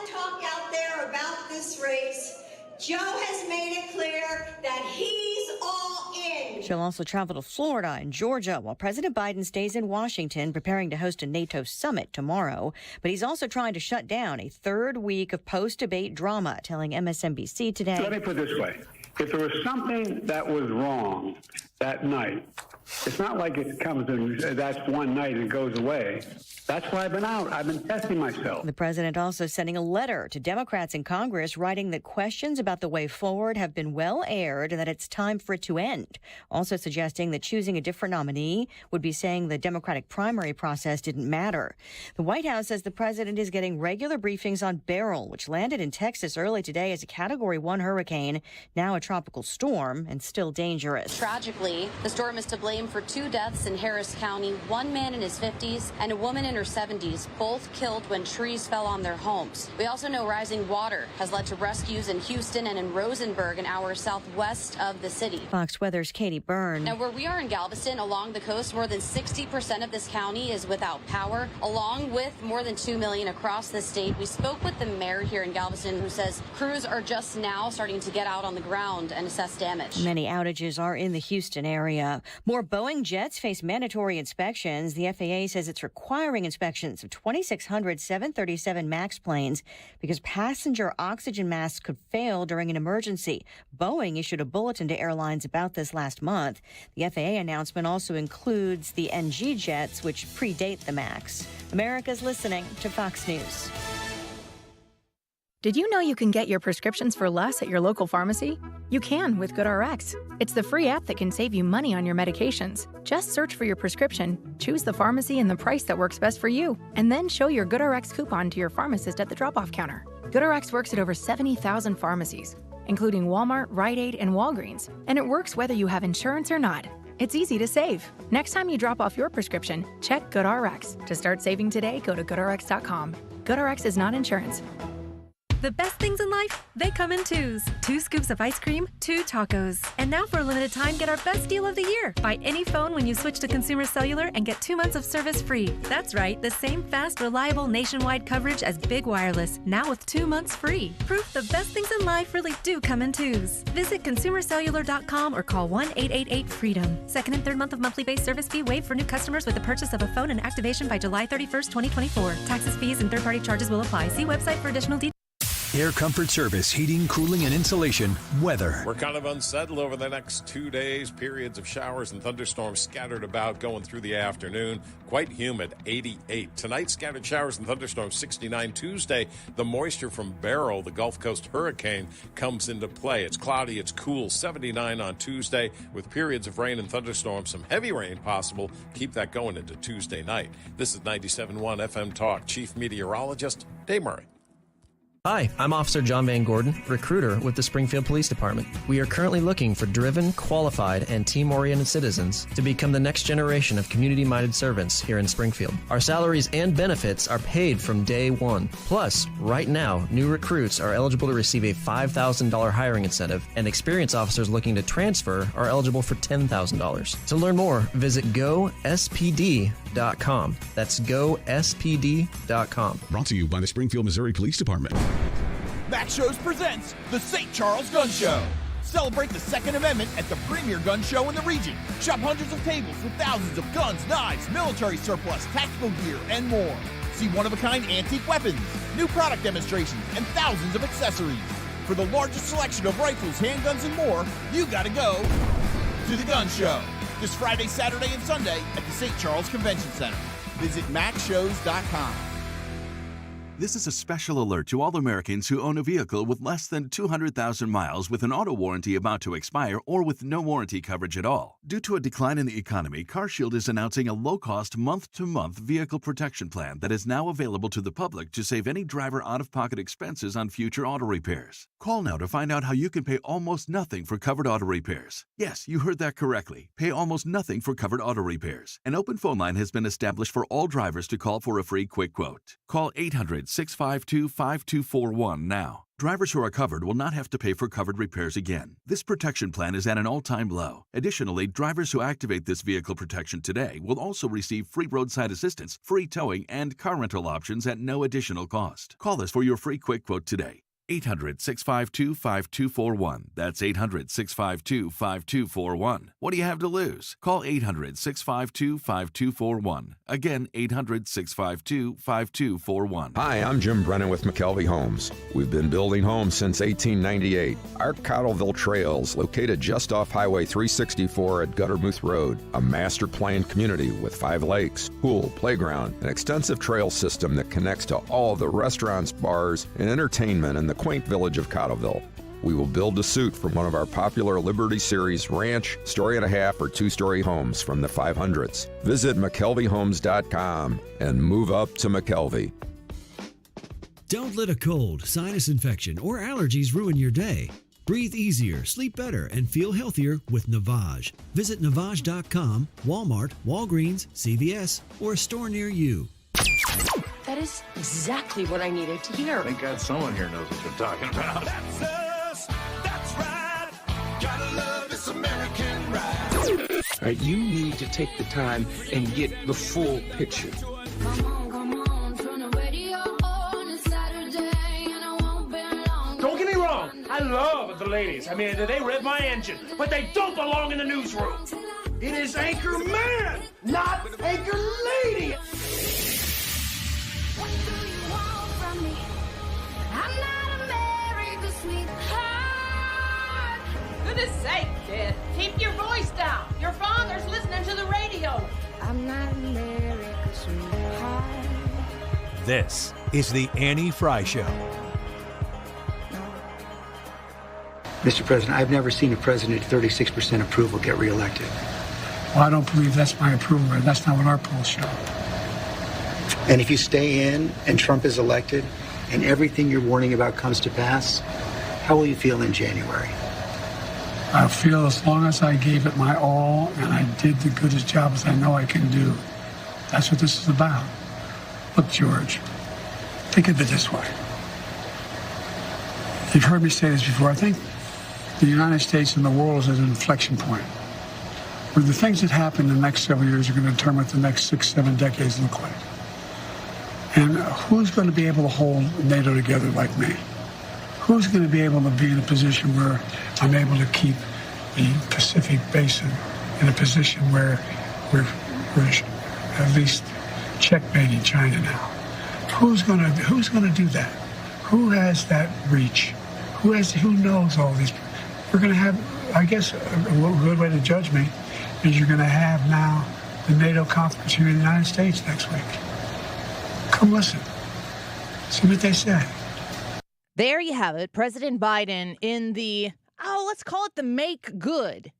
the talk out there about this race, Joe has made it clear that he's all in. She'll also travel to Florida and Georgia while President Biden stays in Washington preparing to host a NATO summit tomorrow. But he's also trying to shut down a third week of post-debate drama, telling MSNBC today. Let me put it this way. If there was something that was wrong that night, it's not like it comes and that's one night and it goes away. That's why I've been out. I've been testing myself. The president also sending a letter to Democrats in Congress writing that questions about the way forward have been well aired and that it's time for it to end. Also suggesting that choosing a different nominee would be saying the Democratic primary process didn't matter. The White House says the president is getting regular briefings on Beryl, which landed in Texas early today as a Category 1 hurricane, now a tropical storm and still dangerous. Tragically, the storm is to blame for 2 deaths in Harris County, one man in his 50s and a woman in her 70s, both killed when trees fell on their homes. We also know rising water has led to rescues in Houston and in Rosenberg, an hour southwest of the city. Fox Weather's Katie Byrne. Now, where we are in Galveston, along the coast, more than 60% of this county is without power, along with more than 2 million across the state. We spoke with the mayor here in Galveston, who says crews are just now starting to get out on the ground and assess damage. Many outages are in the Houston area. More Boeing jets face mandatory inspections. The FAA says it's requiring inspections of 2,600 737 MAX planes because passenger oxygen masks could fail during an emergency. Boeing issued a bulletin to airlines about this last month. The FAA announcement also includes the NG jets, which predate the MAX. America's listening to Fox News. Did you know you can get your prescriptions for less at your local pharmacy? You can with GoodRx. It's the free app that can save you money on your medications. Just search for your prescription, choose the pharmacy and the price that works best for you, and then show your GoodRx coupon to your pharmacist at the drop-off counter. GoodRx works at over 70,000 pharmacies, including Walmart, Rite Aid, and Walgreens, and it works whether you have insurance or not. It's easy to save. Next time you drop off your prescription, check GoodRx. To start saving today, go to GoodRx.com. GoodRx is not insurance. The best things in life, they come in twos. 2 scoops of ice cream, 2 tacos. And now for a limited time, get our best deal of the year. Buy any phone when you switch to Consumer Cellular and get 2 months of service free. That's right, the same fast, reliable nationwide coverage as Big Wireless, now with 2 months free. Proof the best things in life really do come in twos. Visit ConsumerCellular.com or call 1-888-FREEDOM. Second and third month of monthly base service fee waived for new customers with the purchase of a phone and activation by July 31st, 2024. Taxes, fees, and third-party charges will apply. See website for additional details. Air Comfort Service, heating, cooling, and insulation. Weather. We're kind of unsettled over the next 2 days. Periods of showers and thunderstorms scattered about going through the afternoon. Quite humid, 88. Tonight, scattered showers and thunderstorms, 69. Tuesday, the moisture from Beryl, the Gulf Coast hurricane, comes into play. It's cloudy, it's cool, 79 on Tuesday, with periods of rain and thunderstorms. Some heavy rain possible. Keep that going into Tuesday night. This is 97.1 FM Talk. Chief Meteorologist Dave Murray. Hi, I'm Officer John Van Gordon, recruiter with the Springfield Police Department. We are currently looking for driven, qualified, and team-oriented citizens to become the next generation of community-minded servants here in Springfield. Our salaries and benefits are paid from day one. Plus, right now, new recruits are eligible to receive a $5,000 hiring incentive, and experienced officers looking to transfer are eligible for $10,000. To learn more, visit gospd.com. That's gospd.com. Brought to you by the Springfield, Missouri Police Department. Max Shows presents the St. Charles Gun Show. Celebrate the Second Amendment at the premier gun show in the region. Shop hundreds of tables with thousands of guns, knives, military surplus, tactical gear, and more. See one-of-a-kind antique weapons, new product demonstrations, and thousands of accessories. For the largest selection of rifles, handguns, and more, you gotta go to the gun show. This Friday, Saturday, and Sunday at the St. Charles Convention Center. Visit maxshows.com. This is a special alert to all Americans who own a vehicle with less than 200,000 miles with an auto warranty about to expire or with no warranty coverage at all. Due to a decline in the economy, CarShield is announcing a low-cost month-to-month vehicle protection plan that is now available to the public to save any driver out-of-pocket expenses on future auto repairs. Call now to find out how you can pay almost nothing for covered auto repairs. Yes, you heard that correctly. Pay almost nothing for covered auto repairs. An open phone line has been established for all drivers to call for a free quick quote. Call 800-652-5241 now. Drivers who are covered will not have to pay for covered repairs again. This protection plan is at an all-time low. Additionally, drivers who activate this vehicle protection today will also receive free roadside assistance, free towing, and car rental options at no additional cost. Call us for your free quick quote today. 800-652-5241. That's 800-652-5241. What do you have to lose? Call 800-652-5241. Again, 800-652-5241. Hi, I'm Jim Brennan with McKelvey Homes. We've been building homes since 1898. Our Cottleville Trails, located just off Highway 364 at Guttermouth Road, a master-planned community with 5 lakes, pool, playground, an extensive trail system that connects to all the restaurants, bars, and entertainment in the quaint village of Cottleville. We will build a suit from one of our popular Liberty Series ranch, story and a half, or 2-story homes from the 500s. Visit McKelveyHomes.com and move up to McKelvey. Don't let a cold, sinus infection, or allergies ruin your day. Breathe easier, sleep better, and feel healthier with Navage. Visit Navage.com, Walmart, Walgreens, CVS, or a store near you. That is exactly what I needed to hear. Thank God someone here knows what they're talking about. That's us. That's right. Gotta love this American ride. All right, you need to take the time and get the full picture. Don't get me wrong. I love the ladies. I mean, they rev my engine, but they don't belong in the newsroom. It is Anchor Man, not Anchor Lady. What do you want from me? I'm not America's sweetheart. Goodness sake, kid. Keep your voice down. Your father's listening to the radio. I'm not America's sweetheart. This is the Annie Fry Show. Mr. President, I've never seen a president at 36% approval get reelected. Well, I don't believe that's my approval rate. That's not what our polls show. And if you stay in and Trump is elected and everything you're warning about comes to pass, how will you feel in January? I feel as long as I gave it my all and I did the goodest job as I know I can do. That's what this is about. Look, George, think of it this way. You've heard me say this before. I think the United States and the world is at an inflection point where the things that happen in the next several years are going to determine what the next 6-7 decades look like. And who's going to be able to hold NATO together like me? Who's going to be able to be in a position where I'm able to keep the Pacific Basin in a position where we're at least checkmating China now? Who's going to do that? Who has that reach? Who knows all these? We're going to have, I guess, a good way to judge me is you're going to have now the NATO conference here in the United States next week. Come listen. See what they say. There you have it. President Biden in the, let's call it the make good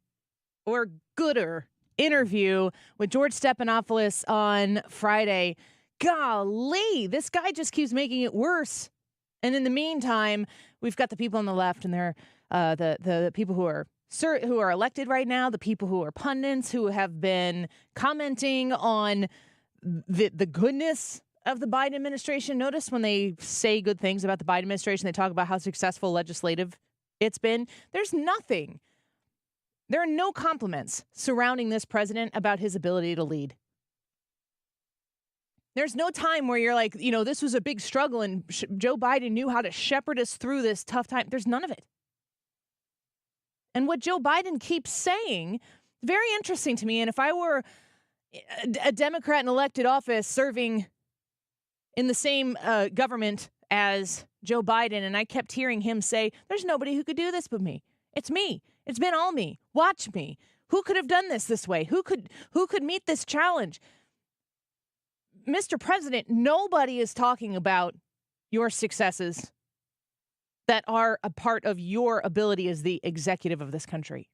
or gooder interview with George Stephanopoulos on Friday. Golly, this guy just keeps making it worse. And in the meantime, we've got the people on the left and they're the people who are elected right now, the people who are pundits who have been commenting on the goodness of the Biden administration. Notice when they say good things about the Biden administration, they talk about how successful legislative it's been. There's nothing. There are no compliments surrounding this president about his ability to lead. There's no time where you're like, this was a big struggle and Joe Biden knew how to shepherd us through this tough time. There's none of it. And what Joe Biden keeps saying, very interesting to me. And if I were a Democrat in elected office serving in the same government as Joe Biden, and I kept hearing him say, there's nobody who could do this but me. It's me. It's been all me. Watch me. Who could have done this way? Who could meet this challenge? Mr. President, nobody is talking about your successes that are a part of your ability as the executive of this country.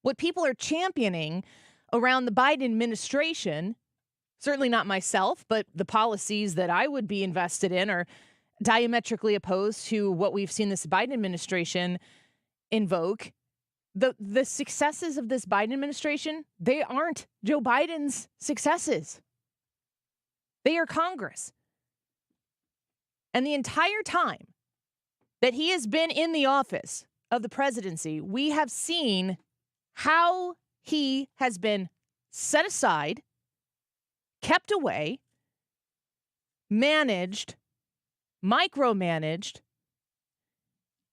What people are championing around the Biden administration, certainly not myself, but the policies that I would be invested in are diametrically opposed to what we've seen this Biden administration invoke. The successes of this Biden administration, they aren't Joe Biden's successes. They are Congress. And the entire time that he has been in the office of the presidency, we have seen how he has been set aside, kept away, managed, micromanaged,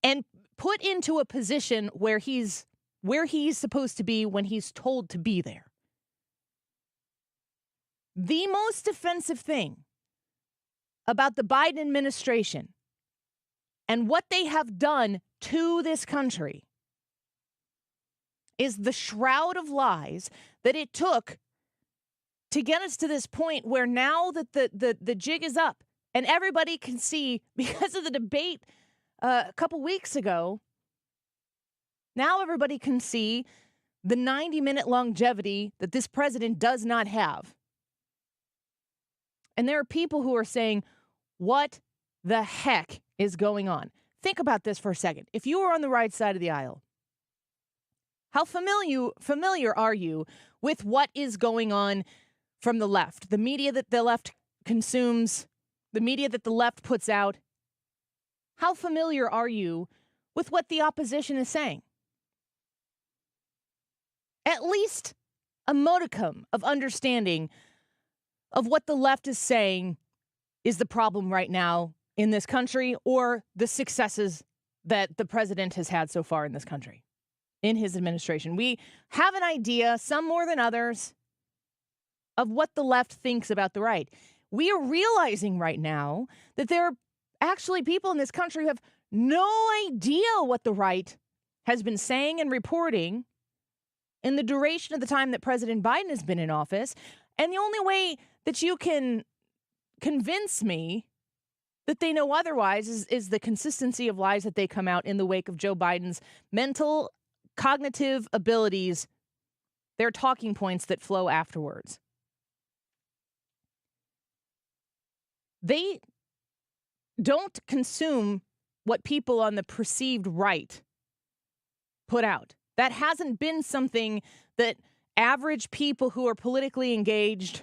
and put into a position where he's supposed to be when he's told to be there. The most offensive thing about the Biden administration and what they have done to this country is the shroud of lies that it took to get us to this point where now that the jig is up and everybody can see, because of the debate a couple weeks ago, now everybody can see the 90-minute longevity that this president does not have. And there are people who are saying, what the heck is going on? Think about this for a second. If you were on the right side of the aisle, how familiar are you with what is going on from the left? The media that the left consumes, the media that the left puts out. How familiar are you with what the opposition is saying? At least a modicum of understanding of what the left is saying is the problem right now in this country, or the successes that the president has had so far in this country, in his administration. We have an idea, some more than others, of what the left thinks about the right. We are realizing right now that there are actually people in this country who have no idea what the right has been saying and reporting in the duration of the time that President Biden has been in office. And the only way that you can convince me that they know otherwise is the consistency of lies that they come out in the wake of Joe Biden's mental, cognitive abilities, their talking points that flow afterwards. They don't consume what people on the perceived right put out. That hasn't been something that average people who are politically engaged,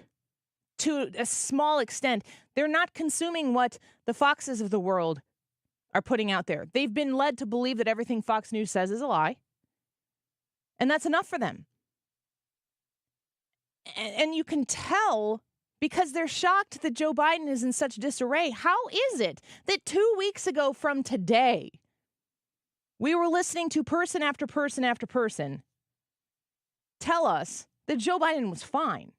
to a small extent, they're not consuming what the Foxes of the world are putting out there. They've been led to believe that everything Fox News says is a lie. And that's enough for them. And you can tell, because they're shocked that Joe Biden is in such disarray. How is it that 2 weeks ago from today, we were listening to person after person after person tell us that Joe Biden was fine?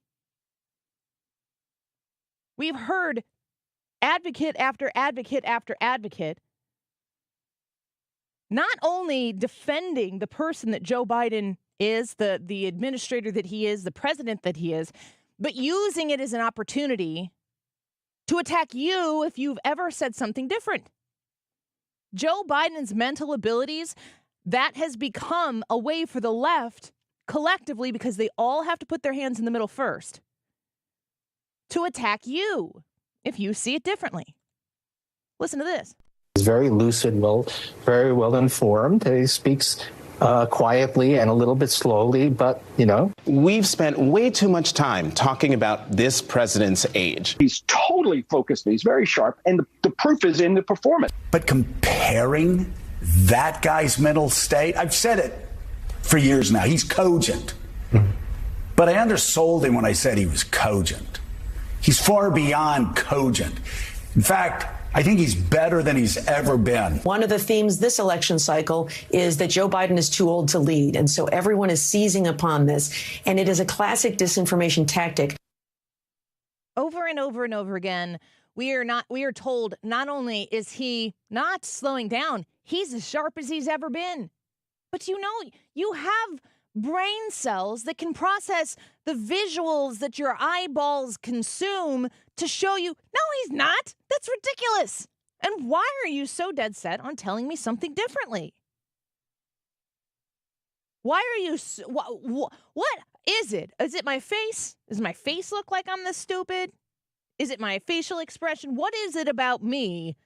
We've heard advocate after advocate after advocate not only defending the person that Joe Biden is, the administrator that he is, the president that he is, but using it as an opportunity to attack you if you've ever said something different. Joe Biden's mental abilities, that has become a way for the left collectively, because they all have to put their hands in the middle first, to attack you if you see it differently. Listen to this. He's very lucid, very well informed. He speaks quietly and a little bit slowly, but, you know. We've spent way too much time talking about this president's age. He's totally focused. He's very sharp. And the proof is in the performance. But comparing that guy's mental state, I've said it for years now, he's cogent. But I undersold him when I said he was cogent. He's far beyond cogent. In fact, I think he's better than he's ever been. One of the themes this election cycle is that Joe Biden is too old to lead. And so everyone is seizing upon this. And it is a classic disinformation tactic. Over and over and over again, we are told not only is he not slowing down, he's as sharp as he's ever been. But you know, you have brain cells that can process the visuals that your eyeballs consume to show you, no, he's not. That's ridiculous. And why are you so dead set on telling me something differently? Why are you, what is it? Is it my face? Does my face look like I'm this stupid? Is it my facial expression? What is it about me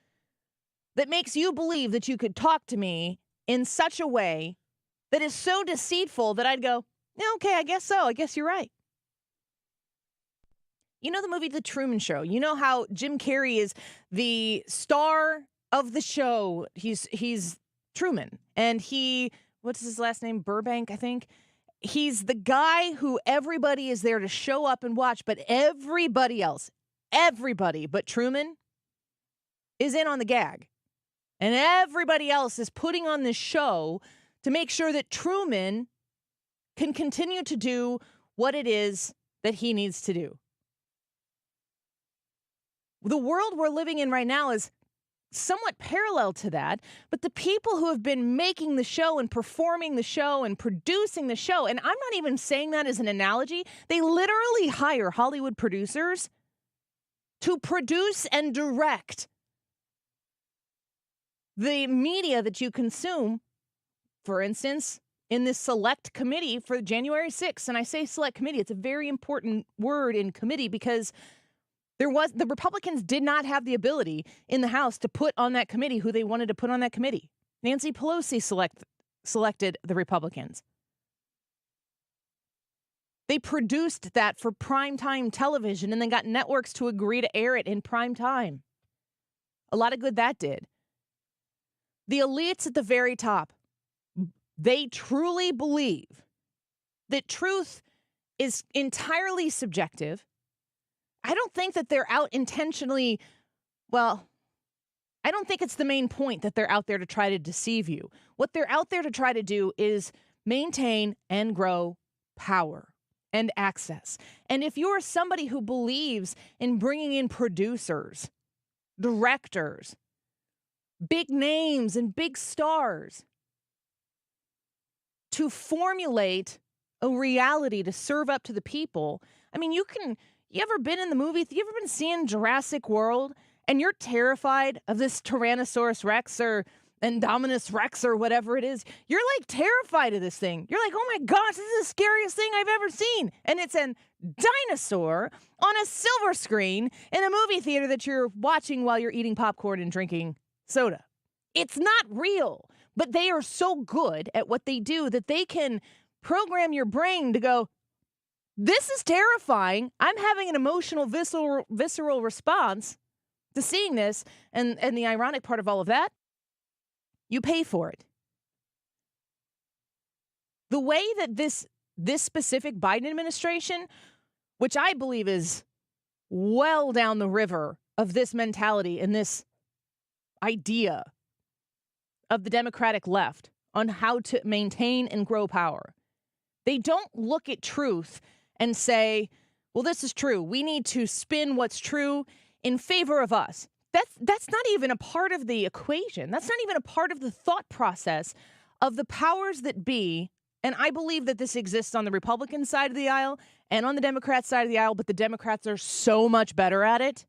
that makes you believe that you could talk to me in such a way that is so deceitful that I'd go, yeah, okay, I guess so. I guess you're right. You know the movie The Truman Show. You know how Jim Carrey is the star of the show. He's Truman. And what's his last name? Burbank, I think. He's the guy who everybody is there to show up and watch, but everybody but Truman is in on the gag. And everybody else is putting on this show to make sure that Truman can continue to do what it is that he needs to do. The world we're living in right now is somewhat parallel to that, but the people who have been making the show and performing the show and producing the show, and I'm not even saying that as an analogy, they literally hire Hollywood producers to produce and direct the media that you consume. For instance, in this select committee for January 6th, and I say select committee, it's a very important word in committee because the Republicans did not have the ability in the House to put on that committee who they wanted to put on that committee. Nancy Pelosi selected the Republicans. They produced that for primetime television and then got networks to agree to air it in prime time. A lot of good that did. The elites at the very top, they truly believe that truth is entirely subjective. I don't think that they're out intentionally, I don't think it's the main point that they're out there to try to deceive you. What they're out there to try to do is maintain and grow power and access. And if you're somebody who believes in bringing in producers, directors, big names and big stars to formulate a reality to serve up to the people, I mean, you ever been in the movie? You ever been seeing Jurassic World and you're terrified of this Tyrannosaurus Rex or Indominus Rex or whatever it is? You're like terrified of this thing. You're like, oh my gosh, this is the scariest thing I've ever seen. And it's a dinosaur on a silver screen in a movie theater that you're watching while you're eating popcorn and drinking soda. It's not real, but they are so good at what they do that they can program your brain to go, this is terrifying. I'm having an emotional, visceral response to seeing this. And the ironic part of all of that, you pay for it. The way that this specific Biden administration, which I believe is well down the river of this mentality and this idea of the Democratic left on how to maintain and grow power. They don't look at truth and say, well, this is true. We need to spin what's true in favor of us. That's not even a part of the equation. That's not even a part of the thought process of the powers that be. And I believe that this exists on the Republican side of the aisle and on the Democrat side of the aisle, but the Democrats are so much better at it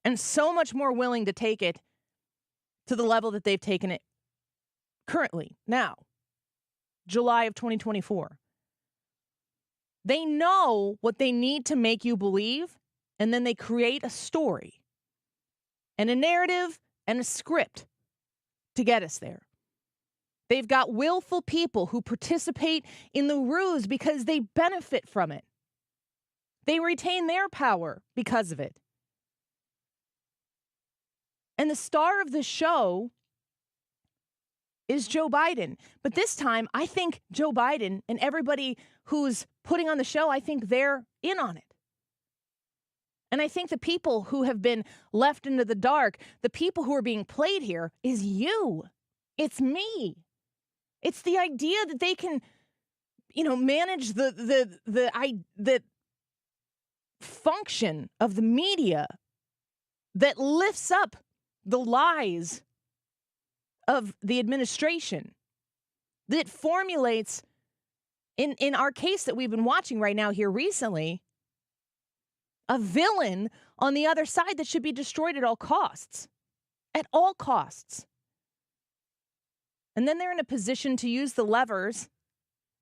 and so much more willing to take it to the level that they've taken it currently, now, July of 2024. They know what they need to make you believe, and then they create a story and a narrative and a script to get us there. They've got willful people who participate in the ruse because they benefit from it. They retain their power because of it. And the star of the show is Joe Biden. But this time, I think Joe Biden and everybody who's putting on the show, I think they're in on it. And I think the people who have been left into the dark, the people who are being played here is you. It's me. It's the idea that they can, manage the function of the media that lifts up the lies of the administration, that formulates, in our case that we've been watching right now here recently, a villain on the other side that should be destroyed at all costs. At all costs. And then they're in a position to use the levers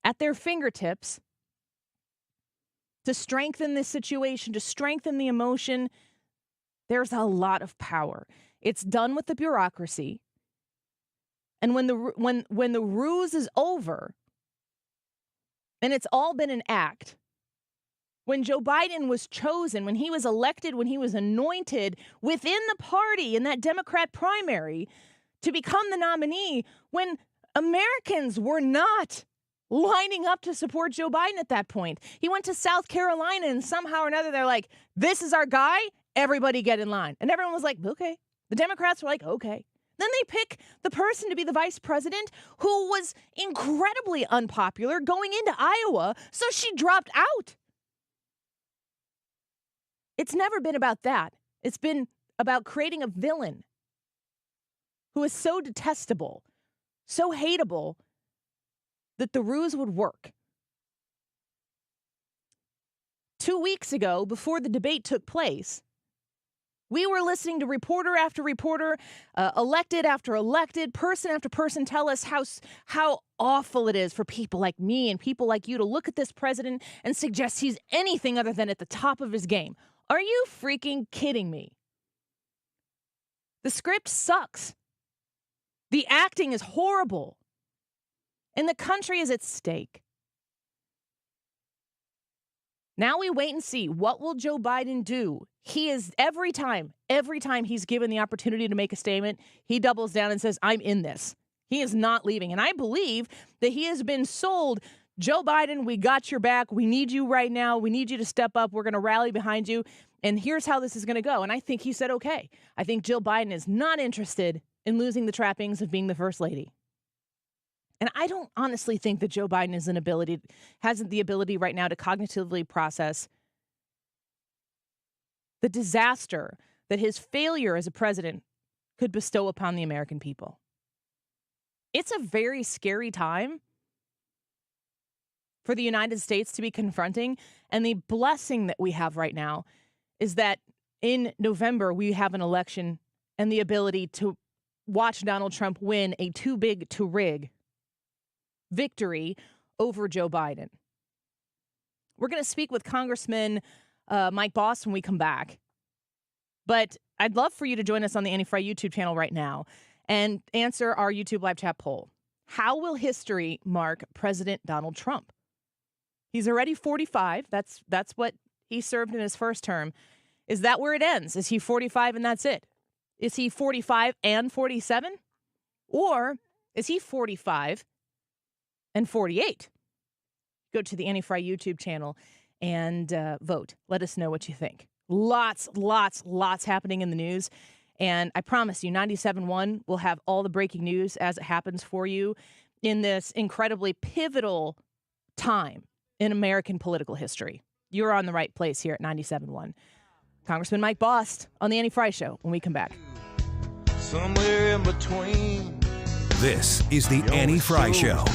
at their fingertips to strengthen this situation, to strengthen the emotion. There's a lot of power. It's done with the bureaucracy. And when the ruse is over, and it's all been an act, when Joe Biden was chosen, when he was elected, when he was anointed within the party in that Democrat primary to become the nominee, when Americans were not lining up to support Joe Biden at that point. He went to South Carolina and somehow or another they're like, this is our guy, everybody get in line. And everyone was like, okay. The Democrats were like, okay. Then they pick the person to be the vice president who was incredibly unpopular going into Iowa, so she dropped out. It's never been about that. It's been about creating a villain who is so detestable, so hateable, that the ruse would work. 2 weeks ago, before the debate took place, we were listening to reporter after reporter, elected after elected, person after person tell us how awful it is for people like me and people like you to look at this president and suggest he's anything other than at the top of his game. Are you freaking kidding me? The script sucks. The acting is horrible. And the country is at stake. Now we wait and see. What will Joe Biden do? He is every time he's given the opportunity to make a statement, he doubles down and says, I'm in this. He is not leaving. And I believe that he has been sold, Joe Biden, we got your back. We need you right now. We need you to step up. We're going to rally behind you. And here's how this is going to go. And I think he said, okay. I think Jill Biden is not interested in losing the trappings of being the first lady. And I don't honestly think that Joe Biden hasn't the ability right now to cognitively process the disaster that his failure as a president could bestow upon the American people. It's a very scary time for the United States to be confronting. And the blessing that we have right now is that in November, we have an election and the ability to watch Donald Trump win a too big to rig victory over Joe Biden. We're going to speak with Congressman Mike Bost when we come back. But I'd love for you to join us on the Annie Frey YouTube channel right now and answer our YouTube live chat poll. How will history mark President Donald Trump? He's already 45. That's what he served in his first term. Is that where it ends? Is he 45 and that's it? Is he 45 and 47? Or is he 45 and 48? Go to the Annie Frey YouTube channel and vote. Let us know what you think. Lots happening in the news. And I promise you, 97.1 will have all the breaking news as it happens for you in this incredibly pivotal time in American political history. You're on the right place here at 97.1. Congressman Mike Bost on the Annie Frey Show when we come back. Somewhere in between. This is the Annie Frey Show.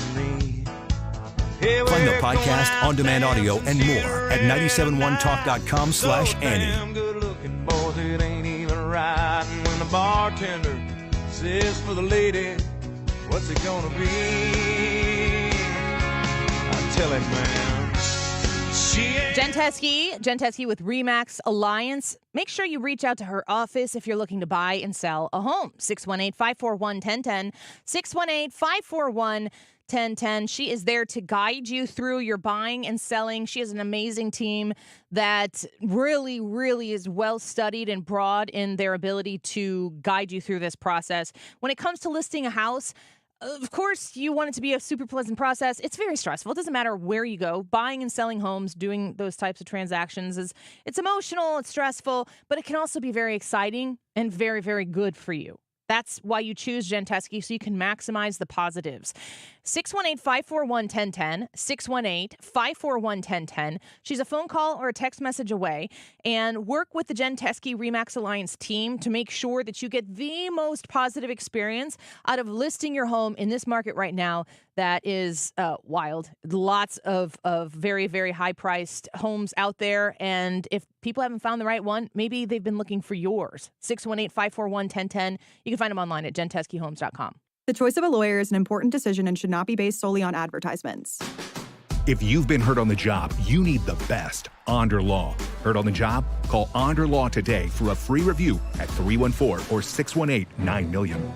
Find the podcast, on-demand audio, and more at 971talk.com/Annie. Good looking boys, it ain't even right. And when the bartender says for the lady, what's it gonna be? I tell him, man. Jen Teskey with RE/MAX Alliance. Make sure you reach out to her office if you're looking to buy and sell a home. 618-541-1010. 618-541-1010. She is there to guide you through your buying and selling. She has an amazing team that really is well studied and broad in their ability to guide you through this process. When it comes to listing a house, of course, you want it to be a super pleasant process. It's very stressful. It doesn't matter where you go. Buying and selling homes, doing those types of transactions, it's emotional, it's stressful, but it can also be very exciting and very, very good for you. That's why you choose Jen Teskey, so you can maximize the positives. 618-541-1010, 618-541-1010. She's a phone call or a text message away. And work with the Jen Teskey RE/MAX Alliance team to make sure that you get the most positive experience out of listing your home in this market right now that is wild. Lots of very, very high-priced homes out there. And if people haven't found the right one, maybe they've been looking for yours. 618-541-1010. You can find them online at jenteskeyhomes.com. The choice of a lawyer is an important decision and should not be based solely on advertisements. If you've been hurt on the job, you need the best. Onder Law. Hurt on the job? Call Onder Law today for a free review at 314 or 618-9000000.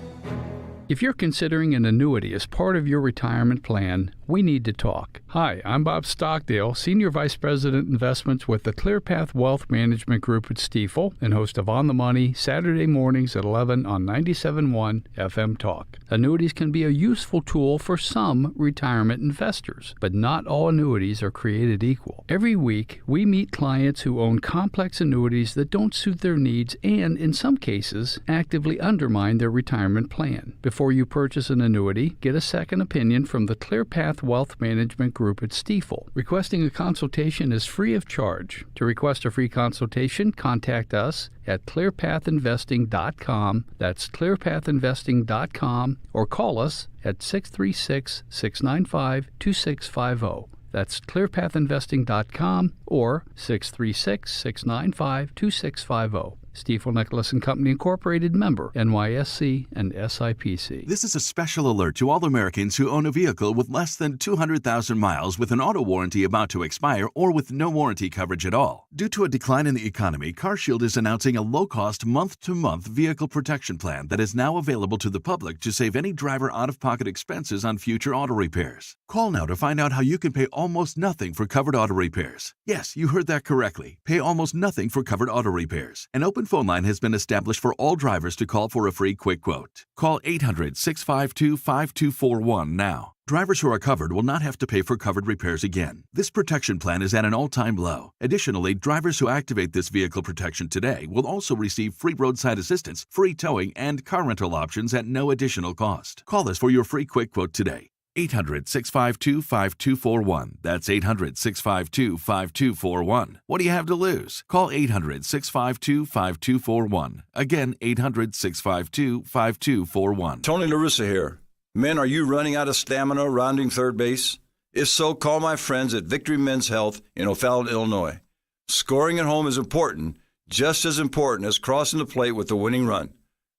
If you're considering an annuity as part of your retirement plan, we need to talk. Hi, I'm Bob Stockdale, Senior Vice President Investments with the ClearPath Wealth Management Group at Stifel and host of On the Money Saturday mornings at 11 on 97.1 FM Talk. Annuities can be a useful tool for some retirement investors, but not all annuities are created equal. Every week, we meet clients who own complex annuities that don't suit their needs and, in some cases, actively undermine their retirement plan. Before you purchase an annuity, get a second opinion from the ClearPath Wealth Management Group at Stifel. Requesting a consultation is free of charge. To request a free consultation, contact us at clearpathinvesting.com. That's clearpathinvesting.com, or call us at 636-695-2650. That's clearpathinvesting.com or 636-695-2650. Stifel Nicholas and Company Incorporated, member NYSE and SIPC. This is a special alert to all Americans who own a vehicle with less than 200,000 miles with an auto warranty about to expire or with no warranty coverage at all. Due to a decline in the economy, CarShield is announcing a low-cost month-to-month vehicle protection plan that is now available to the public to save any driver out-of-pocket expenses on future auto repairs. Call now to find out how you can pay almost nothing for covered auto repairs. Yes, you heard that correctly. Pay almost nothing for covered auto repairs. An open phone line has been established for all drivers to call for a free quick quote. Call 800-652-5241 now. Drivers who are covered will not have to pay for covered repairs again. This protection plan is at an all-time low. Additionally, drivers who activate this vehicle protection today will also receive free roadside assistance, free towing, and car rental options at no additional cost. Call us for your free quick quote today. 800-652-5241. That's 800-652-5241. What do you have to lose? Call 800-652-5241. Again, 800-652-5241. Tony La Russa here. Men, are you running out of stamina rounding third base? If so, call my friends at Victory Men's Health in O'Fallon, Illinois. Scoring at home is important, just as important as crossing the plate with the winning run.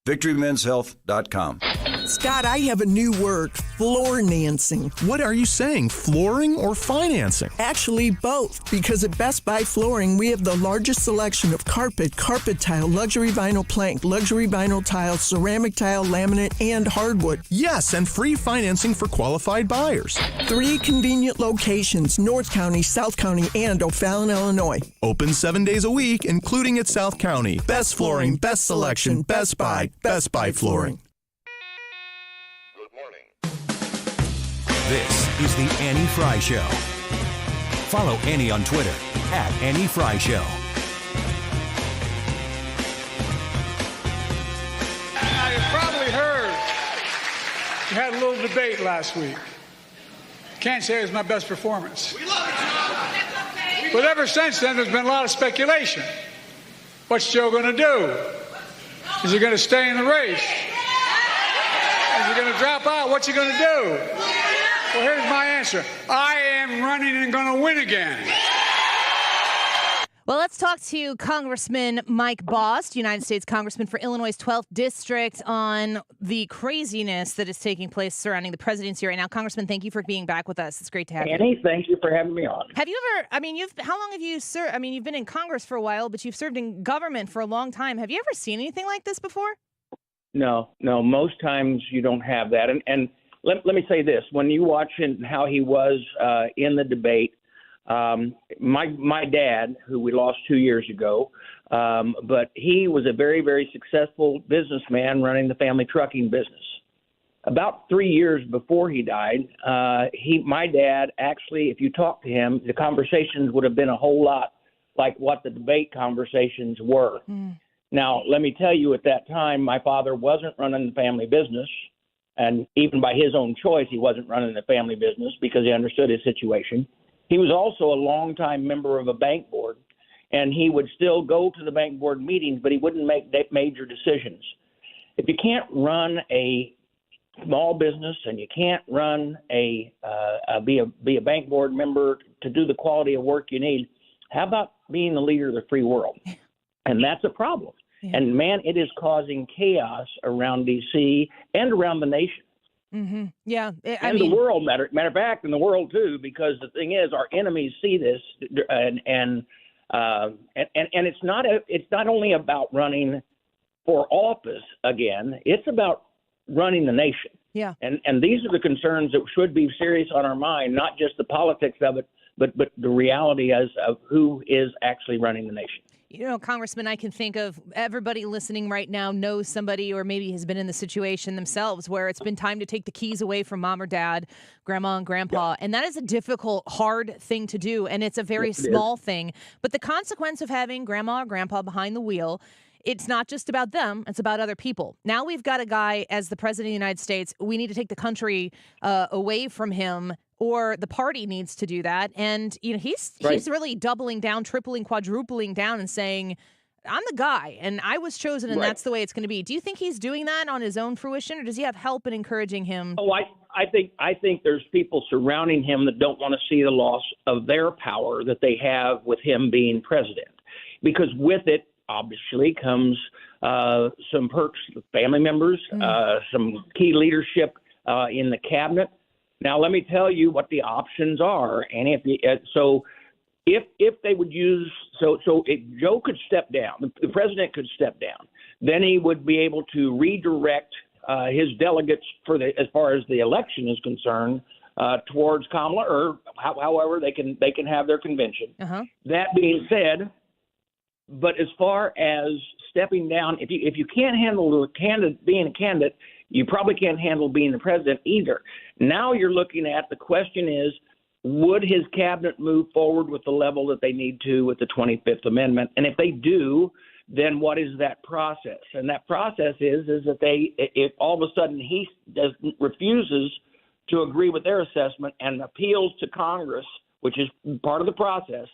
VictoryMen'sHealth.com. Scott, I have a new word, floornancing. What are you saying, flooring or financing? Actually, both, because at Best Buy Flooring, we have the largest selection of carpet, carpet tile, luxury vinyl plank, luxury vinyl tile, ceramic tile, laminate, and hardwood. Yes, and free financing for qualified buyers. 3 convenient locations, North County, South County, and O'Fallon, Illinois. Open 7 days a week, including at South County. Best flooring, best selection, Best Buy. Best Buy Flooring. This is the Annie Fry Show. Follow Annie on Twitter at Annie Fry Show. Now, you probably heard we had a little debate last week. Can't say it was my best performance. We love it, Joe. But ever since then, there's been a lot of speculation. What's Joe going to do? Is he going to stay in the race? Is he going to drop out? What's he going to do? Well, here's my answer. I am running and going to win again. Well, let's talk to Congressman Mike Bost, United States Congressman for Illinois' 12th District, on the craziness that is taking place surrounding the presidency right now. Congressman, thank you for being back with us. It's great to have you. Annie, thank you for having me on. Have you ever, how long have you served? I mean, you've been in Congress for a while, but you've served in government for a long time. Have you ever seen anything like this before? No, most times you don't have that. And let me say this. When you watch how he was in the debate, my dad, who we lost 2 years ago, but he was a very, very successful businessman running the family trucking business. About 3 years before he died, my dad actually, if you talk to him, the conversations would have been a whole lot like what the debate conversations were. Now, let me tell you, at that time, my father wasn't running the family business. And even by his own choice, he wasn't running the family business because he understood his situation. He was also a longtime member of a bank board, and he would still go to the bank board meetings, but he wouldn't make major decisions. If you can't run a small business and you can't run be a bank board member to do the quality of work you need, how about being the leader of the free world? And that's a problem. Yeah. And, man, it is causing chaos around D.C. and around the nation. Mm-hmm. Yeah. The world, matter of fact, in the world, too, because the thing is our enemies see this, and it's not only about running for office again. It's about running the nation. Yeah. And these are the concerns that should be serious on our mind, not just the politics of it, but the reality as of who is actually running the nation. You know, Congressman, I can think of everybody listening right now knows somebody or maybe has been in the situation themselves where it's been time to take the keys away from mom or dad, grandma and grandpa. And that is a difficult, hard thing to do. And it's a very small thing. But the consequence of having grandma or grandpa behind the wheel, it's not just about them. It's about other people. Now we've got a guy as the president of the United States. We need to take the country away from him, or the party needs to do that. And, you know, he's really doubling down, tripling, quadrupling down and saying, I'm the guy and I was chosen and that's the way it's going to be. Do you think he's doing that on his own fruition, or does he have help in encouraging him? Oh, I think there's people surrounding him that don't want to see the loss of their power that they have with him being president, because with it obviously comes some perks, family members, some key leadership in the cabinet. Now, let me tell you what the options are. And if they would use, if Joe could step down, the president could step down, then he would be able to redirect his delegates as far as the election is concerned towards Kamala, or however they can have their convention. That being said, but as far as stepping down, if you can't handle being a candidate, you probably can't handle being the president either. Now you're looking at, the question is, would his cabinet move forward with the level that they need to with the 25th Amendment? And if they do, then what is that process? And that process is that if all of a sudden he refuses to agree with their assessment and appeals to Congress, which is part of the process,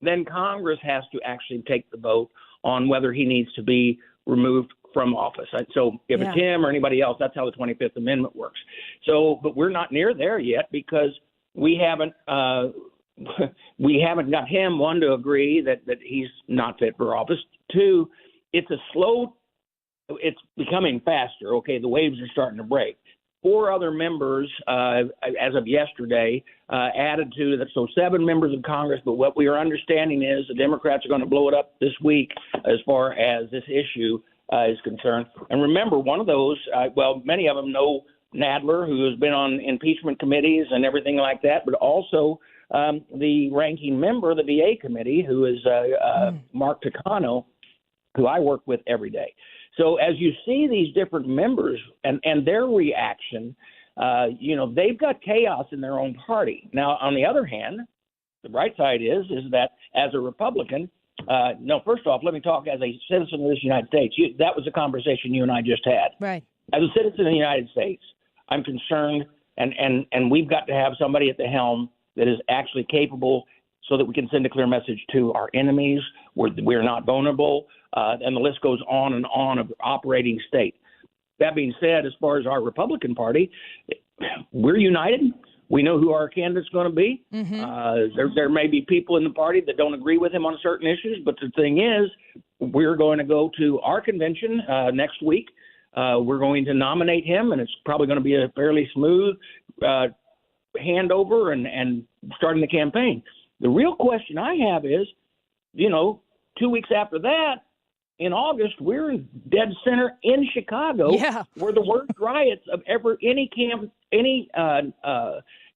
then Congress has to actually take the vote on whether he needs to be removed from office. So if it's him or anybody else, that's how the 25th Amendment works. So, but we're not near there yet, because we haven't got him, one, to agree that he's not fit for office. Two, it's becoming faster. Okay, the waves are starting to break. 4 other members, as of yesterday, added to that. So 7 members of Congress. But what we are understanding is the Democrats are going to blow it up this week as far as this issue is concerned. And remember, one of those, many of them know Nadler, who has been on impeachment committees and everything like that, but also the ranking member of the VA committee, who is Mark Takano, who I work with every day. So as you see these different members and their reaction, they've got chaos in their own party. Now, on the other hand, the bright side is that as a Republican, first off, let me talk as a citizen of this United States. That was a conversation you and I just had. Right. As a citizen of the United States, I'm concerned, and we've got to have somebody at the helm that is actually capable, so that we can send a clear message to our enemies. We're not vulnerable, and the list goes on and on of operating state. That being said, as far as our Republican Party, we're united. We know who our candidate's going to be. There may be people in the party that don't agree with him on certain issues, but the thing is, we're going to go to our convention next week. We're going to nominate him, and it's probably going to be a fairly smooth handover and starting the campaign. The real question I have is, 2 weeks after that, in August, we're in dead center in Chicago, where the worst riots of any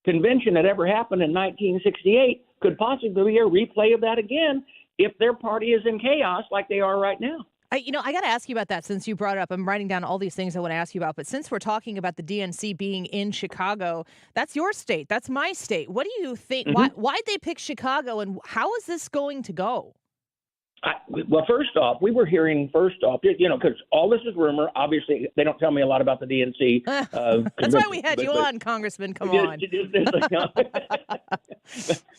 convention that ever happened in 1968 could possibly be a replay of that again if their party is in chaos like they are right now. I got to ask you about that since you brought it up. I'm writing down all these things I want to ask you about. But since we're talking about the DNC being in Chicago, that's your state. That's my state. What do you think? Why'd they pick Chicago, and how is this going to go? Well, first off, we were hearing because all this is rumor. Obviously, they don't tell me a lot about the DNC. That's why we had you on, Congressman. Come on.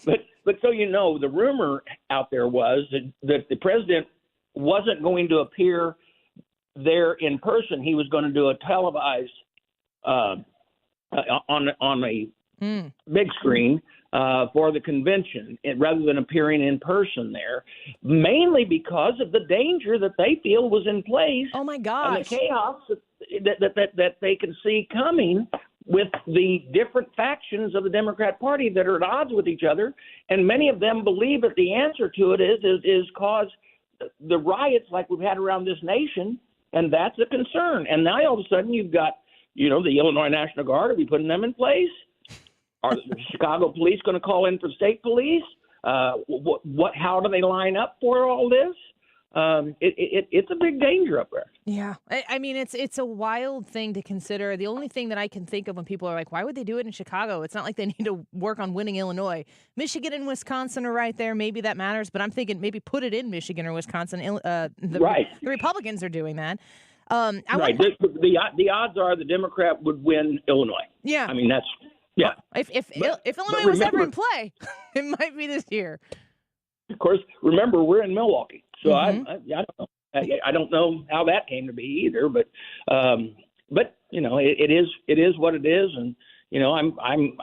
But so the rumor out there was that the president wasn't going to appear there in person. He was going to do a televised on a big screen for the convention, rather than appearing in person there, mainly because of the danger that they feel was in place. Oh my gosh! And the chaos that they can see coming with the different factions of the Democrat Party that are at odds with each other, and many of them believe that the answer to it is cause the riots like we've had around this nation, and that's a concern. And now all of a sudden you've got the Illinois National Guard, are we putting them in place? Are the Chicago police going to call in for state police? How do they line up for all this? It's a big danger up there. Yeah. I mean, it's a wild thing to consider. The only thing that I can think of when people are like, why would they do it in Chicago? It's not like they need to work on winning Illinois. Michigan and Wisconsin are right there. Maybe that matters, but I'm thinking maybe put it in Michigan or Wisconsin. The Republicans are doing that. The odds are the Democrat would win Illinois. Yeah. I mean, that's, yeah. If Illinois was ever in play, it might be this year. Of course, remember, we're in Milwaukee. So I don't know. I don't know how that came to be either, but it is what it is, and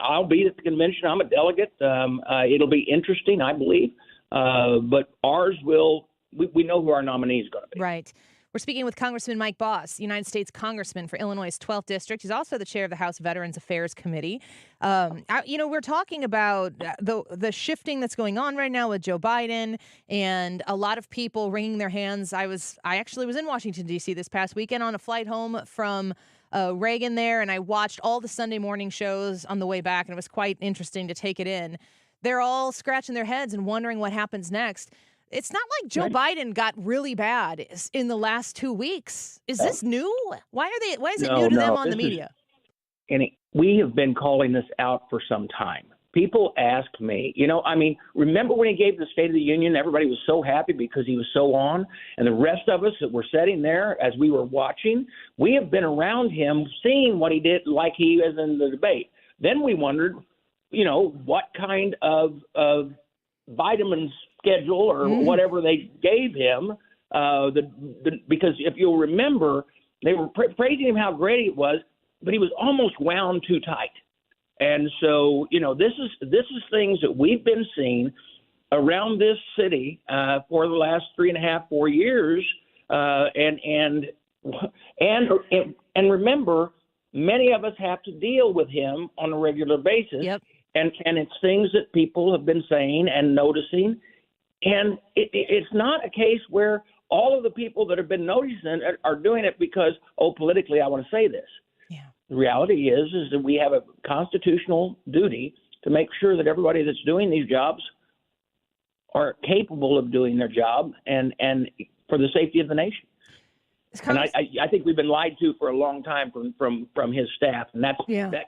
I'll be at the convention. I'm a delegate. It'll be interesting, I believe, but ours will. We know who our nominee is going to be. Right. We're speaking with Congressman Mike Bost, United States Congressman for Illinois' 12th District. He's also the chair of the House Veterans Affairs Committee. We're talking about the shifting that's going on right now with Joe Biden and a lot of people wringing their hands. I actually was in Washington, D.C. this past weekend on a flight home from Reagan there, and I watched all the Sunday morning shows on the way back, and it was quite interesting to take it in. They're all scratching their heads and wondering what happens next. It's not like Joe Biden got really bad in the last 2 weeks. Is this new? Why is it new to them on the media? We have been calling this out for some time. People ask me, remember when he gave the State of the Union, everybody was so happy because he was so on, and the rest of us that were sitting there as we were watching, we have been around him seeing what he did like he was in the debate. Then we wondered, what kind of vitamins schedule or whatever they gave him, because if you'll remember, they were praising him how great he was, but he was almost wound too tight. And so, this is things that we've been seeing around this city for the last 3.5-4 years, and remember, many of us have to deal with him on a regular basis. Yep. And it's things that people have been saying and noticing. And it's not a case where all of the people that have been noticing it are doing it because, politically, I want to say this. Yeah. The reality is that we have a constitutional duty to make sure that everybody that's doing these jobs are capable of doing their job and for the safety of the nation. And I think we've been lied to for a long time from his staff, and that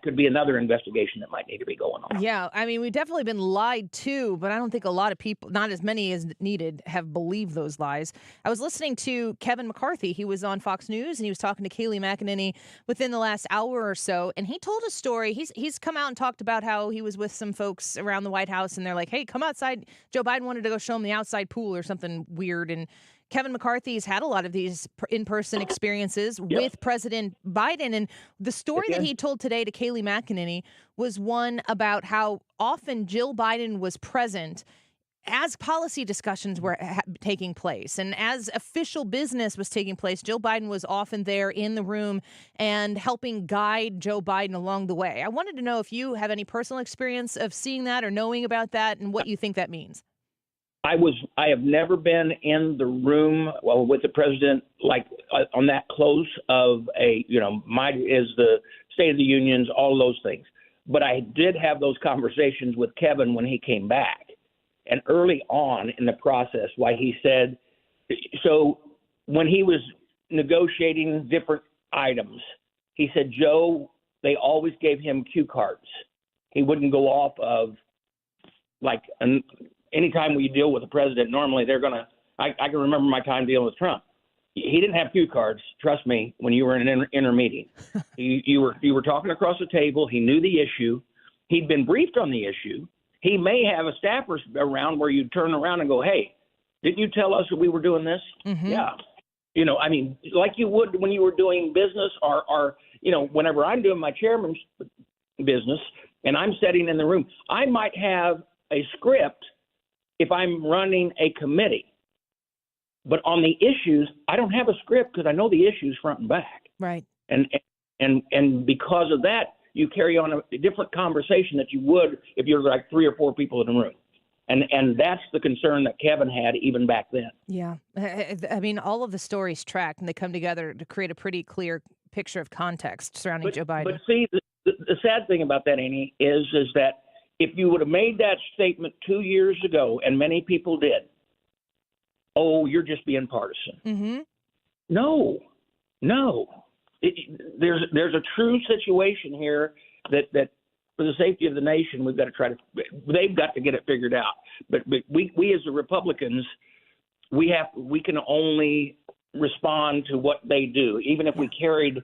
could be another investigation that might need to be going on. Yeah, I mean, we've definitely been lied to, but I don't think a lot of people, not as many as needed, have believed those lies. I was listening to Kevin McCarthy. He was on Fox News, and he was talking to Kayleigh McEnany within the last hour or so, and he told a story. He's come out and talked about how he was with some folks around the White House, and they're like, hey, come outside. Joe Biden wanted to go show him the outside pool or something weird, and Kevin McCarthy's had a lot of these in-person experiences with President Biden. And the story that he told today to Kayleigh McEnany was one about how often Jill Biden was present as policy discussions were taking place and as official business was taking place. Jill Biden was often there in the room and helping guide Joe Biden along the way. I wanted to know if you have any personal experience of seeing that or knowing about that and what you think that means. I have never been in the room with the president on that close of is the State of the Unions, all those things. But I did have those conversations with Kevin when he came back, and early on in the process, why he said, so when he was negotiating different items, he said, Joe, they always gave him cue cards. He wouldn't go off of anytime we deal with the president, normally they're going to – I can remember my time dealing with Trump. He didn't have cue cards, trust me, when you were in an inner meeting. You were talking across the table. He knew the issue. He'd been briefed on the issue. He may have a staffer around where you turn around and go, hey, didn't you tell us that we were doing this? Mm-hmm. Yeah. Like you would when you were doing business or whenever I'm doing my chairman's business and I'm sitting in the room, I might have a script if I'm running a committee. But on the issues, I don't have a script because I know the issues front and back. Right. And because of that, you carry on a different conversation that you would if you're like 3 or 4 people in a room. And that's the concern that Kevin had even back then. Yeah. I mean, all of the stories track and they come together to create a pretty clear picture of context surrounding Joe Biden. But see, the sad thing about that, Annie, is that if you would have made that statement 2 years ago, and many people did, oh, you're just being partisan. Mm-hmm. No. There's a true situation here that for the safety of the nation, they've got to get it figured out. But we as the Republicans, we can only respond to what they do. Even if we carried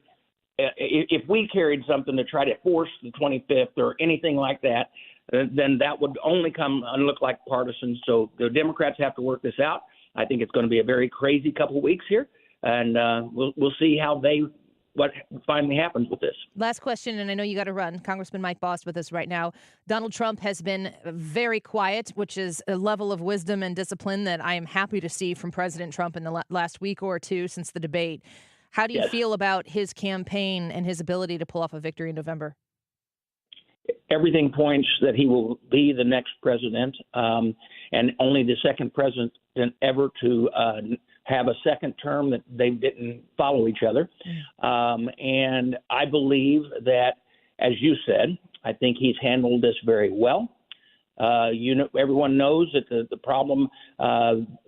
something to try to force the 25th or anything like that, then that would only come and look like partisans. So the Democrats have to work this out. I think it's going to be a very crazy couple of weeks here, and we'll see what finally happens with this. Last question, and I know you got to run. Congressman Mike Bost with us right now. Donald Trump has been very quiet, which is a level of wisdom and discipline that I am happy to see from President Trump in the last week or two since the debate. How do you feel about his campaign and his ability to pull off a victory in November? Everything points that he will be the next president, and only the second president ever to have a second term that they didn't follow each other. And I believe that, as you said, I think he's handled this very well. Everyone knows that the problem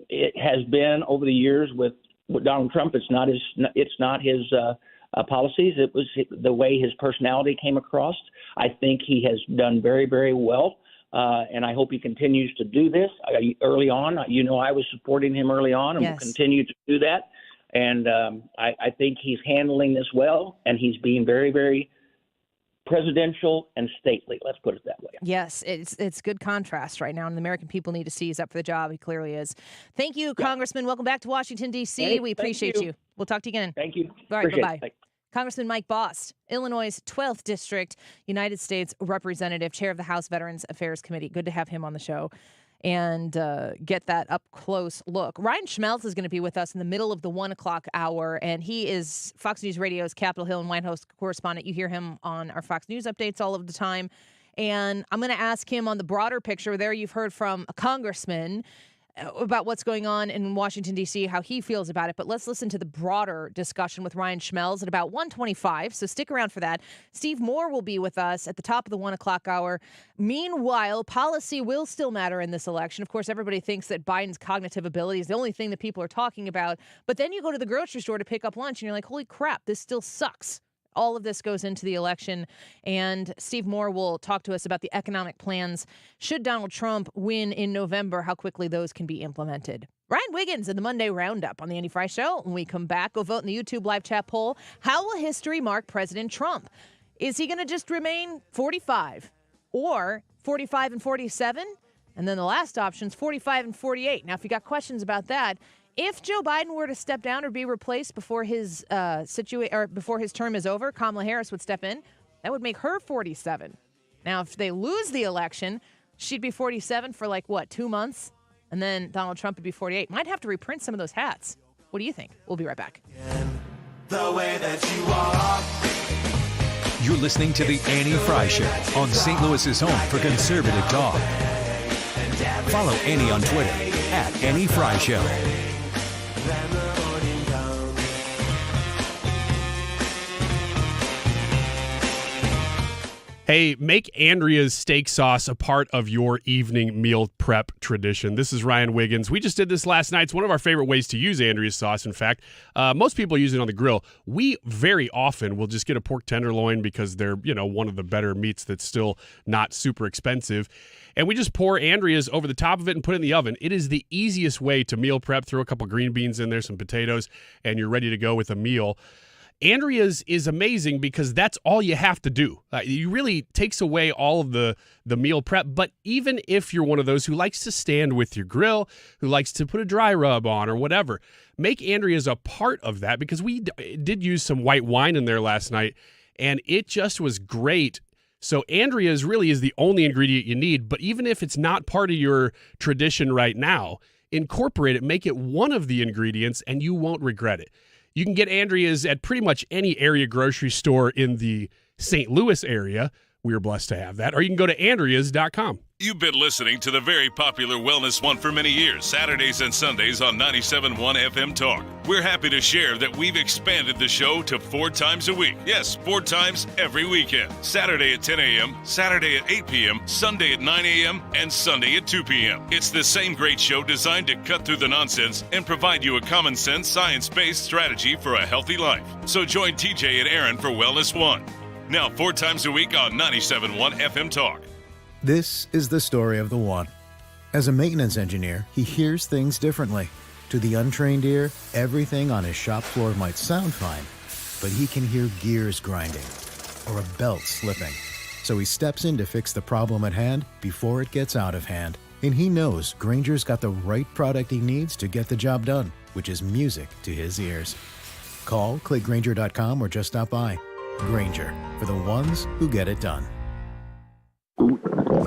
it has been over the years with Donald Trump. It's not his policies. It was the way his personality came across. I think he has done very, very well. And I hope he continues to do this early on. I was supporting him early on and will continue to do that. And I think he's handling this well, and he's being very, very presidential and stately. Let's put it that way. Yes, it's good contrast right now, and the American people need to see he's up for the job. He clearly is. Thank you, Congressman. Welcome back to Washington, D.C. Hey, we appreciate you. We'll talk to you again. Thank you. All right, Appreciate bye-bye. it. Congressman Mike Bost, Illinois' 12th District, United States Representative, Chair of the House Veterans Affairs Committee. Good to have him on the show and get that up-close look. Ryan Schmelz is going to be with us in the middle of the 1 o'clock hour, and he is Fox News Radio's Capitol Hill and White House correspondent. You hear him on our Fox News updates all of the time. And I'm going to ask him on the broader picture. There you've heard from a congressman about what's going on in Washington, D.C., how he feels about it. But let's listen to the broader discussion with Ryan Schmelz at about 1:25. So stick around for that. Steve Moore will be with us at the top of the 1 o'clock hour. Meanwhile, policy will still matter in this election. Of course, everybody thinks that Biden's cognitive ability is the only thing that people are talking about. But then you go to the grocery store to pick up lunch and you're like, holy crap, this still sucks. All of this goes into the election, and Steve Moore will talk to us about the economic plans. Should Donald Trump win in November, how quickly those can be implemented. Ryan Wiggins in the Monday Roundup on The Andy Fry Show. When we come back, go vote in the YouTube live chat poll. How will history mark President Trump? Is he going to just remain 45 or 45 and 47? And then the last option is 45 and 48. Now, if you got questions about that, if Joe Biden were to step down or be replaced before his before his term is over, Kamala Harris would step in. That would make her 47. Now, if they lose the election, she'd be 47 for 2 months, and then Donald Trump would be 48. Might have to reprint some of those hats. What do you think? We'll be right back. The way that you are. You're listening to the Annie Fry Show on St. Louis's home for conservative talk. Follow Annie on Twitter at Annie Fry Show. Hey, make Andrea's steak sauce a part of your evening meal prep tradition. This is Ryan Wiggins. We just did this last night. It's one of our favorite ways to use Andrea's sauce, in fact. Most people use it on the grill. We very often will just get a pork tenderloin because they're, one of the better meats that's still not super expensive. And we just pour Andrea's over the top of it and put it in the oven. It is the easiest way to meal prep. Throw a couple green beans in there, some potatoes, and you're ready to go with a meal. Andrea's is amazing because that's all you have to do. It really takes away all of the meal prep. But even if you're one of those who likes to stand with your grill, who likes to put a dry rub on or whatever, make Andrea's a part of that, because we did use some white wine in there last night, and it just was great. So Andrea's really is the only ingredient you need. But even if it's not part of your tradition right now, incorporate it, make it one of the ingredients, and you won't regret it. You can get Andrea's at pretty much any area grocery store in the St. Louis area. We're blessed to have that. Or you can go to Andreas.com. You've been listening to the very popular Wellness One for many years, Saturdays and Sundays on 97.1 FM Talk. We're happy to share that we've expanded the show to 4 times a week. Yes, 4 times every weekend. Saturday at 10 a.m., Saturday at 8 p.m., Sunday at 9 a.m., and Sunday at 2 p.m. It's the same great show designed to cut through the nonsense and provide you a common sense, science-based strategy for a healthy life. So join TJ and Aaron for Wellness One. Now 4 times a week on 97.1 FM Talk. This is the story of the one. As a maintenance engineer, he hears things differently. To the untrained ear, everything on his shop floor might sound fine, but he can hear gears grinding or a belt slipping. So he steps in to fix the problem at hand before it gets out of hand. And he knows Grainger's got the right product he needs to get the job done, which is music to his ears. Call, click Grainger.com, or just stop by. Grainger, for the ones who get it done.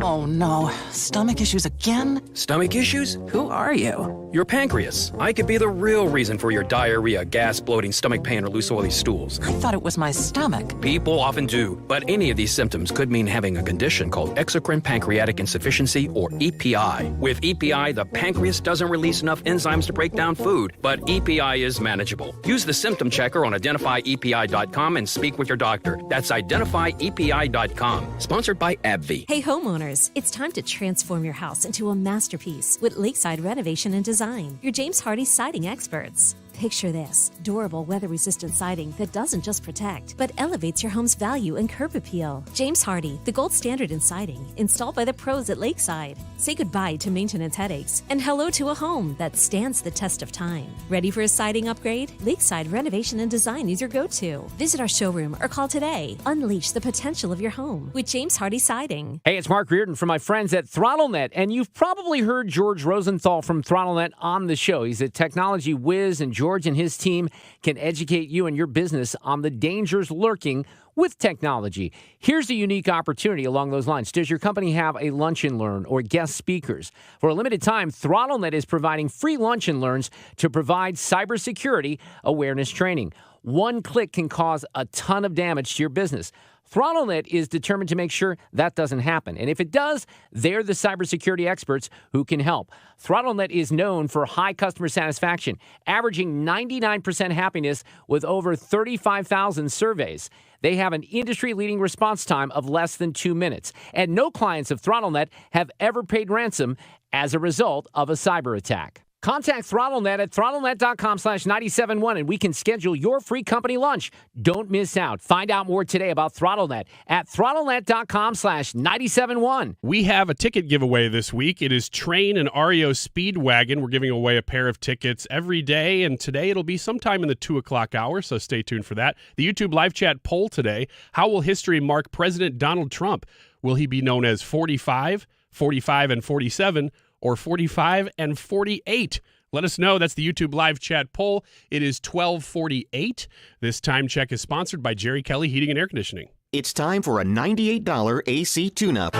Oh no, stomach issues again? Stomach issues? Who are you? Your pancreas. I could be the real reason for your diarrhea, gas, bloating, stomach pain, or loose oily stools. I thought it was my stomach. People often do, but any of these symptoms could mean having a condition called exocrine pancreatic insufficiency, or EPI. With EPI, the pancreas doesn't release enough enzymes to break down food, but EPI is manageable. Use the symptom checker on identifyepi.com and speak with your doctor. That's identifyepi.com. Sponsored by AbbVie. Hey homeowners, it's time to transform your house into a masterpiece with Lakeside Renovation and Design, your James Hardie siding experts. Picture this: durable, weather-resistant siding that doesn't just protect, but elevates your home's value and curb appeal. James Hardie, the gold standard in siding, installed by the pros at Lakeside. Say goodbye to maintenance headaches and hello to a home that stands the test of time. Ready for a siding upgrade? Lakeside Renovation and Design is your go-to. Visit our showroom or call today. Unleash the potential of your home with James Hardie Siding. Hey, it's Mark Reardon from my friends at ThrottleNet, and you've probably heard George Rosenthal from ThrottleNet on the show. He's a technology whiz, and George and his team can educate you and your business on the dangers lurking with technology. Here's a unique opportunity along those lines. Does your company have a lunch and learn or guest speakers? For a limited time, ThrottleNet is providing free lunch and learns to provide cybersecurity awareness training. One click can cause a ton of damage to your business. ThrottleNet is determined to make sure that doesn't happen. And if it does, they're the cybersecurity experts who can help. ThrottleNet is known for high customer satisfaction, averaging 99% happiness with over 35,000 surveys. They have an industry-leading response time of less than 2 minutes. And no clients of ThrottleNet have ever paid ransom as a result of a cyber attack. Contact ThrottleNet at throttlenet.com/971 and we can schedule your free company lunch. Don't miss out. Find out more today about ThrottleNet at throttlenet.com/971. We have a ticket giveaway this week. It is Train and REO Speedwagon. We're giving away a pair of tickets every day, and today it'll be sometime in the 2 o'clock hour, so stay tuned for that. The YouTube live chat poll today: how will history mark President Donald Trump? Will he be known as 45, 45 and 47, or 45 and 48? Let us know. That's the YouTube live chat poll. It is 12:48. This time check is sponsored by Jerry Kelly Heating and Air Conditioning. It's time for a $98 AC tune-up.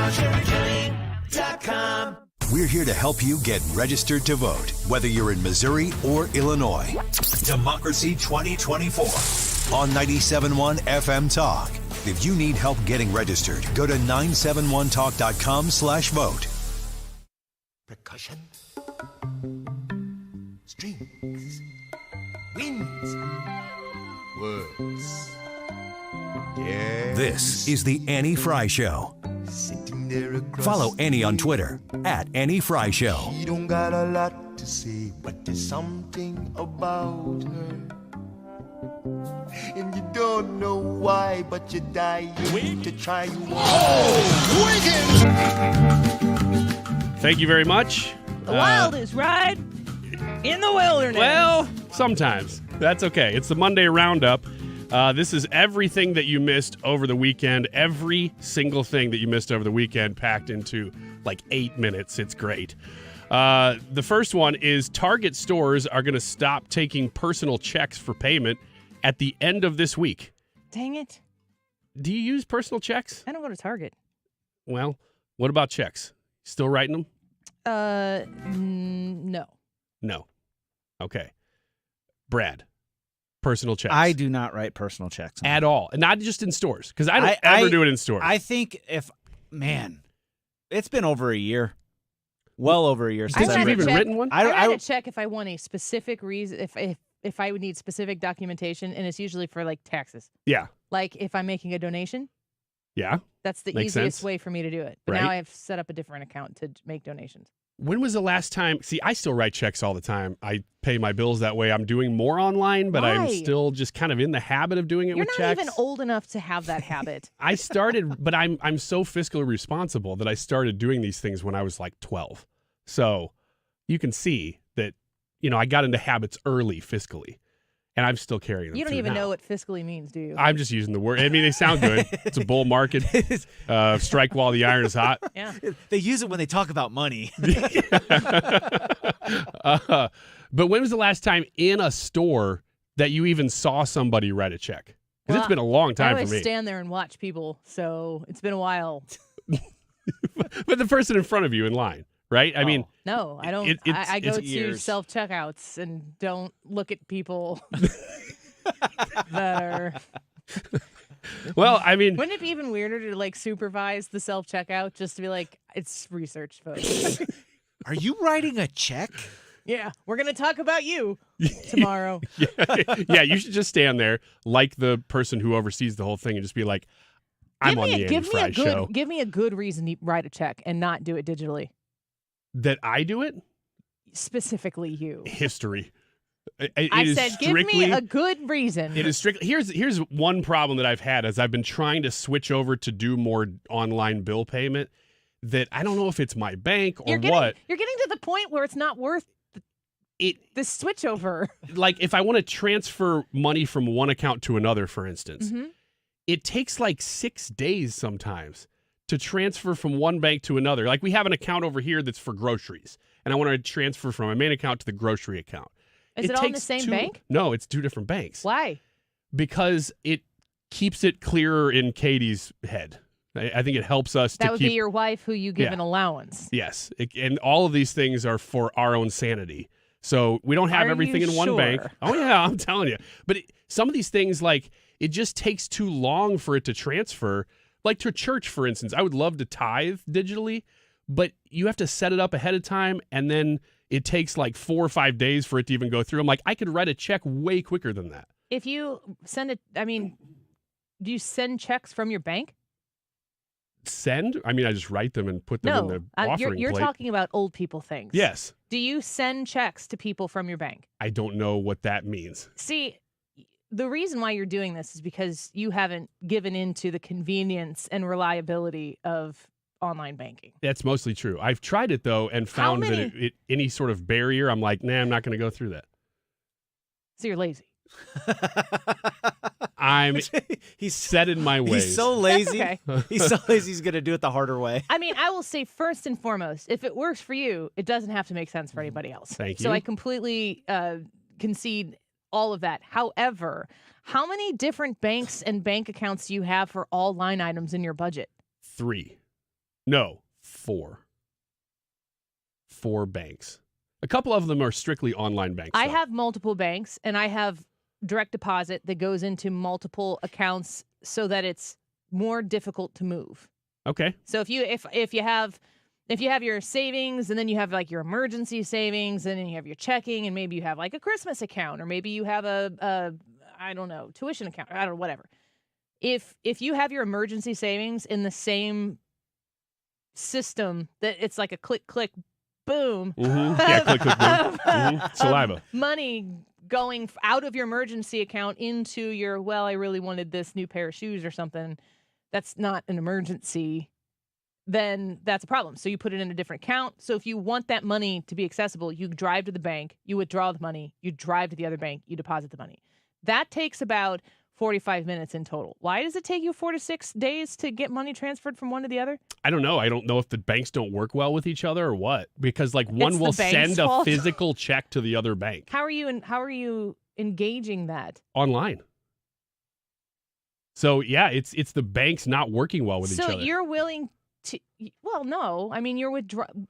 We're here to help you get registered to vote, whether you're in Missouri or Illinois. Democracy 2024 on 97.1 FM Talk. If you need help getting registered, go to 971talk.com/vote. Percussion, strings, winds, words. Yes. This is the Annie Fry Show. Follow Annie on Twitter at Annie Fry Show. She don't got a lot to say, but there's something about her. And you don't know why, but you're dying to try. Thank you very much. The wildest ride in the wilderness. Well, sometimes. That's okay. It's the Monday Roundup. This is everything that you missed over the weekend. Every single thing that you missed over the weekend packed into like 8 minutes. It's great. The first one is Target stores are going to stop taking personal checks for payment at the end of this week. Dang it. Do you use personal checks? I don't go to Target. Well, what about checks? Still writing them? No. No. Okay. Brad, personal checks. I do not write personal checks. At all. And not just in stores, because I don't ever do it in stores. I think It's been over a year. Well over a year since I've even written one. I had to check if I want a specific reason, if I would need specific documentation, and it's usually for like taxes. Yeah. Like if I'm making a donation. Yeah. That's the Makes easiest sense. way for me to do it. But Right. now I've set up a different account to make donations. When was the last time? See, I still write checks all the time. I pay my bills that way. I'm doing more online, but I'm Why? still just kind of in the habit of doing it You're with not checks. even old enough to have that habit. I started, but I'm so fiscally responsible that I started doing these things when I was like 12. So you can see that, I got into habits early fiscally, and I'm still carrying them. You don't through even now. know what fiscally means, do you? I'm just using the word. I mean, they sound good. It's a bull market. Strike while the iron is hot. Yeah. They use it when they talk about money. But when was the last time in a store that you even saw somebody write a check? Because it's been a long time I always for me. stand there and watch people, so it's been a while. But the person in front of you in line, right? I mean, No, I don't. I go to self-checkouts and don't look at people that are... Well, I mean... Wouldn't it be even weirder to, like, supervise the self-checkout just to be like, it's research, folks? Are you writing a check? Yeah, we're going to talk about you tomorrow. Yeah, you should just stand there like the person who oversees the whole thing and just be like, I'm on the Andy Fry show. Give me a good reason to write a check and not do it digitally. That I do it? Specifically you. History. I said, give me a good reason. It is strictly. Here's one problem that I've had as I've been trying to switch over to do more online bill payment. That I don't know if it's my bank or what. You're getting to the point where it's not worth the switchover. Like if I want to transfer money from one account to another, for instance, Mm-hmm. it takes like 6 days sometimes to transfer from one bank to another. Like we have an account over here that's for groceries, and I want to transfer from my main account to the grocery account. Is it all in the same bank? No, it's two different banks. Why? Because it keeps it clearer in Katie's head. I think it helps us That to would keep... be your wife who you give Yeah. an allowance. Yes, and all of these things are for our own sanity. So we don't have Are everything you in one sure? bank. Oh, yeah, I'm telling you. But some of these things, like, it just takes too long for it to transfer. Like to church, for instance, I would love to tithe digitally, but you have to set it up ahead of time, and then it takes like 4 or 5 days for it to even go through. I'm like, I could write a check way quicker than that. If you send it, do you send checks from your bank? Send? I mean, I just write them and put them in the offering you're plate. talking about old people things. Yes. Do you send checks to people from your bank? I don't know what that means. See, the reason why you're doing this is because you haven't given into the convenience and reliability of online banking. That's mostly true. I've tried it, though, and found that any sort of barrier, I'm like, nah, I'm not going to go through that. So you're lazy. He's set in my ways. He's so lazy. That's okay. He's so lazy he's going to do it the harder way. I mean, I will say first and foremost, if it works for you, it doesn't have to make sense for anybody else. Thank So you. I completely concede all of that. However, how many different banks and bank accounts do you have for all line items in your budget? 3. No, 4. 4 banks. A couple of them are strictly online banks. I though. have multiple banks, and I have direct deposit that goes into multiple accounts so that it's more difficult to move. Okay. So if you have your savings, and then you have like your emergency savings, and then you have your checking, and maybe you have like a Christmas account, or maybe you have a I don't know, tuition account, I don't know, whatever. If you have your emergency savings in the same system, that it's like a click boom. Mm-hmm. Yeah, click boom. Mm-hmm. Saliva. Money going out of your emergency account into your, well, I really wanted this new pair of shoes or something. That's not an emergency. Then that's a problem. So you put it in a different account. So if you want that money to be accessible, you drive to the bank, you withdraw the money, you drive to the other bank, you deposit the money. That takes about 45 minutes in total. Why does it take you 4 to 6 days to get money transferred from one to the other? I don't know. I don't know if the banks don't work well with each other or what. Because like one It's will the bank's send a fault. physical check to the other bank How are you engaging that? online. So yeah, it's the banks not working well with each So other. you're willing to? Well, no. I mean,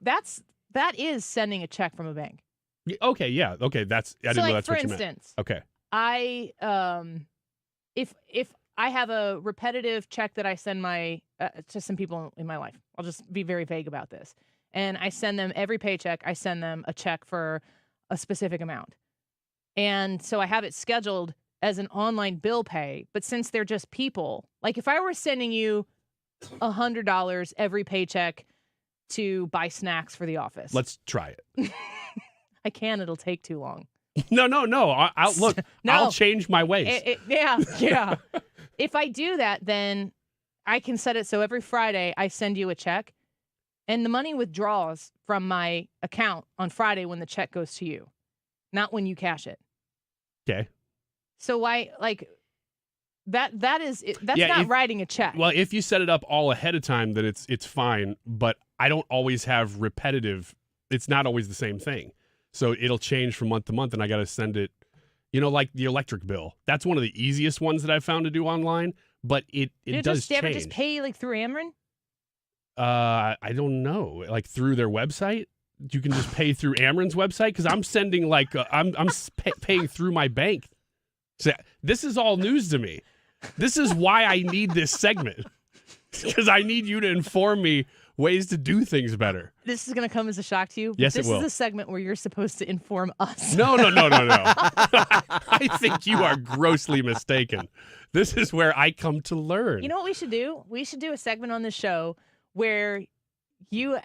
that is sending a check from a bank. Okay, yeah. Okay, I didn't know that's for what you meant. instance, Okay. I if I have a repetitive check that I send to some people in my life. I'll just be very vague about this. And I send them every paycheck. I send them a check for a specific amount. And so I have it scheduled as an online bill pay. But since they're just people, like if I were sending you $100 every paycheck to buy snacks for the office. Let's try it. I can. It'll take too long. No. I'll look. No. I'll change my ways. Yeah. If I do that, then I can set it so every Friday I send you a check, and the money withdraws from my account on Friday when the check goes to you, not when you cash it. Okay. So why, like, that's not writing a check. Well, if you set it up all ahead of time, then it's fine. But I don't always have repetitive. It's not always the same thing. So it'll change from month to month, and I got to send it, like the electric bill. That's one of the easiest ones that I've found to do online, but it does change. Do you ever just pay like through Ameren? I don't know. Like through their website? You can just pay through Ameren's website? Because I'm sending I'm paying through my bank. So this is all news to me. This is why I need this segment. Because I need you to inform me ways to do things better. This is going to come as a shock to you. But Yes, it this will. is a segment where you're supposed to inform us. No. I think you are grossly mistaken. This is where I come to learn. You know what we should do? We should do a segment on this show where you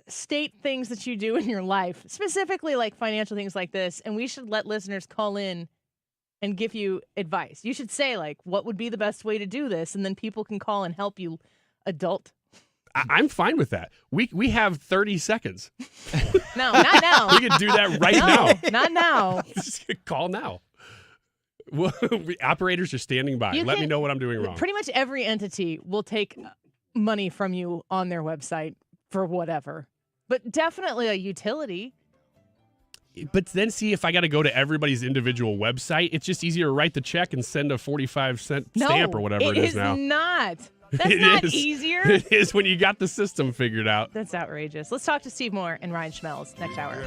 state things that you do in your life, specifically like financial things like this, and we should let listeners call in and give you advice. You should say, like, what would be the best way to do this, and then people can call and help you adult. I'm fine with that. We have 30 seconds. No, not now. We can do that right now. Not now. Just call now. Well, operators are standing by. Let me know what I'm doing wrong. Pretty much every entity will take money from you on their website for whatever. But definitely a utility. But then see, if I got to go to everybody's individual website, it's just easier to write the check and send a 45-cent stamp or whatever it is now. It is not. That's not easier. It is when you got the system figured out. That's outrageous. Let's talk to Steve Moore and Ryan Schmelz next hour.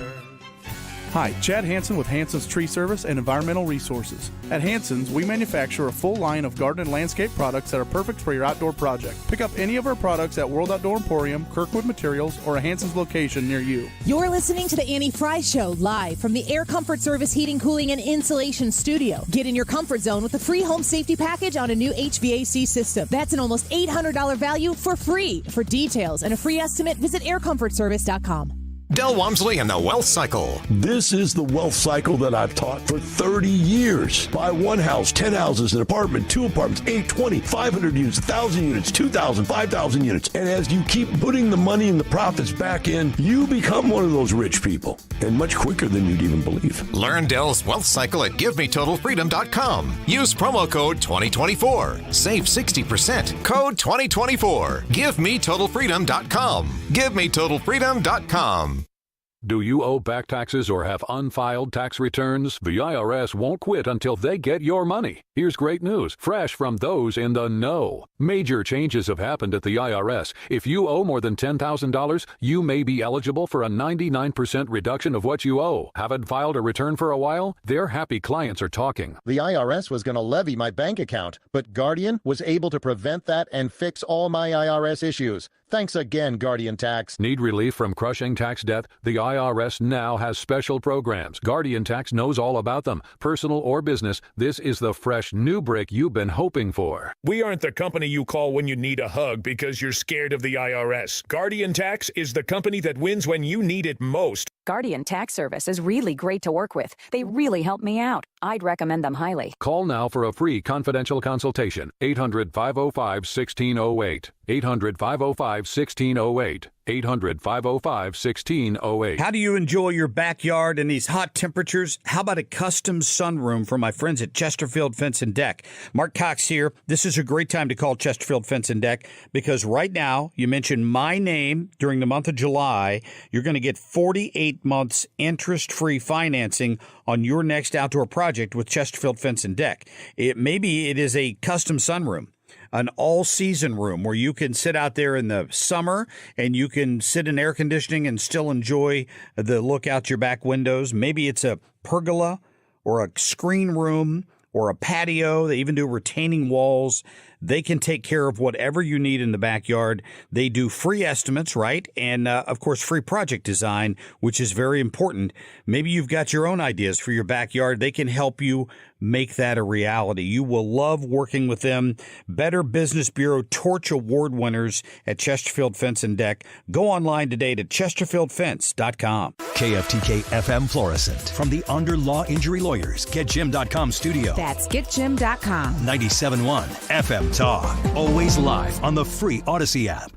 Hi, Chad Hansen with Hansen's Tree Service and Environmental Resources. At Hansen's, we manufacture a full line of garden and landscape products that are perfect for your outdoor project. Pick up any of our products at World Outdoor Emporium, Kirkwood Materials, or a Hansen's location near you. You're listening to the Annie Fry Show live from the Air Comfort Service Heating, Cooling, and Insulation Studio. Get in your comfort zone with a free home safety package on a new HVAC system. That's an almost $800 value for free. For details and a free estimate, visit aircomfortservice.com. Del Walmsley and the Wealth Cycle. This is the wealth cycle that I've taught for 30 years. Buy one house, 10 houses, an apartment, 2 apartments, 8, 20, 500 units, 1,000 units, 2,000, 5,000 units. And as you keep putting the money and the profits back in, you become one of those rich people. And much quicker than you'd even believe. Learn Del's Wealth Cycle at GiveMeTotalFreedom.com. Use promo code 2024. Save 60%. Code 2024. GiveMeTotalFreedom.com. GiveMeTotalFreedom.com. Do you owe back taxes or have unfiled tax returns? The IRS won't quit until they get your money. Here's great news, fresh from those in the know. Major changes have happened at the IRS. If you owe more than $10,000, you may be eligible for a 99% reduction of what you owe. Haven't filed a return for a while? Their happy clients are talking. The IRS was going to levy my bank account, but Guardian was able to prevent that and fix all my IRS issues. Thanks again, Guardian Tax. Need relief from crushing tax debt? The IRS now has special programs. Guardian Tax knows all about them. Personal or business, this is the fresh new break you've been hoping for. We aren't the company you call when you need a hug because you're scared of the IRS. Guardian Tax is the company that wins when you need it most. Guardian Tax Service is really great to work with. They really help me out. I'd recommend them highly. Call now for a free confidential consultation. 800-505-1608. 800-505-1608. 800-505-1608. How do you enjoy your backyard in these hot temperatures? How about a custom sunroom from my friends at Chesterfield Fence and Deck? Mark Cox here. This is a great time to call Chesterfield Fence and Deck because right now, you mentioned my name during the month of July, you're going to get 48 months interest-free financing on your next outdoor project with Chesterfield Fence and Deck. Maybe it is a custom sunroom, an all-season room where you can sit out there in the summer and you can sit in air conditioning and still enjoy the look out your back windows. Maybe it's a pergola or a screen room or a patio. They even do retaining walls. They can take care of whatever you need in the backyard. They do free estimates, right? And, of course, free project design, which is very important. Maybe you've got your own ideas for your backyard. They can help you make that a reality. You will love working with them. Better Business Bureau Torch Award winners at Chesterfield Fence and Deck. Go online today to chesterfieldfence.com. KFTK FM Florissant. From the Under Law Injury Lawyers, GetJim.com studio. That's GetJim.com. 97.1 FM Talk. Always live on the free Odyssey app.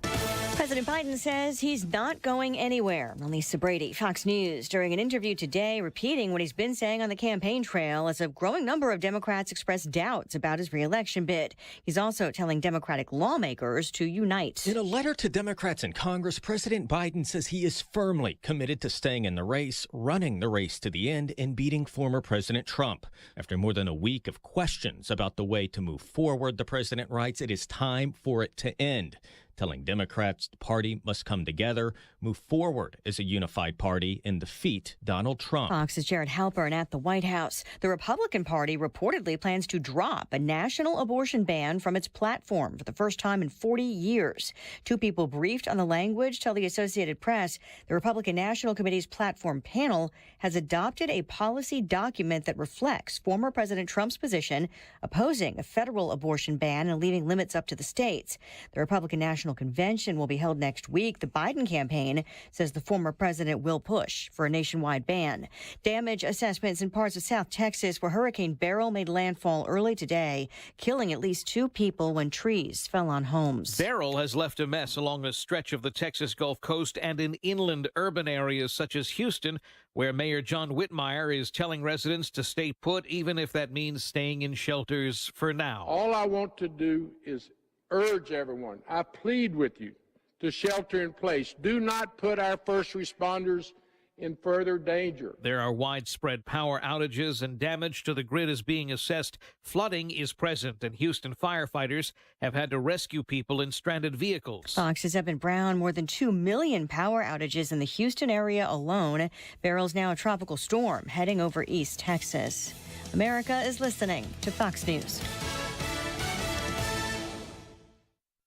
President Biden says he's not going anywhere. Lisa Brady, Fox News, during an interview today, repeating what he's been saying on the campaign trail as a growing number of Democrats express doubts about his reelection bid. He's also telling Democratic lawmakers to unite. In a letter to Democrats in Congress, President Biden says he is firmly committed to staying in the race, running the race to the end, and beating former President Trump. After more than a week of questions about the way to move forward, the president writes it is time for it to end, telling Democrats the party must come together, move forward as a unified party, and defeat Donald Trump. Fox's Jared Halpern at the White House. The Republican Party reportedly plans to drop a national abortion ban from its platform for the first time in 40 years. Two people briefed on the language tell the Associated Press the Republican National Committee's platform panel has adopted a policy document that reflects former President Trump's position opposing a federal abortion ban and leaving limits up to the states. The Republican National Convention will be held next week. The Biden campaign says the former president will push for a nationwide ban. Damage assessments in parts of South Texas where Hurricane Beryl made landfall early today, killing at least 2 people when trees fell on homes. Beryl has left a mess along a stretch of the Texas Gulf Coast and in inland urban areas such as Houston, where Mayor John Whitmire is telling residents to stay put, even if that means staying in shelters for now. All I want to do is urge everyone, I plead with you to shelter in place. Do not put our first responders in further danger. There are widespread power outages and damage to the grid is being assessed. Flooding is present, and Houston firefighters have had to rescue people in stranded vehicles. Fox's Evan Brown, more than 2 million power outages in the Houston area alone. Beryl's now a tropical storm heading over East Texas. America is listening to Fox News.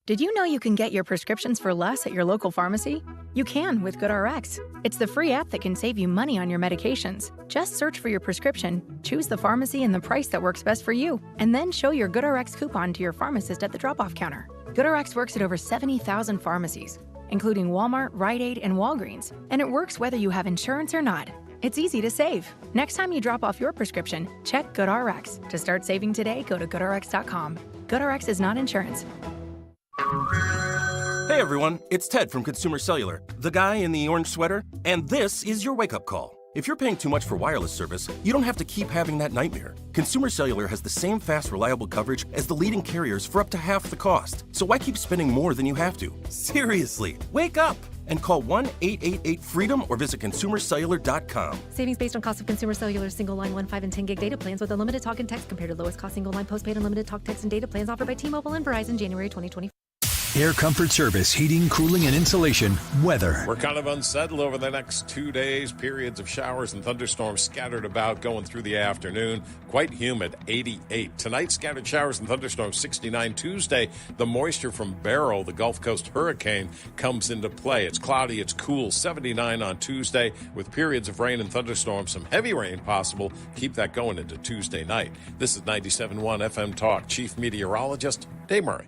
Did you know you can get your prescriptions for less at your local pharmacy? You can with GoodRx. It's the free app that can save you money on your medications. Just search for your prescription, choose the pharmacy and the price that works best for you, and then show your GoodRx coupon to your pharmacist at the drop-off counter. GoodRx works at over 70,000 pharmacies, including Walmart, Rite Aid, and Walgreens, and it works whether you have insurance or not. It's easy to save. Next time you drop off your prescription, check GoodRx. To start saving today, go to GoodRx.com. GoodRx is not insurance. Hey everyone, it's Ted from Consumer Cellular, the guy in the orange sweater, and this is your wake-up call. If you're paying too much for wireless service, you don't have to keep having that nightmare. Consumer Cellular has the same fast, reliable coverage as the leading carriers for up to half the cost. So why keep spending more than you have to? Seriously, wake up and call 1-888-FREEDOM or visit consumercellular.com. Savings based on cost of Consumer Cellular single line 1, 5, and 10 gig data plans with unlimited talk and text compared to lowest cost single line postpaid unlimited talk, text, and data plans offered by T-Mobile and Verizon January 2024. Air Comfort Service, heating, cooling, and insulation. Weather. We're kind of unsettled over the next 2 days. Periods of showers and thunderstorms scattered about going through the afternoon. Quite humid, 88. Tonight, scattered showers and thunderstorms, 69. Tuesday, the moisture from Beryl, the Gulf Coast hurricane, comes into play. It's cloudy, it's cool, 79 on Tuesday, with periods of rain and thunderstorms. Some heavy rain possible. Keep that going into Tuesday night. This is 97.1 FM Talk. Chief Meteorologist Dave Murray.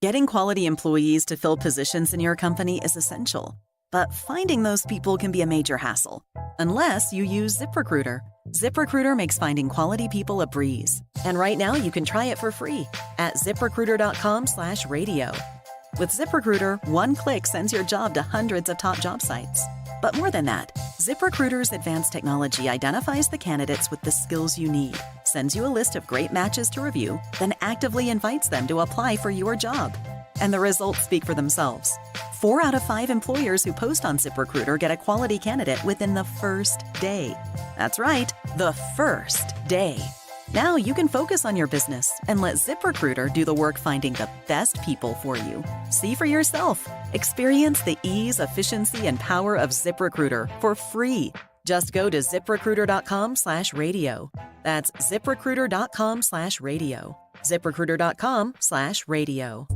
Getting quality employees to fill positions in your company is essential, but finding those people can be a major hassle, unless you use ZipRecruiter. ZipRecruiter makes finding quality people a breeze. And right now you can try it for free at ZipRecruiter.com/radio. With ZipRecruiter, one click sends your job to hundreds of top job sites. But more than that, ZipRecruiter's advanced technology identifies the candidates with the skills you need, sends you a list of great matches to review, then actively invites them to apply for your job. And the results speak for themselves. 4 out of 5 employers who post on ZipRecruiter get a quality candidate within the first day. That's right, the first day. Now you can focus on your business and let ZipRecruiter do the work finding the best people for you. See for yourself. Experience the ease, efficiency, and power of ZipRecruiter for free. Just go to ziprecruiter.com/radio. That's ziprecruiter.com/radio. ziprecruiter.com/radio.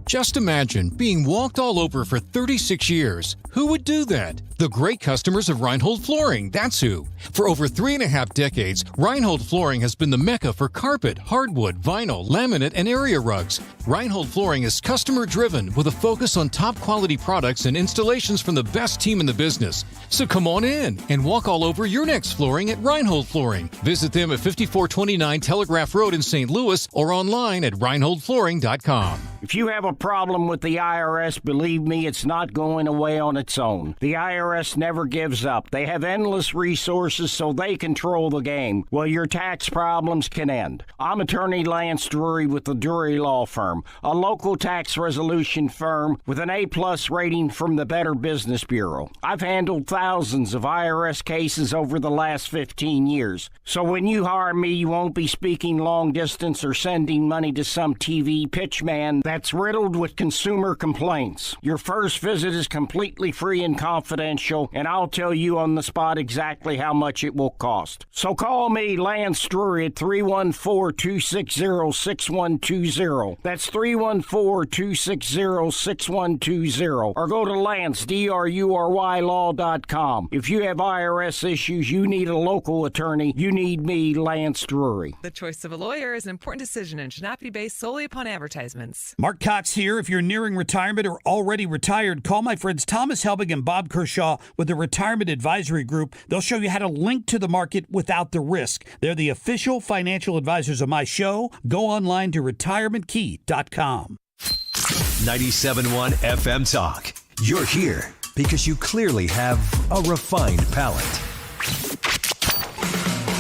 Just imagine being walked all over for 36 years. Who would do that? The great customers of Reinhold Flooring, that's who. For over 3.5 decades, Reinhold Flooring has been the mecca for carpet, hardwood, vinyl, laminate, and area rugs. Reinhold Flooring is customer-driven with a focus on top-quality products and installations from the best team in the business. So come on in and walk all over your next flooring at Reinhold Flooring. Visit them at 5429 Telegraph Road in St. Louis or online at reinholdflooring.com. If you have a problem with the IRS, believe me, it's not going away on its own. The IRS never gives up. They have endless resources, so they control the game. Well, your tax problems can end. I'm attorney Lance Drury with the Drury Law Firm, a local tax resolution firm with an A+ rating from the Better Business Bureau. I've handled thousands of IRS cases over the last 15 years. So when you hire me, you won't be speaking long distance or sending money to some TV pitchman that's riddled with consumer complaints. Your first visit is completely free and confidential, and I'll tell you on the spot exactly how much it will cost. So call me, Lance Drury, at 314-260-6120. That's 314-260-6120. Or go to Lance, DRURY law.com. If you have IRS issues, you need a local attorney, you need me, Lance Drury. The choice of a lawyer is an important decision and should not be based solely upon advertisements. Mark Cox here. If you're nearing retirement or already retired, call my friends Thomas Helbig and Bob Kershaw with the Retirement Advisory Group. They'll show you how to link to the market without the risk. They're the official financial advisors of my show. Go online to retirementkey.com. 97.1 FM Talk. You're here because you clearly have a refined palate.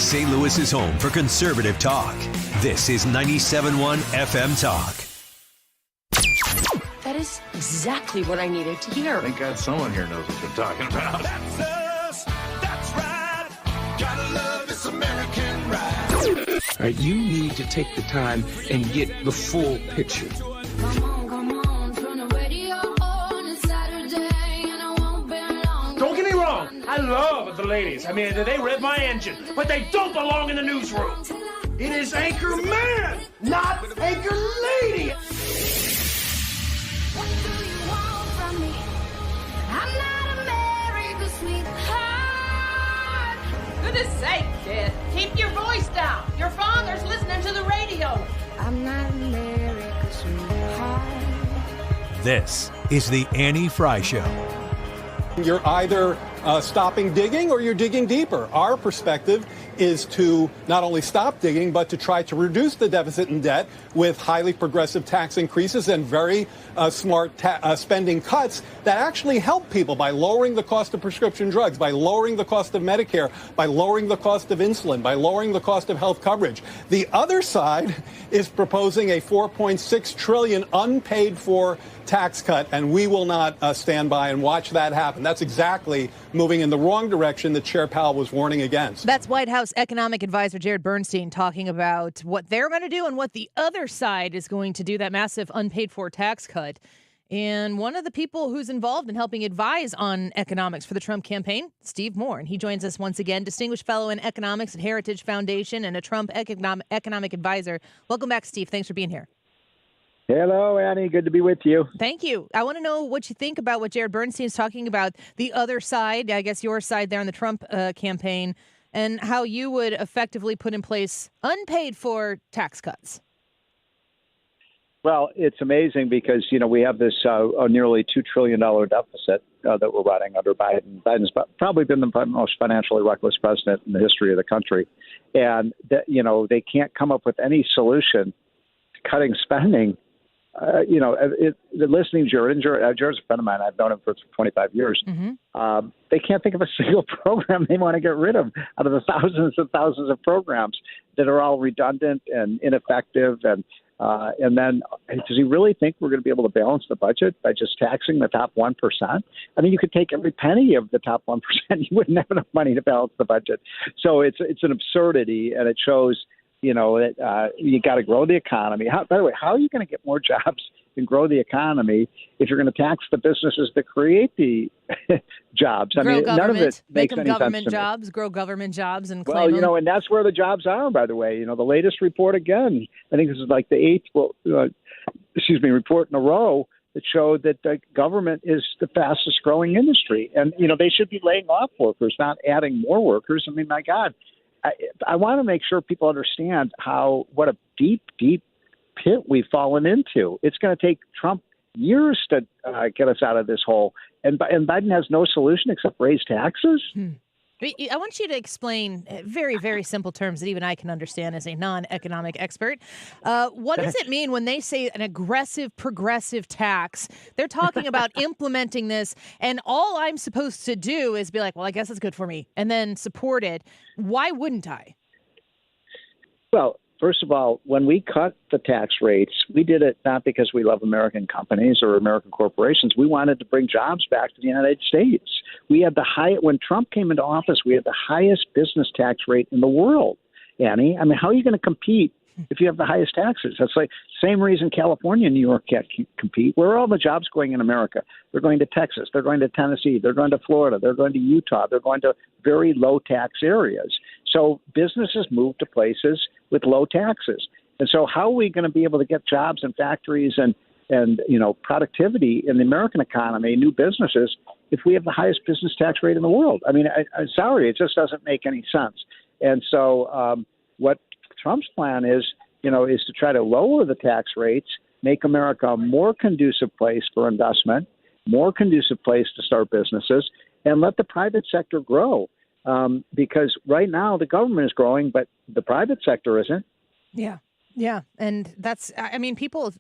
St. Louis's home for conservative talk. This is 97.1 FM Talk. That is exactly what I needed to hear. Thank God someone here knows what they're talking about. That's us. That's right. Gotta love this American ride. All right, you need to take the time and get the full picture. Come on, turn the radio on. It's Saturday and I won't be long. Don't get me wrong. I love the ladies. I mean, they rev my engine, but they don't belong in the newsroom. It is Anchor Man, not Anchor Lady. What do you want from me? I'm not America's sweetheart. Goodness sake, kid. Keep your voice down. Your father's listening to the radio. I'm not America's sweetheart. This is the Annie Fry Show. You're either stopping digging or you're digging deeper. Our perspective is to not only stop digging, but to try to reduce the deficit and debt with highly progressive tax increases and very smart spending cuts that actually help people by lowering the cost of prescription drugs, by lowering the cost of Medicare, by lowering the cost of insulin, by lowering the cost of health coverage. The other side is proposing a $4.6 trillion unpaid for tax cut, and we will not stand by and watch that happen. That's exactly moving in the wrong direction that Chair Powell was warning against. That's White House economic advisor Jared Bernstein talking about what they're going to do and what the other side is going to do, that massive unpaid for tax cut. And one of the people who's involved in helping advise on economics for the Trump campaign, Steve Moore. And he joins us once again, distinguished fellow in economics at Heritage Foundation and a Trump economic advisor. Welcome back, Steve. Thanks for being here. Hello, Annie. Good to be with you. Thank you. I want to know what you think about what Jared Bernstein is talking about, the other side, I guess your side there on the Trump campaign, and how you would effectively put in place unpaid for tax cuts. Well, it's amazing because, we have this nearly $2 trillion deficit that we're running under Biden. Biden's probably been the most financially reckless president in the history of the country. And, they can't come up with any solution to cutting spending. Listening to Jared's a friend of mine. I've known him for 25 years. Mm-hmm. They can't think of a single program they want to get rid of out of the thousands and thousands of programs that are all redundant and ineffective. And then, does he really think we're going to be able to balance the budget by just taxing the top 1%? I mean, you could take every penny of the top 1%. You wouldn't have enough money to balance the budget. So it's an absurdity, and it shows that you got to grow the economy. By the way, how are you going to get more jobs and grow the economy if you're going to tax the businesses that create the jobs? Grow none of government, it make makes them any sense government to me. jobs, grow government jobs, and claim Well, you them. know, and that's where the jobs are, by the way. You know, the latest report, again, I think this is like the eighth, report in a row that showed that the government is the fastest growing industry. And, you know, they should be laying off workers, not adding more workers. I mean, my God, I want to make sure people understand what a deep, deep pit we've fallen into. It's going to take Trump years to get us out of this hole. And Biden has no solution except raise taxes. I want you to explain very, very simple terms that even I can understand as a non-economic expert. What does it mean when they say an aggressive progressive tax? They're talking about implementing this, and all I'm supposed to do is be like, well, I guess it's good for me, and then support it. Why wouldn't I? Well, first of all, when we cut the tax rates, we did it not because we love American companies or American corporations. We wanted to bring jobs back to the United States. We had when Trump came into office, we had the highest business tax rate in the world, Annie. I mean, how are you going to compete if you have the highest taxes? That's like same reason California and New York can't compete. Where are all the jobs going in America? They're going to Texas. They're going to Tennessee. They're going to Florida. They're going to Utah. They're going to very low tax areas. So businesses move to places with low taxes. And so how are we going to be able to get jobs in factories and you know, productivity in the American economy, new businesses, if we have the highest business tax rate in the world? I mean, I'm sorry, it just doesn't make any sense. And so what Trump's plan is, you know, is to try to lower the tax rates, make America a more conducive place for investment, more conducive place to start businesses, and let the private sector grow. Because right now the government is growing, but the private sector isn't. Yeah. And that's, I mean, people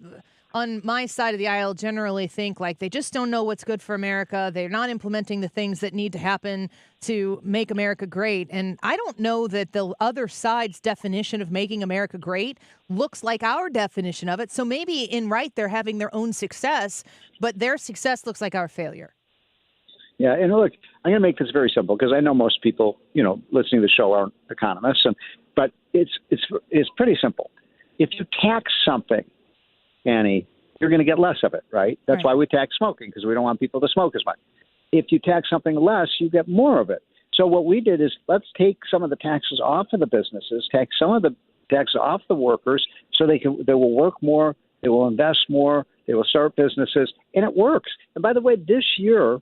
on my side of the aisle generally think like they just don't know what's good for America. They're not implementing the things that need to happen to make America great. And I don't know that the other side's definition of making America great looks like our definition of it. So maybe in right, they're having their own success, but their success looks like our failure. Yeah, and look, I'm going to make this very simple because I know most people, you know, listening to the show aren't economists, but it's pretty simple. If you tax something, Annie, you're going to get less of it, right? That's why we tax smoking, because we don't want people to smoke as much. If you tax something less, you get more of it. So what we did is let's take some of the taxes off of the businesses, take some of the taxes off the workers, so they will work more, they will invest more, they will start businesses, and it works. And by the way, this year,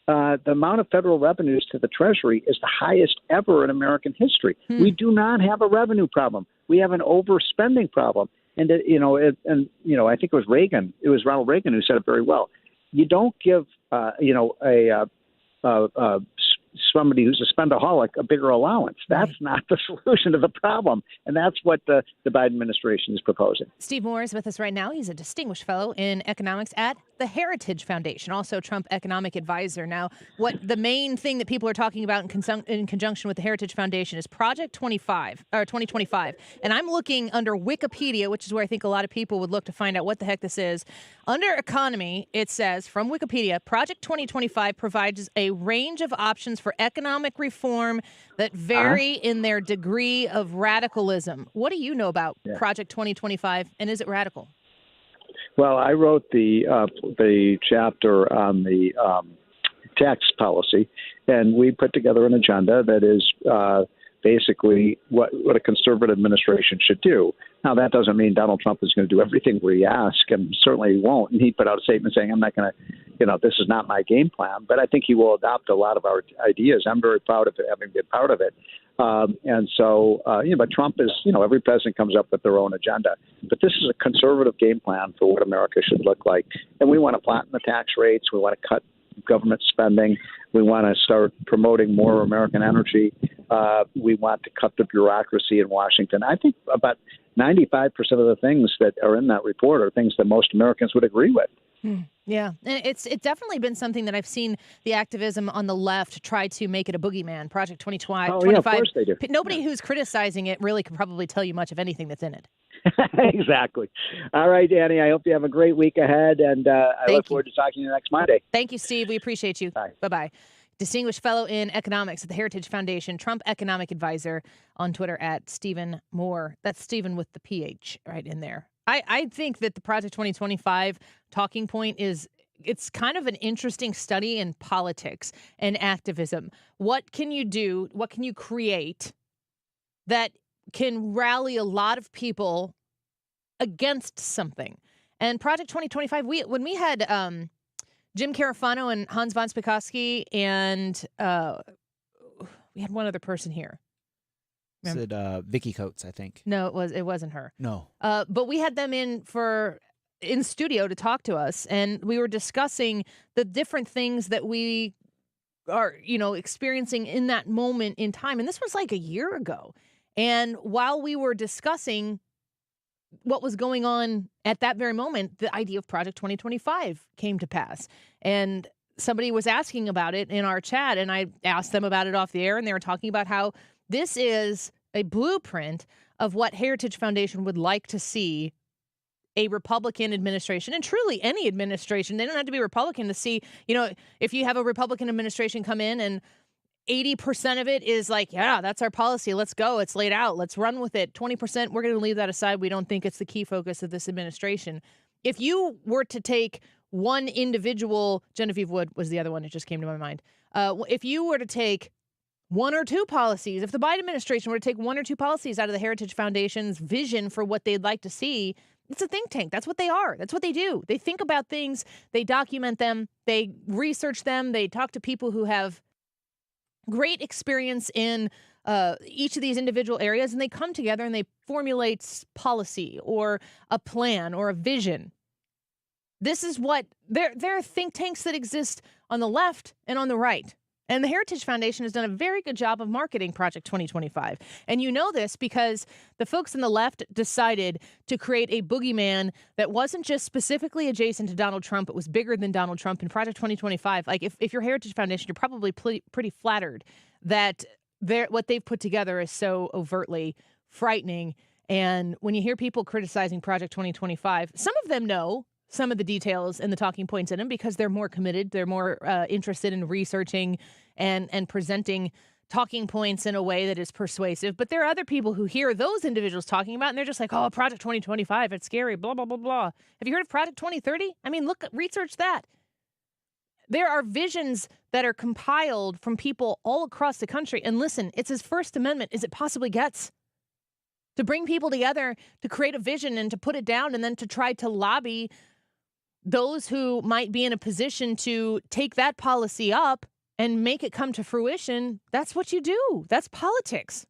the amount of federal revenues to the Treasury is the highest ever in American history. We do not have a revenue problem. We have an overspending problem. And, I think it was Reagan. It was Ronald Reagan who said it very well. You don't give, somebody who's a spendaholic a bigger allowance. That's not the solution to the problem. And that's what the Biden administration is proposing. Steve Moore is with us right now. He's a distinguished fellow in economics at the Heritage Foundation, also Trump economic advisor. Now, what the main thing that people are talking about in conjunction with the Heritage Foundation is Project 2025. And I'm looking under Wikipedia, which is where I think a lot of people would look to find out what the heck this is. Under economy, it says from Wikipedia, Project 2025 provides a range of options for economic reform that vary in their degree of radicalism. What do you know about Project 2025, and is it radical? Well, I wrote the chapter on the tax policy, and we put together an agenda that is basically what a conservative administration should do. Now, that doesn't mean Donald Trump is going to do everything we ask, and certainly he won't. And he put out a statement saying, I'm not going to, this is not my game plan, but I think he will adopt a lot of our ideas. I'm very proud of it, having been part of it. But Trump is, every president comes up with their own agenda. But this is a conservative game plan for what America should look like. And we want to flatten the tax rates. We want to cut government spending. We want to start promoting more American energy. We want to cut the bureaucracy in Washington. I think about 95% of the things that are in that report are things that most Americans would agree with. Yeah, and it's definitely been something that I've seen the activism on the left try to make it a boogeyman. Project 2025. Oh, yeah, of course they do. Nobody who's criticizing it really could probably tell you much of anything that's in it. Exactly. All right, Danny, I hope you have a great week ahead, and I look forward to talking to you next Monday. Thank you, Steve. We appreciate you. Bye. Bye-bye. Distinguished fellow in economics at the Heritage Foundation, Trump economic advisor, on Twitter at Stephen Moore. That's Stephen with the PH right in there. I think that the Project 2025 talking point it's kind of an interesting study in politics and activism. What can you do? What can you create that can rally a lot of people against something? And Project 2025, when we had Jim Carafano and Hans von Spakovsky and we had one other person here. Is it Vicky Coates, I think? No, it wasn't her. No. But we had them in studio to talk to us, and we were discussing the different things that we are, experiencing in that moment in time. And this was like a year ago. And while we were discussing what was going on at that very moment, the idea of Project 2025 came to pass. And somebody was asking about it in our chat, and I asked them about it off the air, and they were talking about how this is a blueprint of what Heritage Foundation would like to see a Republican administration, and truly any administration. They don't have to be Republican to see, if you have a Republican administration come in and 80% of it is like, yeah, that's our policy. Let's go. It's laid out. Let's run with it. 20%, we're going to leave that aside. We don't think it's the key focus of this administration. If you were to take one individual, Genevieve Wood was the other one that just came to my mind. If you were to take one or two policies, if the Biden administration were to take one or two policies out of the Heritage Foundation's vision for what they'd like to see, it's a think tank. That's what they are. That's what they do. They think about things. They document them. They research them. They talk to people who have great experience in each of these individual areas, and they come together and they formulate policy or a plan or a vision. This is what there are think tanks that exist on the left and on the right. And the Heritage Foundation has done a very good job of marketing Project 2025. And you know this because the folks on the left decided to create a boogeyman that wasn't just specifically adjacent to Donald Trump. It was bigger than Donald Trump. In Project 2025, like if you're Heritage Foundation, you're probably pretty flattered that what they've put together is so overtly frightening. And when you hear people criticizing Project 2025, some of them know some of the details and the talking points in them because they're more committed. They're more interested in researching and presenting talking points in a way that is persuasive. But there are other people who hear those individuals talking about, and they're just like, oh, Project 2025, it's scary, blah, blah, blah, blah. Have you heard of Project 2030? I mean, research that. There are visions that are compiled from people all across the country. And listen, it's as First Amendment as it possibly gets. To bring people together, to create a vision and to put it down and then to try to lobby those who might be in a position to take that policy up and make it come to fruition. That's what you do. That's politics.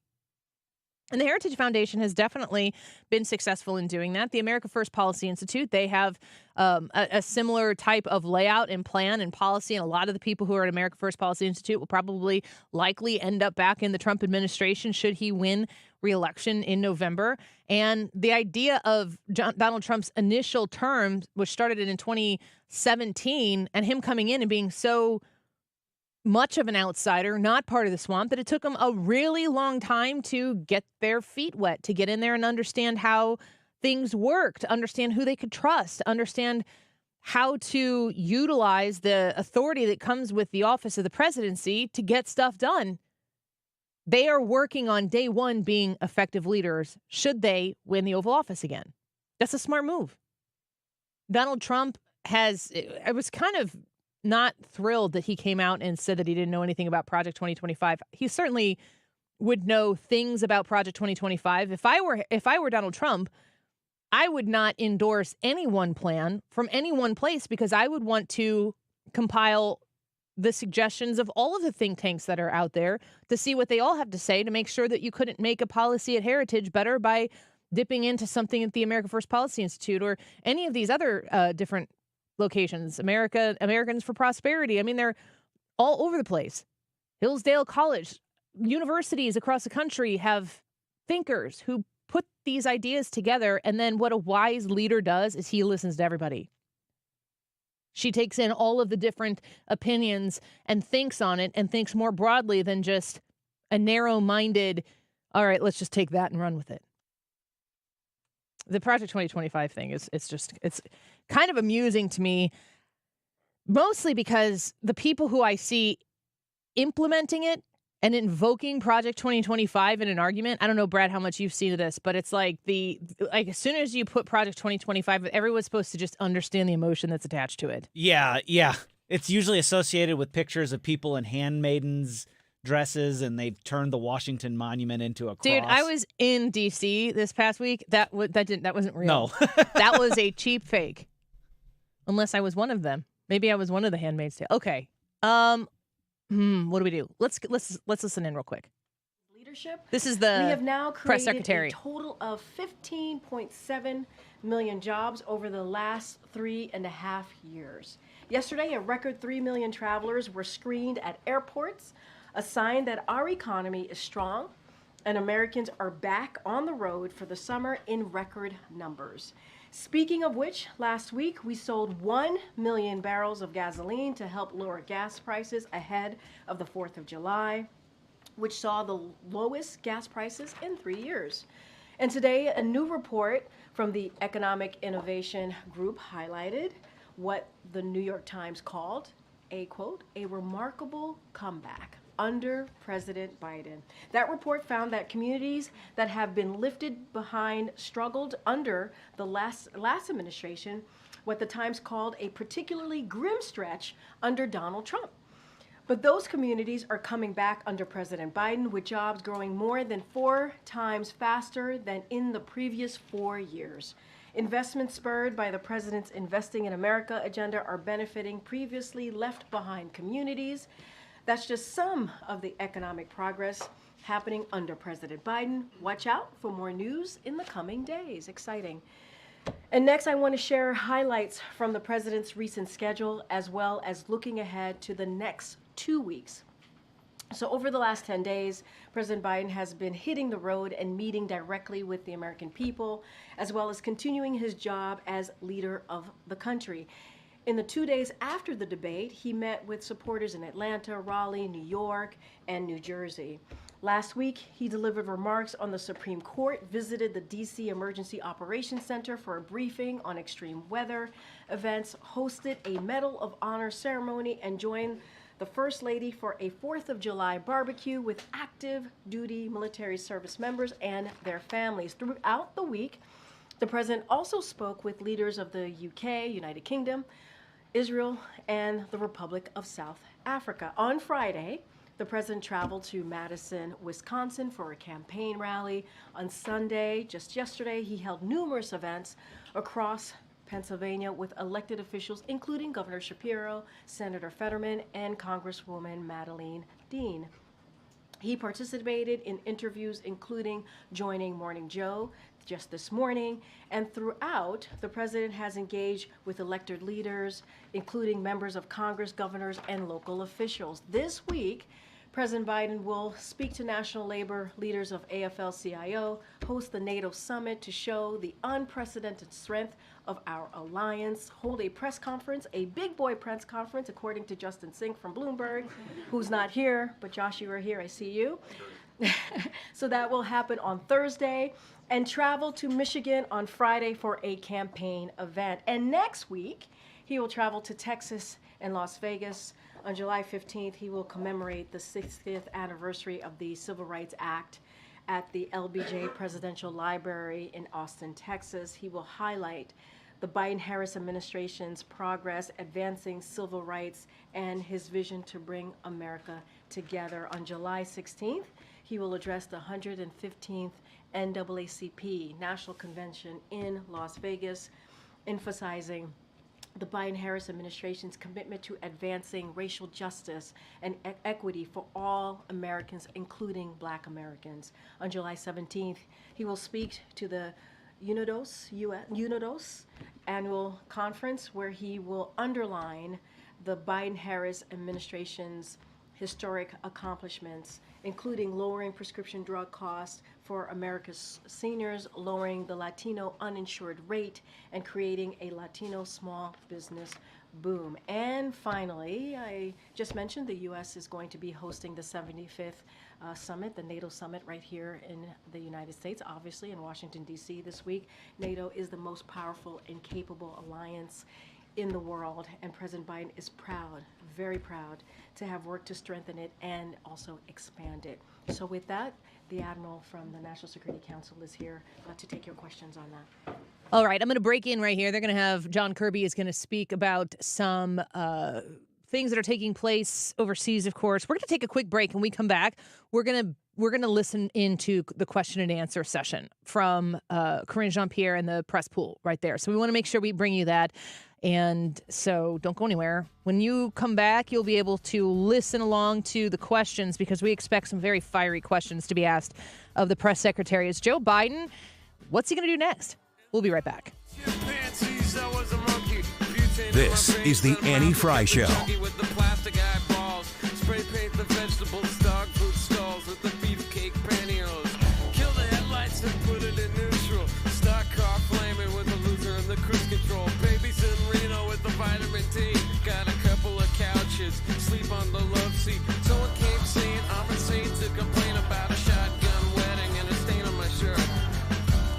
And the Heritage Foundation has definitely been successful in doing that. The America First Policy Institute, they have a similar type of layout and plan and policy. And a lot of the people who are at America First Policy Institute will probably likely end up back in the Trump administration should he win re-election in November. And the idea of Donald Trump's initial term, which started in 2017, and him coming in and being so much of an outsider, not part of the swamp, that it took them a really long time to get their feet wet, to get in there and understand how things work, to understand who they could trust, to understand how to utilize the authority that comes with the office of the presidency to get stuff done. They are working on day one being effective leaders should they win the Oval Office again. That's a smart move. Donald Trump I was kind of not thrilled that he came out and said that he didn't know anything about Project 2025. He certainly would know things about Project 2025. If I were Donald Trump, I would not endorse any one plan from any one place because I would want to compile the suggestions of all of the think tanks that are out there to see what they all have to say to make sure that you couldn't make a policy at Heritage better by dipping into something at the America First Policy Institute or any of these other different locations. Americans for Prosperity. I mean, they're all over the place. Hillsdale College, universities across the country have thinkers who put these ideas together. And then what a wise leader does is he listens to everybody. She takes in all of the different opinions and thinks on it and thinks more broadly than just a narrow-minded, all right, let's just take that and run with it. The Project 2025 thing it's kind of amusing to me, mostly because the people who I see implementing it and invoking Project 2025 in an argument. I don't know, Brad, how much you've seen of this, but it's like as soon as you put Project 2025, everyone's supposed to just understand the emotion that's attached to it. Yeah. It's usually associated with pictures of people in handmaidens dresses, and they've turned the Washington Monument into a cross. Dude, I was in D.C. this past week. That wasn't real. No. That was a cheap fake. Unless I was one of them. Maybe I was one of the Handmaid's Tale. Okay. What do we do? Let's listen in real quick. Leadership. This is the we have now press created secretary. a total of 15.7 million jobs over the last 3.5 years. Yesterday, a record 3 million travelers were screened at airports, a sign that our economy is strong and Americans are back on the road for the summer in record numbers. Speaking of which, last week we sold 1 million barrels of gasoline to help lower gas prices ahead of the 4th of July, which saw the lowest gas prices in 3 years. And today, a new report from the Economic Innovation Group highlighted what the New York Times called a, quote, a remarkable comeback under President Biden. That report found that communities that have been lifted behind struggled under the last administration, what the Times called a particularly grim stretch under Donald Trump. But those communities are coming back under President Biden, with jobs growing more than 4 times faster than in the previous 4 years. Investments spurred by the president's Investing in America agenda are benefiting previously left behind communities. That's just some of the economic progress happening under President Biden. Watch out for more news in the coming days. Exciting. And next, I want to share highlights from the president's recent schedule, as well as looking ahead to the next 2 weeks. So over the last 10 days, President Biden has been hitting the road and meeting directly with the American people, as well as continuing his job as leader of the country. In the 2 days after the debate, he met with supporters in Atlanta, Raleigh, New York, and New Jersey. Last week, he delivered remarks on the Supreme Court, visited the D.C. Emergency Operations Center for a briefing on extreme weather events, hosted a Medal of Honor ceremony, and joined the First Lady for a 4th of July barbecue with active duty military service members and their families. Throughout the week, the president also spoke with leaders of the UK, United Kingdom, Israel, and the Republic of South Africa. On Friday, the president traveled to Madison, Wisconsin for a campaign rally. On Sunday, just yesterday, he held numerous events across Pennsylvania with elected officials, including Governor Shapiro, Senator Fetterman, and Congresswoman Madeleine Dean. He participated in interviews, including joining Morning Joe just this morning, and throughout, the president has engaged with elected leaders, including members of Congress, governors, and local officials. This week, President Biden will speak to national labor leaders of AFL-CIO, host the NATO summit to show the unprecedented strength of our alliance, hold a press conference, a big boy press conference, according to Justin Sink from Bloomberg, who's not here, but Josh, you are here, I see you. So that will happen on Thursday, and travel to Michigan on Friday for a campaign event. And next week, he will travel to Texas and Las Vegas. On July 15th, he will commemorate the 60th anniversary of the Civil Rights Act at the LBJ Presidential Library in Austin, Texas. He will highlight the Biden-Harris administration's progress advancing civil rights and his vision to bring America together. On July 16th, he will address the 115th NAACP National Convention in Las Vegas, emphasizing the Biden-Harris administration's commitment to advancing racial justice and equity for all Americans, including Black Americans. On July 17th, he will speak to the UNODOS annual conference, where he will underline the Biden-Harris administration's historic accomplishments, including lowering prescription drug costs for America's seniors, lowering the Latino uninsured rate, and creating a Latino small business boom. And finally, I just mentioned the U.S. is going to be hosting the 75th summit, the NATO summit, right here in the United States, obviously in Washington, D.C. this week. NATO is the most powerful and capable alliance in the world, and President Biden is proud, very proud, to have worked to strengthen it and also expand it. So with that, the Admiral from the National Security Council is here to take your questions on that. All right, I'm going to break in right here. They're going to have John Kirby is going to speak about some things that are taking place overseas, of course. We're going to take a quick break. When we come back, we're going to listen into the question and answer session from Corinne Jean-Pierre and the press pool right there. So we want to make sure we bring you that. And so don't go anywhere. When you come back, you'll be able to listen along to the questions because we expect some very fiery questions to be asked of the press secretary. Is Joe Biden, what's he going to do next? We'll be right back. This is the Annie Fry Show. Sleep on the love seat. Someone came saying I'm insane to complain about a shotgun wedding and a stain on my shirt.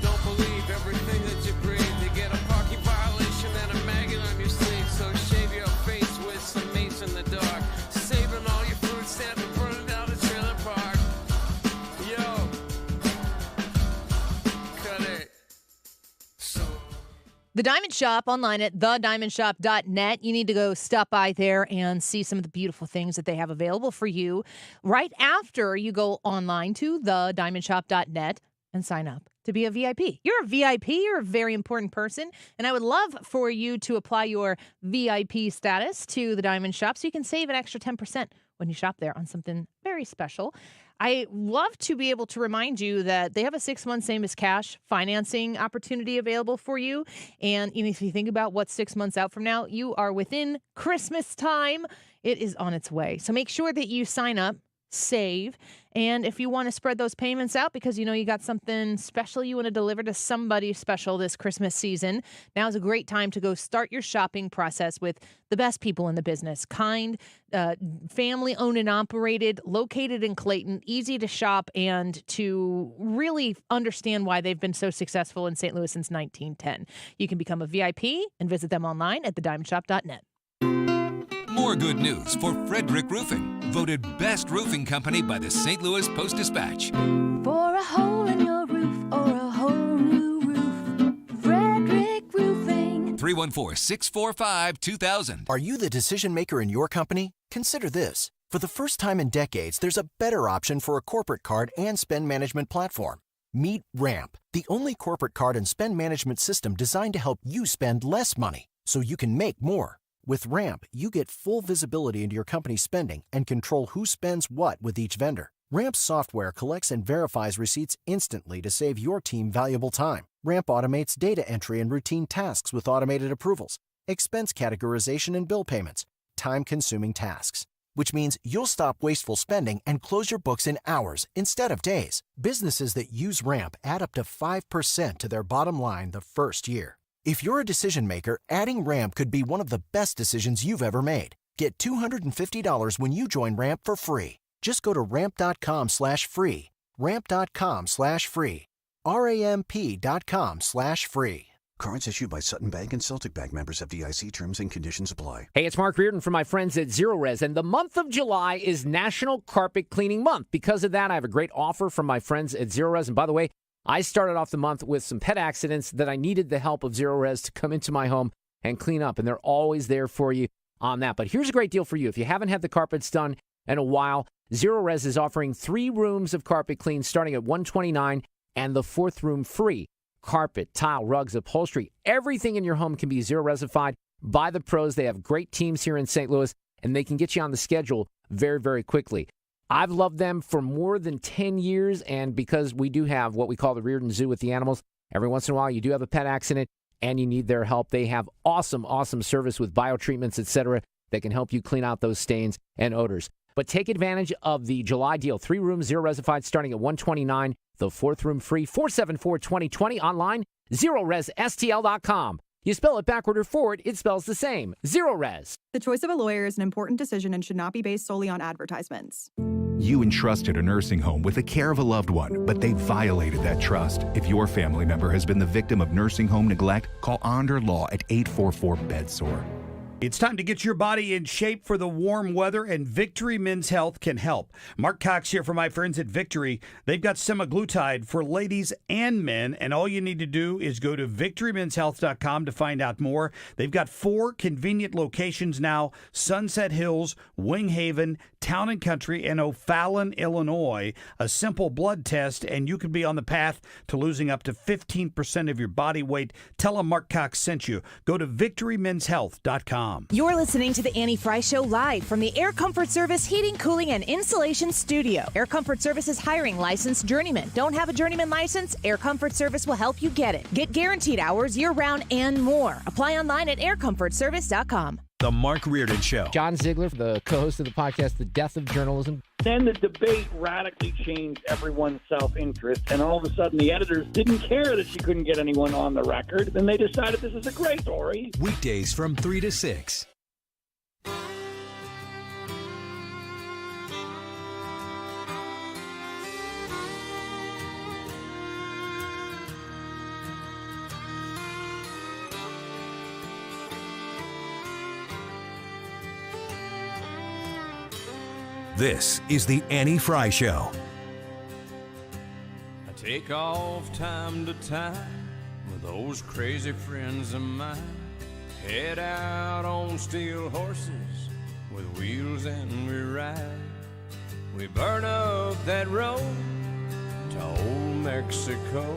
Don't believe everything that you breathe. You get a parking violation and a maggot on your sleeve. So shave your face with some mace in the dark. Saving all your food stamps and burning down the trailer park. Yo, cut it. The Diamond Shop online at thediamondshop.net. You need to go stop by there and see some of the beautiful things that they have available for you right after you go online to thediamondshop.net and sign up to be a VIP. You're a VIP. You're a very important person. And I would love for you to apply your VIP status to the Diamond Shop so you can save an extra 10% when you shop there on something very special. I love to be able to remind you that they have a 6-month same as cash financing opportunity available for you. And if you think about what's 6 months out from now, you are within Christmas time. It is on its way. So make sure that you sign up, save. And if you want to spread those payments out because you know you got something special you want to deliver to somebody special this Christmas season, now is a great time to go start your shopping process with the best people in the business. Kind, family owned and operated, located in Clayton, easy to shop and to really understand why they've been so successful in St. Louis since 1910. You can become a VIP and visit them online at thediamondshop.net. More good news for Frederick Roofing, voted best roofing company by the St. Louis Post-Dispatch. For a hole in your roof or a whole new roof, Frederick Roofing. 314-645-2000. Are you the decision maker in your company? Consider this. For the first time in decades, there's a better option for a corporate card and spend management platform. Meet Ramp, the only corporate card and spend management system designed to help you spend less money so you can make more. With Ramp, you get full visibility into your company's spending and control who spends what with each vendor. Ramp's software collects and verifies receipts instantly to save your team valuable time. Ramp automates data entry and routine tasks with automated approvals, expense categorization and bill payments, time-consuming tasks. Which means you'll stop wasteful spending and close your books in hours instead of days. Businesses that use Ramp add up to 5% to their bottom line the first year. If you're a decision maker, adding Ramp could be one of the best decisions you've ever made. Get $250 when you join Ramp for free. Just go to ramp.com/free. Ramp.com/free. RAMP.com/free. Cards issued by Sutton Bank and Celtic Bank, members FDIC. Terms and conditions apply. Hey, it's Mark Reardon from my friends at Zero Res, and the month of July is National Carpet Cleaning Month. Because of that, I have a great offer from my friends at Zero Res. And by the way, I started off the month with some pet accidents that I needed the help of Zero Res to come into my home and clean up, and they're always there for you on that. But here's a great deal for you. If you haven't had the carpets done in a while, Zero Res is offering 3 rooms of carpet clean starting at $129 and the 4th room free. Carpet, tile, rugs, upholstery, everything in your home can be Zero Resified by the pros. They have great teams here in St. Louis, and they can get you on the schedule very, very quickly. I've loved them for more than 10 years, and because we do have what we call the Reardon Zoo with the animals, every once in a while you do have a pet accident and you need their help. They have awesome, awesome service with biotreatments, etc., that can help you clean out those stains and odors. But take advantage of the July deal. 3 rooms, Zero Resified, starting at $129, the 4th room free, 474-2020, online, ZeroResSTL.com. You spell it backward or forward, it spells the same. Zero Res. The choice of a lawyer is an important decision and should not be based solely on advertisements. You entrusted a nursing home with the care of a loved one, but they violated that trust. If your family member has been the victim of nursing home neglect, call Onder Law at 844-BEDSORE. It's time to get your body in shape for the warm weather, and Victory Men's Health can help. Mark Cox here for my friends at Victory. They've got semaglutide for ladies and men, and all you need to do is go to victorymenshealth.com to find out more. They've got 4 convenient locations now: Sunset Hills, Wing Haven, Town and Country, and O'Fallon, Illinois. A simple blood test, and you could be on the path to losing up to 15% of your body weight. Tell them Mark Cox sent you. Go to victorymenshealth.com. You're listening to the Annie Fry Show live from the Air Comfort Service Heating, Cooling, and Insulation Studio. Air Comfort Service is hiring licensed journeymen. Don't have a journeyman license? Air Comfort Service will help you get it. Get guaranteed hours year-round and more. Apply online at aircomfortservice.com. The Mark Reardon Show. John Ziegler, the co-host of the podcast, The Death of Journalism. Then the debate radically changed everyone's self-interest, and all of a sudden the editors didn't care that she couldn't get anyone on the record. Then they decided this is a great story. Weekdays from 3 to 6. This is the Annie Fry Show. I take off time to time with those crazy friends of mine. Head out on steel horses with wheels and we ride. We burn up that road to old Mexico,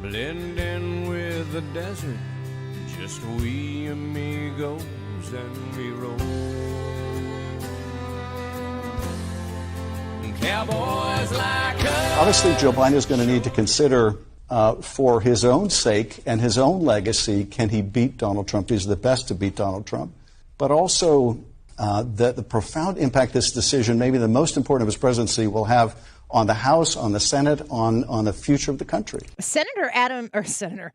blend in with the desert, just we amigos and we roll. Cowboys like us. Obviously, Joe Biden is going to need to consider, for his own sake and his own legacy, can he beat Donald Trump? He's the best to beat Donald Trump. But also, the profound impact this decision, maybe the most important of his presidency, will have on the House, on the Senate, on the future of the country. Senator,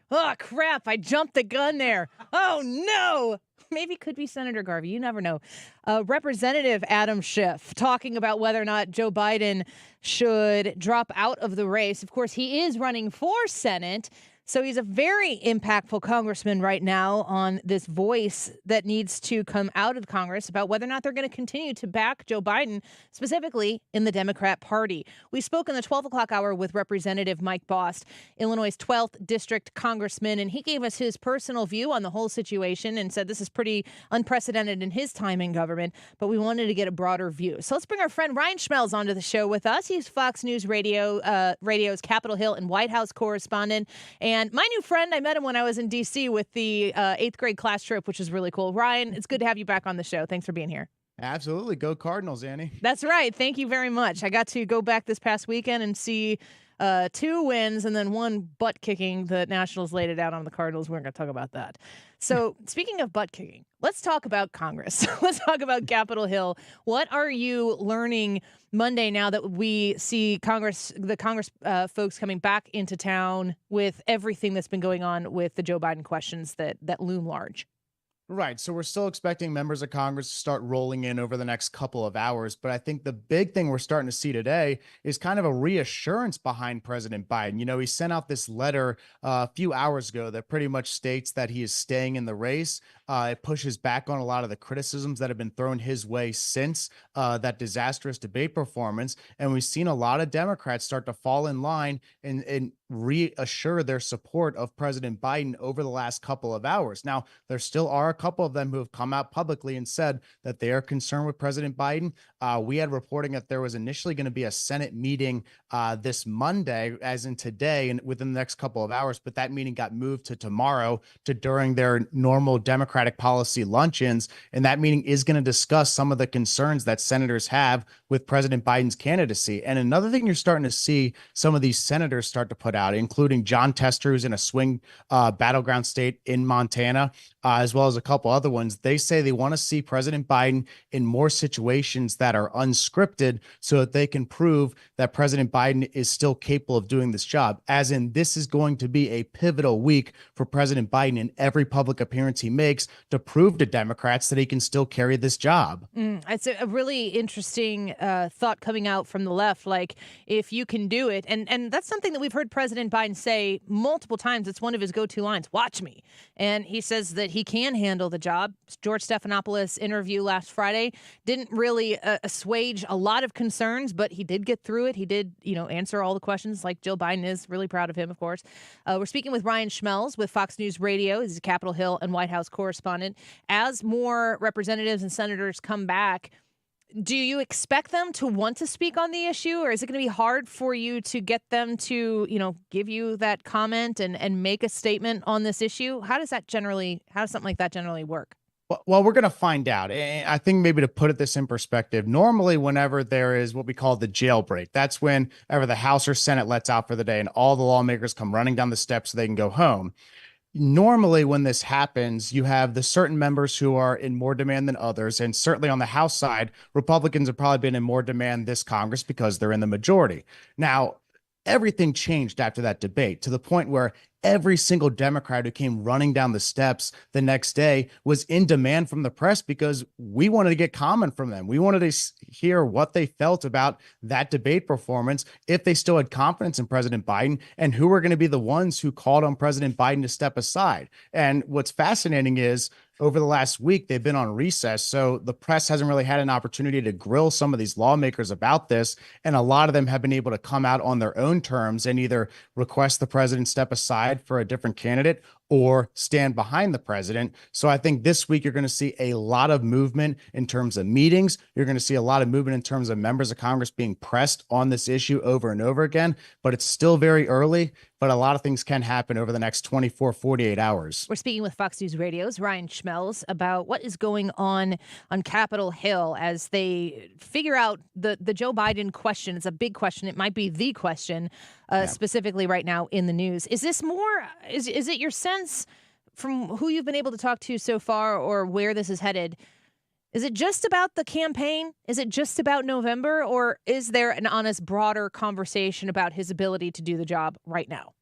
oh, crap, I jumped the gun there. Oh, no. Maybe it could be Senator Garvey. You never know. Representative Adam Schiff talking about whether or not Joe Biden should drop out of the race. Of course, he is running for Senate. So he's a very impactful congressman right now on this voice that needs to come out of Congress about whether or not they're going to continue to back Joe Biden, specifically in the Democrat Party. We spoke in the 12 o'clock hour with Representative Mike Bost, Illinois' 12th District Congressman, and he gave us his personal view on the whole situation and said this is pretty unprecedented in his time in government, but we wanted to get a broader view. So let's bring our friend Ryan Schmelz onto the show with us. He's Fox News Radio's Capitol Hill and White House correspondent. And my new friend, I met him when I was in D.C. with the 8th grade class trip, which is really cool. Ryan, it's good to have you back on the show. Thanks for being here. Absolutely. Go Cardinals, Annie. That's right. Thank you very much. I got to go back this past weekend and see 2 wins and then 1 butt kicking. The Nationals laid it out on the Cardinals. We're going to talk about that. So speaking of butt kicking, let's talk about Congress. Let's talk about Capitol Hill. What are you learning Monday now that we see the Congress folks coming back into town with everything that's been going on with the Joe Biden questions that loom large? Right. So we're still expecting members of Congress to start rolling in over the next couple of hours. But I think the big thing we're starting to see today is kind of a reassurance behind President Biden. You know, he sent out this letter a few hours ago that pretty much states that he is staying in the race. It pushes back on a lot of the criticisms that have been thrown his way since that disastrous debate performance. And we've seen a lot of Democrats start to fall in line and reassure their support of President Biden over the last couple of hours. Now, there still are a couple of them who have come out publicly and said that they are concerned with President Biden. We had reporting that there was initially going to be a Senate meeting this Monday, as in today, and within the next couple of hours, but that meeting got moved to tomorrow to during their normal Democratic policy luncheons. And that meeting is going to discuss some of the concerns that senators have with President Biden's candidacy. And another thing you're starting to see some of these senators start to put out about, including John Tester, who's in a swing battleground state in Montana, as well as a couple other ones. They say they want to see President Biden in more situations that are unscripted so that they can prove that President Biden is still capable of doing this job. As in, this is going to be a pivotal week for President Biden in every public appearance he makes to prove to Democrats that he can still carry this job. It's a really interesting thought coming out from the left. Like, if you can do it, and that's something that we've heard President Biden say multiple times. It's one of his go-to lines, watch me. And he says that he can handle the job. George Stephanopoulos' interview last Friday didn't really assuage a lot of concerns, but he did get through it. He did, answer all the questions like Jill Biden is. Really proud of him, of course. We're speaking with Ryan Schmelz with Fox News Radio. He's a Capitol Hill and White House correspondent. As more representatives and senators come back, do you expect them to want to speak on the issue, or is it going to be hard for you to get them to, give you that comment and make a statement on this issue? How does something like that generally work? Well, we're going to find out. And I think maybe to put this in perspective, normally whenever there is what we call the jailbreak, that's whenever the House or Senate lets out for the day and all the lawmakers come running down the steps so they can go home. Normally, when this happens, you have the certain members who are in more demand than others. And certainly on the House side, Republicans have probably been in more demand this Congress because they're in the majority. Now, everything changed after that debate to the point where every single Democrat who came running down the steps the next day was in demand from the press because we wanted to get comment from them. We wanted to hear what they felt about that debate performance, if they still had confidence in President Biden, and who were going to be the ones who called on President Biden to step aside. And what's fascinating is over the last week, they've been on recess, so the press hasn't really had an opportunity to grill some of these lawmakers about this, and a lot of them have been able to come out on their own terms and either request the president step aside for a different candidate or stand behind the president. So I think this week you're going to see a lot of movement in terms of meetings. You're going to see a lot of movement in terms of members of Congress being pressed on this issue over and over again, but it's still very early. But a lot of things can happen over the next 24, 48 hours. We're speaking with Fox News Radio's Ryan Schmelz about what is going on Capitol Hill as they figure out the Joe Biden question. It's a big question. It might be the question specifically right now in the news. Is this more, is it your sense from who you've been able to talk to so far or where this is headed? Is it just about the campaign? Is it just about November? Or is there an honest, broader conversation about his ability to do the job right now?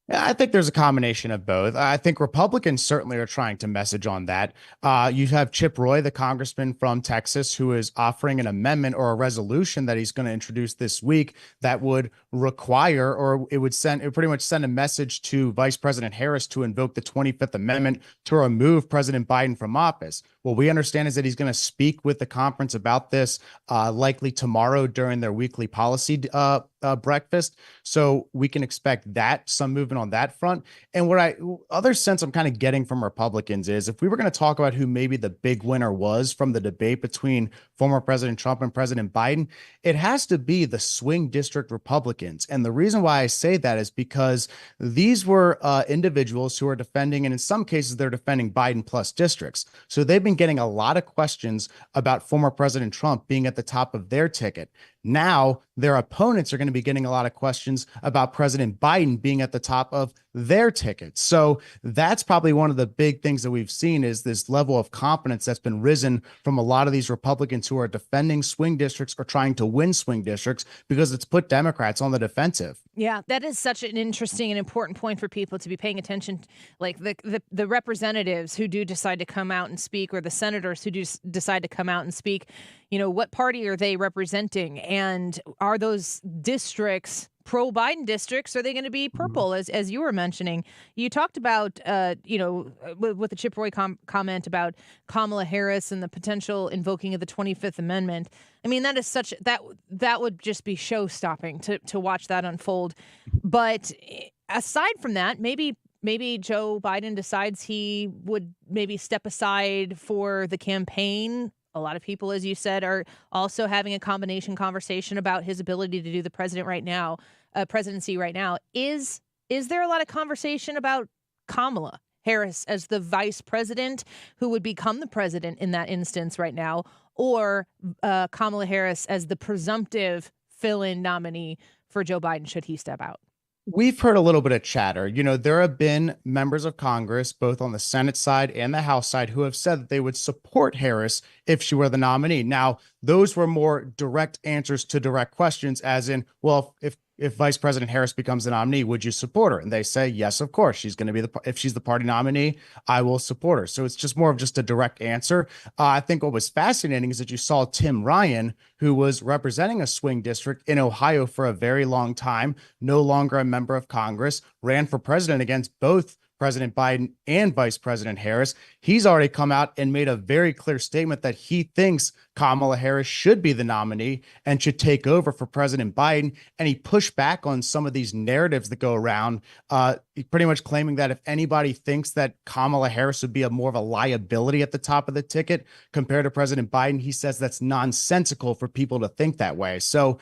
I think there's a combination of both. I think Republicans certainly are trying to message on that. You have Chip Roy, the congressman from Texas, who is offering an amendment or a resolution that he's going to introduce this week that would require, or it would pretty much send a message to Vice President Harris to invoke the 25th Amendment to remove President Biden from office. What we understand is that he's going to speak with the conference about this likely tomorrow during their weekly policy breakfast. So we can expect some movement on that front. And other sense I'm kind of getting from Republicans is if we were going to talk about who maybe the big winner was from the debate between former President Trump and President Biden, it has to be the swing district Republicans. And the reason why I say that is because these were individuals who are defending, and in some cases, they're defending Biden plus districts. So they've been getting a lot of questions about former President Trump being at the top of their ticket. Now, their opponents are going to be getting a lot of questions about President Biden being at the top of their ticket. So that's probably one of the big things that we've seen is this level of confidence that's been risen from a lot of these Republicans who are defending swing districts or trying to win swing districts because it's put Democrats on the defensive. Yeah, that is such an interesting and important point for people to be paying attention to, like the representatives who do decide to come out and speak or the senators who do decide to come out and speak. What party are they representing? And are those districts pro-Biden districts? Are they going to be purple, as you were mentioning? You talked about, with the Chip Roy comment about Kamala Harris and the potential invoking of the 25th Amendment. I mean, that is that would just be show-stopping to watch that unfold. But aside from that, maybe Joe Biden decides he would maybe step aside for the campaign. A lot of people, as you said, are also having a combination conversation about his ability to do the presidency right now. Is there a lot of conversation about Kamala Harris as the vice president who would become the president in that instance right now, or Kamala Harris as the presumptive fill-in nominee for Joe Biden should he step out? We've heard a little bit of chatter. There have been members of Congress, both on the Senate side and the House side, who have said that they would support Harris if she were the nominee. Now, those were more direct answers to direct questions, as in, well, if Vice President Harris becomes the nominee, would you support her? And they say, yes, of course. She's going to be if she's the party nominee, I will support her. So it's just more of just a direct answer. I think what was fascinating is that you saw Tim Ryan, who was representing a swing district in Ohio for a very long time, no longer a member of Congress, ran for president against both President Biden and Vice President Harris. He's already come out and made a very clear statement that he thinks Kamala Harris should be the nominee and should take over for President Biden. And he pushed back on some of these narratives that go around, pretty much claiming that if anybody thinks that Kamala Harris would be more of a liability at the top of the ticket compared to President Biden, he says that's nonsensical for people to think that way. So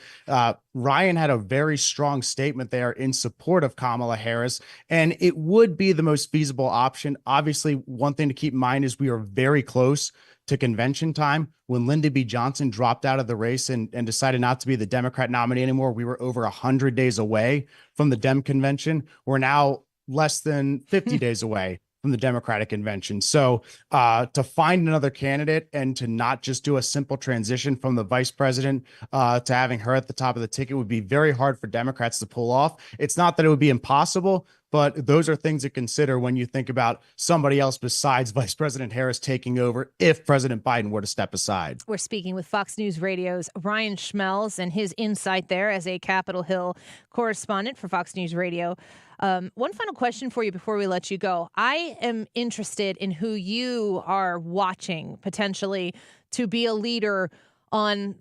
Ryan had a very strong statement there in support of Kamala Harris, and it would be the most feasible option. Obviously, one thing to keep in mind is we are very close to convention time. When Lyndon B. Johnson dropped out of the race and decided not to be the Democrat nominee anymore, we were over 100 days away from the Dem convention. We're now less than 50 days away from the Democratic convention. So to find another candidate and to not just do a simple transition from the vice president to having her at the top of the ticket would be very hard for Democrats to pull off. It's not that it would be impossible, but those are things to consider when you think about somebody else besides Vice President Harris taking over if President Biden were to step aside. We're speaking with Fox News Radio's Ryan Schmelz and his insight there as a Capitol Hill correspondent for Fox News Radio. One final question for you before we let you go. I am interested in who you are watching potentially to be a leader on,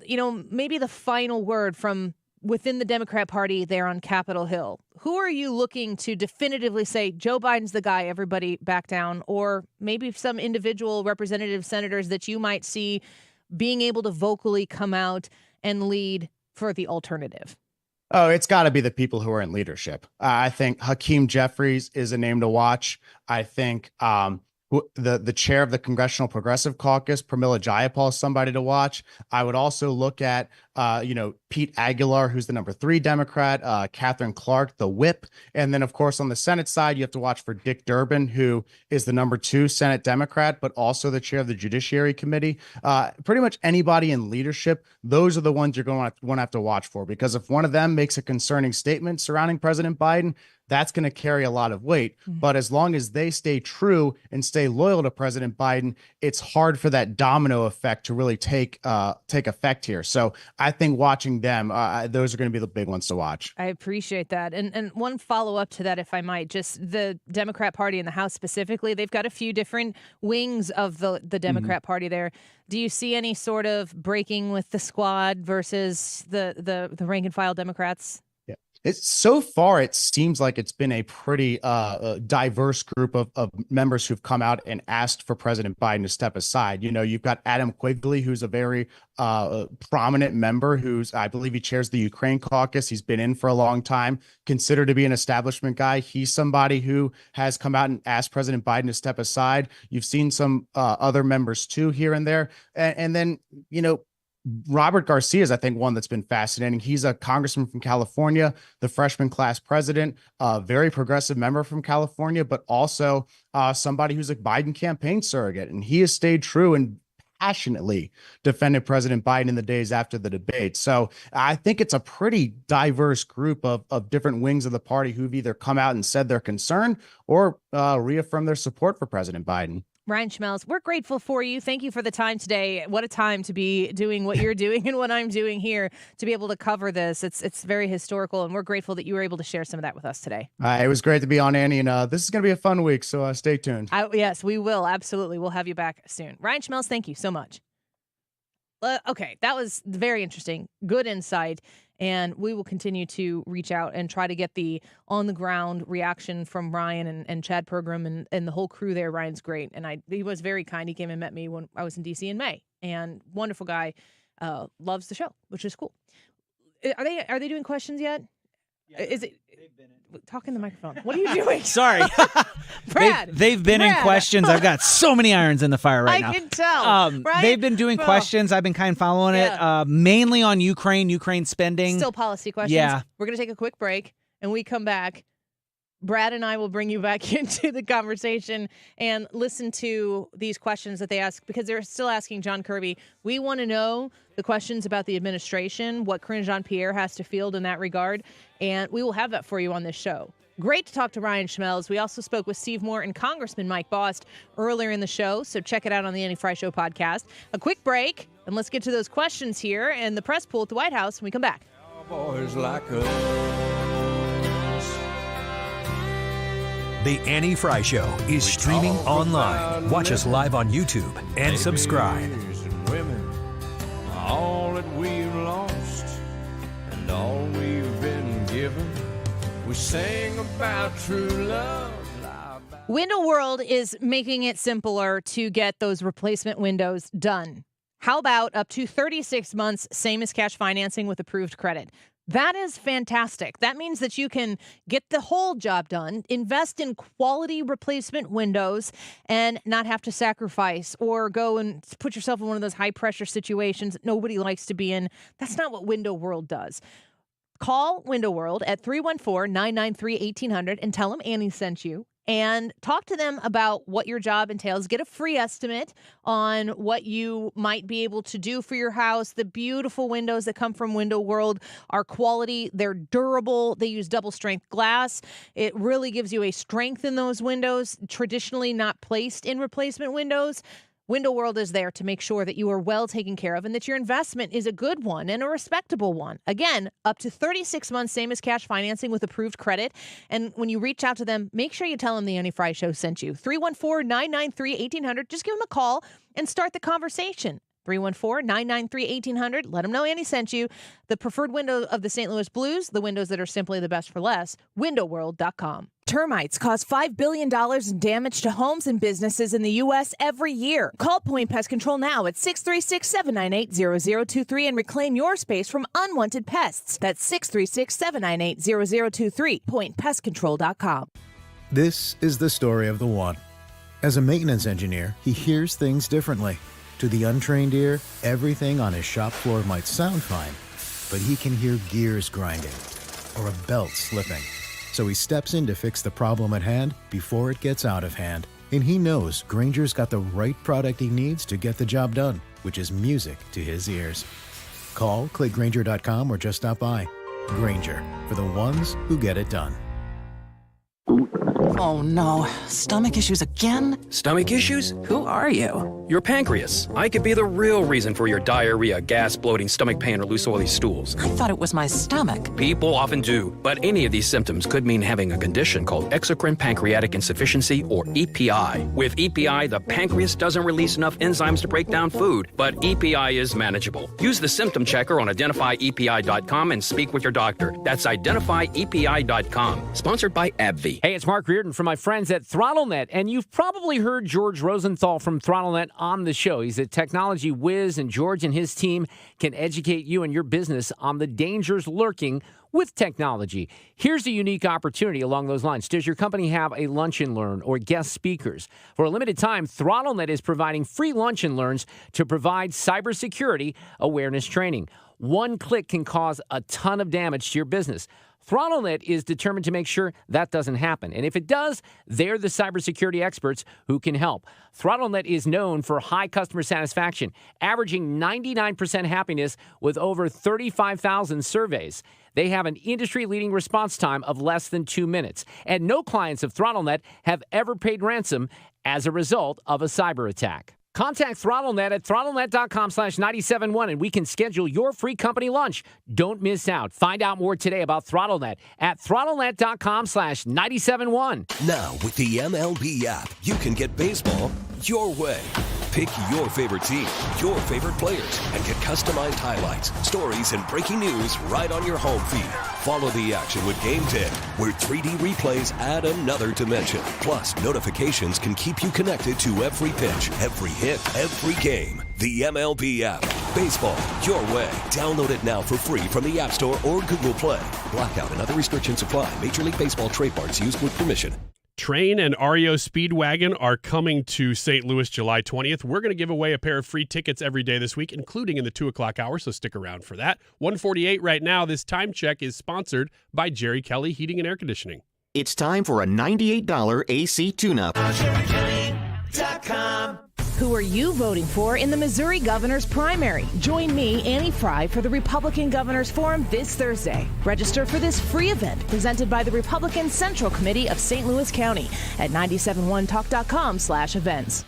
maybe the final word from within the Democrat Party there on Capitol Hill. Who are you looking to definitively say, Joe Biden's the guy, everybody back down, or maybe some individual representative senators that you might see being able to vocally come out and lead for the alternative? Oh, it's got to be the people who are in leadership. I think Hakeem Jeffries is a name to watch. I think the chair of the Congressional Progressive Caucus, Pramila Jayapal, is somebody to watch. I would also look at, Pete Aguilar, who's the number 3 Democrat, Catherine Clark, the whip. And then, of course, on the Senate side, you have to watch for Dick Durbin, who is the number 2 Senate Democrat, but also the chair of the Judiciary Committee. Pretty much anybody in leadership, those are the ones you're going to have to watch for, because if one of them makes a concerning statement surrounding President Biden, that's going to carry a lot of weight. Mm-hmm. But as long as they stay true and stay loyal to President Biden, it's hard for that domino effect to really take effect here. So I think watching them, those are going to be the big ones to watch. I appreciate that. And one follow up to that, if I might, just the Democrat Party in the House specifically, they've got a few different wings of the Democrat Party there. Do you see any sort of breaking with the squad versus the rank and file Democrats? So far, it seems like it's been a pretty diverse group of members who've come out and asked for President Biden to step aside. You've got Adam Quigley, who's a very prominent member, I believe he chairs the Ukraine caucus. He's been in for a long time, considered to be an establishment guy. He's somebody who has come out and asked President Biden to step aside. You've seen some other members too here and there. And then, Robert Garcia is, I think, one that's been fascinating. He's a congressman from California, the freshman class president, a very progressive member from California, but also somebody who's a Biden campaign surrogate. And he has stayed true and passionately defended President Biden in the days after the debate. So I think it's a pretty diverse group of different wings of the party who've either come out and said their concern or reaffirmed their support for President Biden. Ryan Schmelz, we're grateful for you. Thank you for the time today. What a time to be doing what you're doing and what I'm doing here to be able to cover this. It's very historical, and we're grateful that you were able to share some of that with us today. It was great to be on, Annie, and this is going to be a fun week, so stay tuned. Yes, we will. Absolutely. We'll have you back soon. Ryan Schmelz, thank you so much. Okay, that was very interesting. Good insight. And we will continue to reach out and try to get the on-the-ground reaction from Ryan and Chad Pergram and the whole crew there. Ryan's great. And he was very kind. He came and met me when I was in D.C. in May. And wonderful guy. Loves the show, which is cool. Are they doing questions yet? Yeah, is it? Talk in the microphone. What are you doing? Sorry. Brad. They've been in questions. I've got so many irons in the fire right now. I can tell. Right? They've been doing questions. I've been kind of following it, mainly on Ukraine spending. Still policy questions. Yeah. We're going to take a quick break. and we come back, Brad and I will bring you back into the conversation and listen to these questions that they ask, because they're still asking John Kirby. We want to know the questions about the administration, what Karine Jean-Pierre has to field in that regard, and we will have that for you on this show. Great to talk to Ryan Schmelz. We also spoke with Steve Moore and Congressman Mike Bost earlier in the show, so check it out on the Annie Fry Show podcast. A quick break, and let's get to those questions here and the press pool at the White House when we come back. Boys like us. The Annie Fry Show is streaming online. Watch us live on YouTube and subscribe. And women, all that we've lost and all we've been given. We sing about true love. Window World is making it simpler to get those replacement windows done. How about up to 36 months, same as cash financing with approved credit? That is fantastic. That means that you can get the whole job done, invest in quality replacement windows, and not have to sacrifice or go and put yourself in one of those high-pressure situations that nobody likes to be in. That's not what Window World does. Call Window World at 314-993-1800 and tell them Annie sent you, and talk to them about what your job entails. Get a free estimate on what you might be able to do for your house. The beautiful windows that come from Window World are quality. They're durable. They use double-strength glass. It really gives you a strength in those windows, traditionally not placed in replacement windows. Window World is there to make sure that you are well taken care of and that your investment is a good one and a respectable one. Again, up to 36 months, same as cash financing with approved credit. And when you reach out to them, make sure you tell them the Annie Fry Show sent you. 314-993-1800. Just give them a call and start the conversation. 314-993-1800. Let them know Annie sent you. The preferred window of the St. Louis Blues, the windows that are simply the best for less, windowworld.com. Termites cause $5 billion in damage to homes and businesses in the U.S. every year. Call Point Pest Control now at 636-798-0023 and reclaim your space from unwanted pests. That's 636-798-0023. PointPestControl.com. This is the story of the one. As a maintenance engineer, he hears things differently. To the untrained ear, everything on his shop floor might sound fine, but he can hear gears grinding or a belt slipping. So he steps in to fix the problem at hand before it gets out of hand. And he knows Grainger's got the right product he needs to get the job done, which is music to his ears. Call, click Grainger.com, or just stop by. Grainger, for the ones who get it done. Oh no, stomach issues again? Stomach issues? Who are you? Your pancreas. I could be the real reason for your diarrhea, gas, bloating, stomach pain, or loose oily stools. I thought it was my stomach. People often do, but any of these symptoms could mean having a condition called exocrine pancreatic insufficiency, or EPI. With EPI, the pancreas doesn't release enough enzymes to break down food, but EPI is manageable. Use the symptom checker on identifyepi.com and speak with your doctor. That's identifyepi.com. Sponsored by AbbVie. Hey, it's Mark Reardon from my friends at ThrottleNet, and you've probably heard George Rosenthal from ThrottleNet on the show. He's a technology whiz, and George and his team can educate you and your business on the dangers lurking with technology. Here's a unique opportunity along those lines. Does your company have a lunch and learn or guest speakers? For a limited time, ThrottleNet is providing free lunch and learns to provide cybersecurity awareness training. One click can cause a ton of damage to your business. ThrottleNet is determined to make sure that doesn't happen. And if it does, they're the cybersecurity experts who can help. ThrottleNet is known for high customer satisfaction, averaging 99% happiness with over 35,000 surveys. They have an industry-leading response time of less than 2 minutes. And no clients of ThrottleNet have ever paid ransom as a result of a cyber attack. Contact ThrottleNet at throttlenet.com/971 and we can schedule your free company lunch. Don't miss out. Find out more today about ThrottleNet at throttlenet.com/971. Now, with the MLB app, you can get baseball your way. Pick your favorite team, your favorite players, and get customized highlights, stories, and breaking news right on your home feed. Follow the action with Game Day, where 3D replays add another dimension. Plus, notifications can keep you connected to every pitch, every hit, every game. The MLB app. Baseball your way. Download it now for free from the App Store or Google Play. Blackout and other restrictions apply. Major League Baseball trademarks used with permission. Train and REO Speedwagon are coming to St. Louis July 20th. We're going to give away a pair of free tickets every day this week, including in the 2 o'clock hour, so stick around for that. 1:48 right now. This time check is sponsored by Jerry Kelly Heating and Air Conditioning. It's time for a $98 AC tune-up. Who are you voting for in the Missouri governor's primary? Join me, Annie Fry, for the Republican Governors Forum this Thursday. Register for this free event presented by the Republican Central Committee of St. Louis County at 971talk.com/events.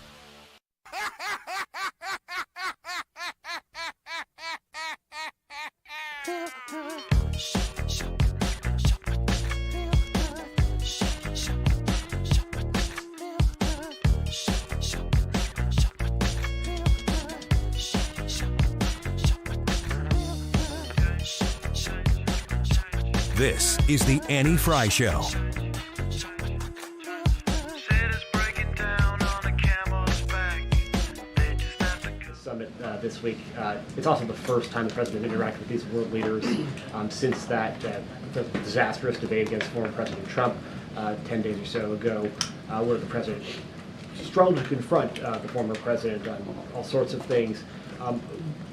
This is the Annie Fry Show. Summit this week. It's also the first time the president interacted with these world leaders since that disastrous debate against former President Trump 10 days or so ago, where the president struggled to confront the former president on all sorts of things.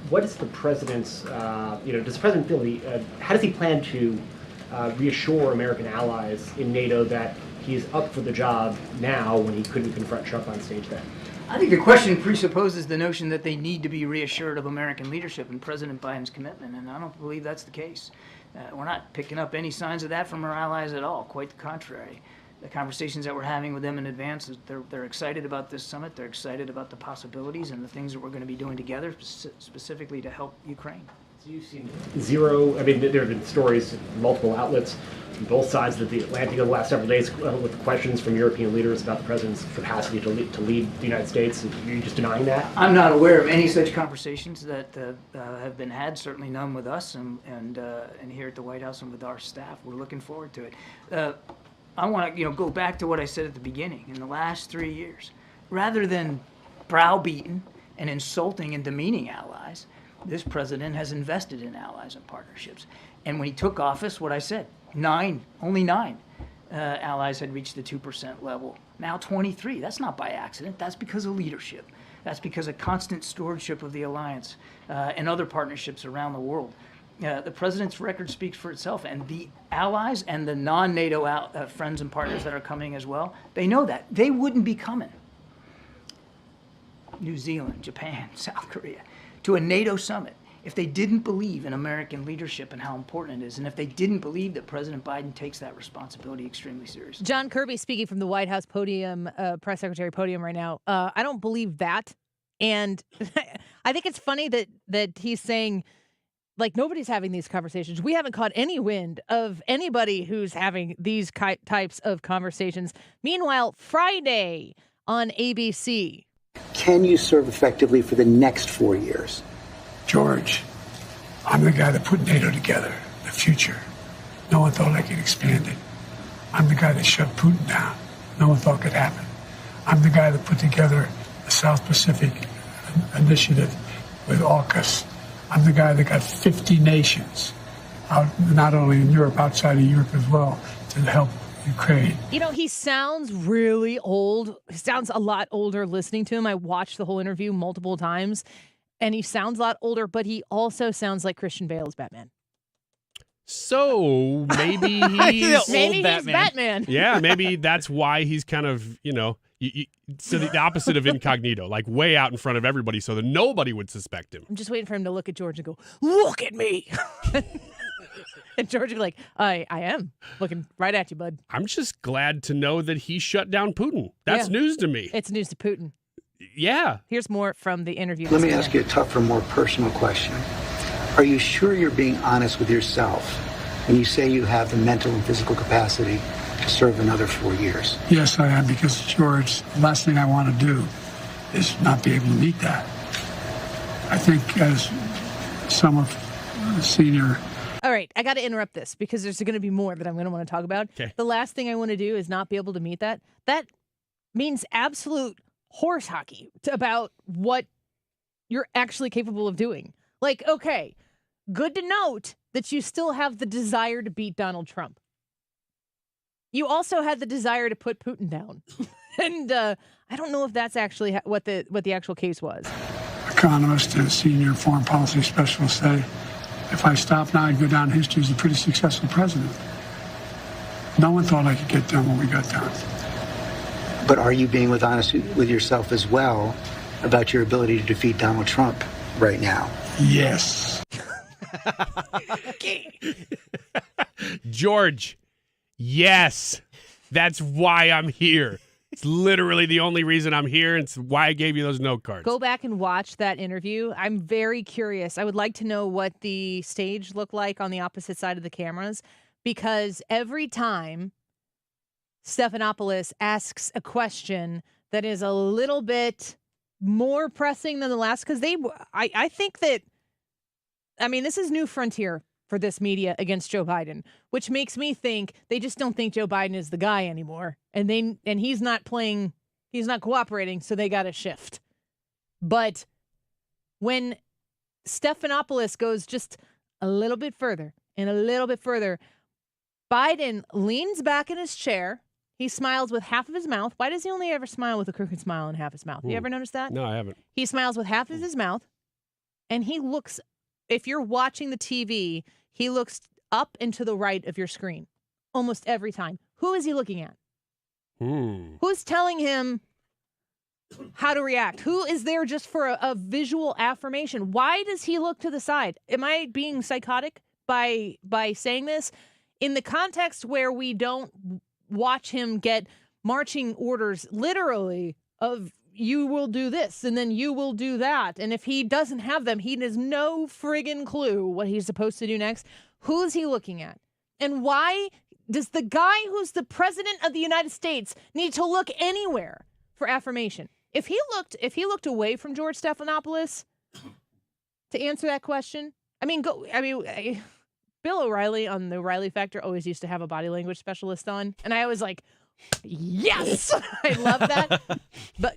What is the president's, does the president feel how does he plan to reassure American allies in NATO that he's up for the job now when he couldn't confront Trump on stage then? I think the question presupposes the notion that they need to be reassured of American leadership and President Biden's commitment, and I don't believe that's the case. We're not picking up any signs of that from our allies at all, quite the contrary. The conversations that we're having with them in advance, they're excited about this summit, they're excited about the possibilities and the things that we're going to be doing together, specifically to help Ukraine. So you've seen there have been stories in multiple outlets from both sides of the Atlantic over the last several days with questions from European leaders about the president's capacity to lead the United States. Are you just denying that? I'm not aware of any such conversations that have been had, certainly none with us and here at the White House and with our staff. We're looking forward to it. I want to go back to what I said at the beginning. In the last 3 years, rather than browbeaten and insulting and demeaning allies, this president has invested in allies and partnerships. And when he took office, what I said, only nine allies had reached the 2% level. Now 23. That's not by accident. That's because of leadership. That's because of constant stewardship of the alliance and other partnerships around the world. The president's record speaks for itself, and the allies and the non-NATO friends and partners that are coming as well, they know that. They wouldn't be coming. New Zealand, Japan, South Korea, to a NATO summit if they didn't believe in American leadership and how important it is, and if they didn't believe that President Biden takes that responsibility extremely seriously. John Kirby speaking from the White House podium, press secretary podium right now. I don't believe that. And I think it's funny that he's saying, like, nobody's having these conversations. We haven't caught any wind of anybody who's having these types of conversations. Meanwhile, Friday on ABC. Can you serve effectively for the next 4 years? George, I'm the guy that put NATO together, the future. No one thought I could expand it. I'm the guy that shut Putin down. No one thought could happen. I'm the guy that put together the South Pacific Initiative with AUKUS. I'm the guy that got 50 nations, out, not only in Europe, outside of Europe as well, to help Ukraine. He sounds really old. He sounds a lot older listening to him. I watched the whole interview multiple times, and he sounds a lot older, but he also sounds like Christian Bale as Batman. So maybe he's Batman. Yeah, maybe that's why he's kind of, so the opposite of incognito, like way out in front of everybody so that nobody would suspect him. I'm just waiting for him to look at George and go, "Look at me." And George would be like, I am looking right at you, bud. I'm just glad to know that he shut down Putin. That's news to me. It's news to Putin. Yeah. Here's more from the interview. Let me ask you a tougher, more personal question. Are you sure you're being honest with yourself when you say you have the mental and physical capacity to serve another 4 years? Yes, I am, because, George, the last thing I want to do is not be able to meet that. I think as some of the senior... All right, I got to interrupt this because there's going to be more that I'm going to want to talk about. Okay. The last thing I want to do is not be able to meet that. That means absolute horse hockey about what you're actually capable of doing. Like, okay, good to note that you still have the desire to beat Donald Trump. you also had the desire to put Putin down. And I don't know if that's actually what the actual case was. Economist and senior foreign policy specialist say, if I stop now, I'd go down in history as a pretty successful president. No one thought I could get done what we got done. But are you being honest with yourself as well about your ability to defeat Donald Trump right now? Yes. George, yes. That's why I'm here. It's literally the only reason I'm here. It's why I gave you those note cards. Go back and watch that interview. I'm very curious. I would like to know what the stage looked like on the opposite side of the cameras, because every time Stephanopoulos asks a question that is a little bit more pressing than the last, because I think that, I mean, this is new frontier for this media against Joe Biden, which makes me think they just don't think Joe Biden is the guy anymore. And he's not cooperating, so they got to shift. But when Stephanopoulos goes just a little bit further and a little bit further, Biden leans back in his chair. He smiles with half of his mouth. Why does he only ever smile with a crooked smile in half his mouth? You ever notice that? No, I haven't. He smiles with half of his mouth, and he looks, if you're watching the TV, he looks up and to the right of your screen almost every time. Who is he looking at? Who's telling him how to react? Who is there just for a visual affirmation? Why does he look to the side? Am I being psychotic by saying this? In the context where we don't watch him get marching orders literally of you will do this and then you will do that. And if he doesn't have them, he has no friggin' clue what he's supposed to do next. Who is he looking at? And why does the guy who's the president of the United States need to look anywhere for affirmation? If he looked away from George Stephanopoulos to answer that question, Bill O'Reilly on the O'Reilly Factor always used to have a body language specialist on, and I was like, yes, I love that.